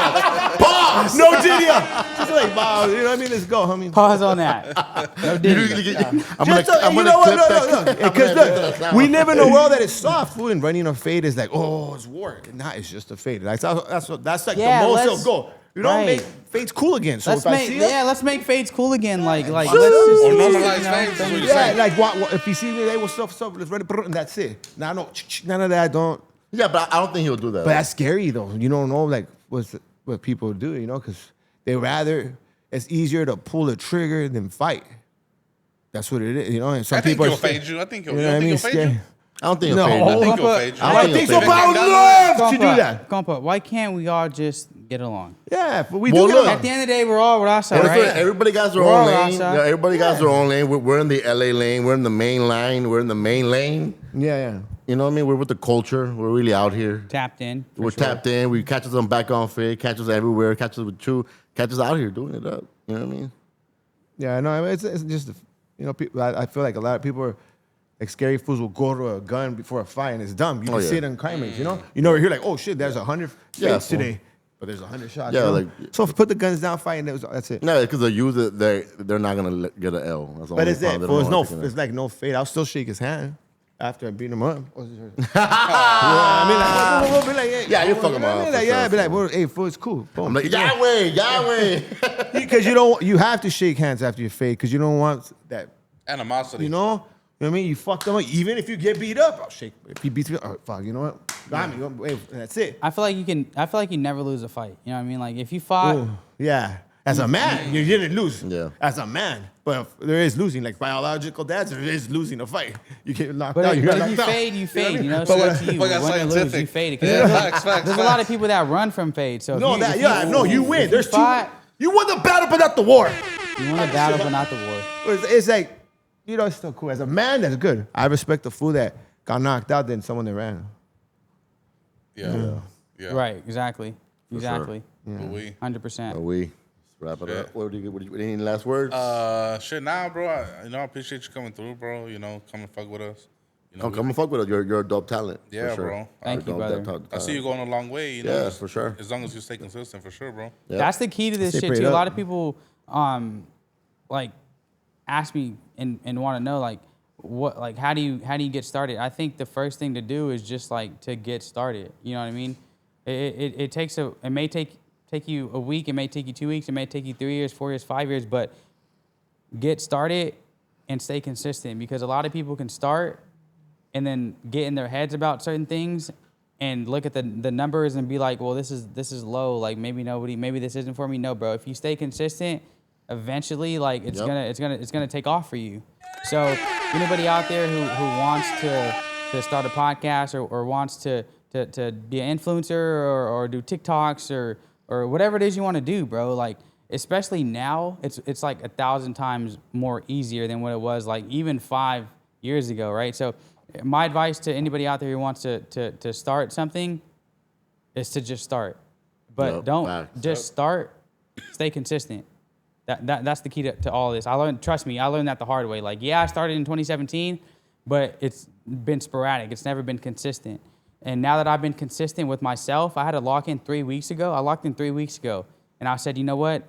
Pause! No Didia! Just like, wow, you know what I mean? Let's go, homie. Pause on that. No diddy. I'm gonna you know what? clip No. that. Because look, we live in a world that is soft, fool, and running a fade is like, oh, it's war. Nah, it's just a fade. Like, that's like Yeah, the most let's- it'll go. You don't right. make fades cool again. So Let's if I make see it, let's make fades cool again. Like let's just Or you know, normalize fades, is what you're yeah, saying. like what if you see me, hey, what's up, let's run it, and that's it. Nah, no, none of that. I don't. Yeah, but I don't think he'll do that. But that's scary though. You don't know like what people do, you know, because they rather it's easier to pull the trigger than fight. That's what it is, you know. And some I think people he'll are scared. fade you. I think he'll, You you know don't what I think mean? he'll fade you? I don't think No. he'll I fade think you. he'll fade you. I don't think so, but I would love to do that. Compa, why can't we all just get along? Yeah, but we Well, do look. get At the end of the day, we're all Rasa, Everybody, right? everybody got their We're own all lane. Rasa. Yeah, everybody got their own lane. We're in the LA lane. We're in the main line. We're in the main lane. Yeah. You know what I mean? We're with the culture. We're really out here. Tapped in. for We're sure. tapped in. We catch us on back on fit. Catch us everywhere. Catch us with True. Catch us out here doing it up. You know what I mean? Yeah, no, I mean, it's just, you know, people, I feel like a lot of people are, like, scary fools will go to a gun before a fight, and it's dumb. You can yeah. see it in crime rates, you know? You know, you're like, oh, shit, there's 100 Yeah, fights fool. today, but there's 100 shots. Yeah, you know? like- so put the guns down, fight, and that's it. No, because they use it. They're not gonna get an L. That's the But only it's problem. that, They don't fool, wanna take an it's like no fade. I'll still shake his hand after I beat him up. Yeah, I mean, like, we'll be like, hey, Yeah, you fool, fuck him know what I up mean? for Like, yeah, sure, be like, fool. well, hey, fool, it's cool. Boom. I'm like Yahweh. Because you have to shake hands after your fade, because you don't want that, Animosity. you know what I mean? You fuck them up. Even if you get beat up, I'll shake. If he beats me up, oh, fuck, you know what? Got me. Wait, that's it. I feel like you never lose a fight. You know what I mean? Like if you fought, Ooh, yeah. As a man, you didn't lose. Yeah. As a man. But if there is losing. Like biological dads, there is losing a fight. You get knocked but out. You if got you knocked out. fade, you fade. You know, But so what- up to you. but that's Win or lose, scientific. you fade. Yeah, There's facts, a lot of people that run from fade. So No, you win. if There's you two. fought, You won the battle, but not the war. You won the battle, but not the war. It's like, you know, it's still cool. As a man, that's good. I respect the fool that got knocked out than someone that ran. Yeah. Right? Exactly. Exactly. But we. 100%. We wrap it Yeah. up. What do you any last words? Shit, nah, bro. I appreciate you coming through, bro. You know, come and fuck with us. You know, Come and fuck with us. You're a dope talent. for Yeah, sure. bro. Thank You're you, a dope brother. I see you going a long way. You know, Yeah, just- for sure. As long as you stay consistent, for sure, bro. Yeah. That's the key to this Stay shit prayed too. A up. lot of people like ask me and want to know like what like how do you get started? I think the first thing to do is just like to get started. You know what I mean? It may take you a week, it may take you 2 weeks, it may take you 3 years, 4 years, 5 years, but get started and stay consistent because a lot of people can start and then get in their heads about certain things and look at the numbers and be like, well, this is low. Like maybe this isn't for me. No, bro. If you stay consistent, eventually, like it's gonna take off for you. So anybody out there who wants to start a podcast or wants to be an influencer or do TikToks or whatever it is you want to do, bro. Like especially now, it's like 1,000 times more easier than what it was like even 5 years ago, right? So my advice to anybody out there who wants to start something is to just start. But Yep, don't facts. just start, stay consistent. That's the key to all this. Trust me, I learned that the hard way. Like, yeah, I started in 2017, but it's been sporadic. It's never been consistent. And now that I've been consistent with myself, I had to lock in 3 weeks ago. I locked in 3 weeks ago. And I said, you know what?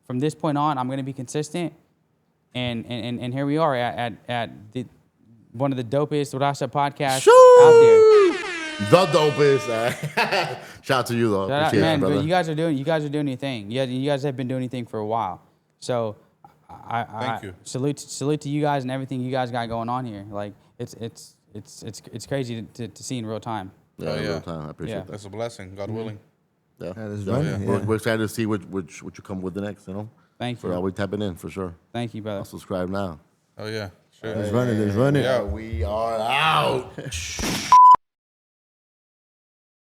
From this point on, I'm going to be consistent. And here we are at one of the dopest Rasa podcasts out there. The dopest. Shout out to you though. Shout out, Appreciate man, it, brother. you guys are doing your thing. You guys have been doing your thing for a while. So I Thank you. salute to you guys and everything you guys got going on here. Like it's crazy to see in real time. Yeah, Oh, in yeah. real time. I appreciate Yeah. that. That's a blessing, God willing. Yeah. that's So, right, yeah. yeah. We're excited to see what you come with the next, you know? Thank For you. always tapping in, for sure. Thank you, brother. I'll subscribe now. Oh, yeah. Sure. Let's run it. Yeah. We are out.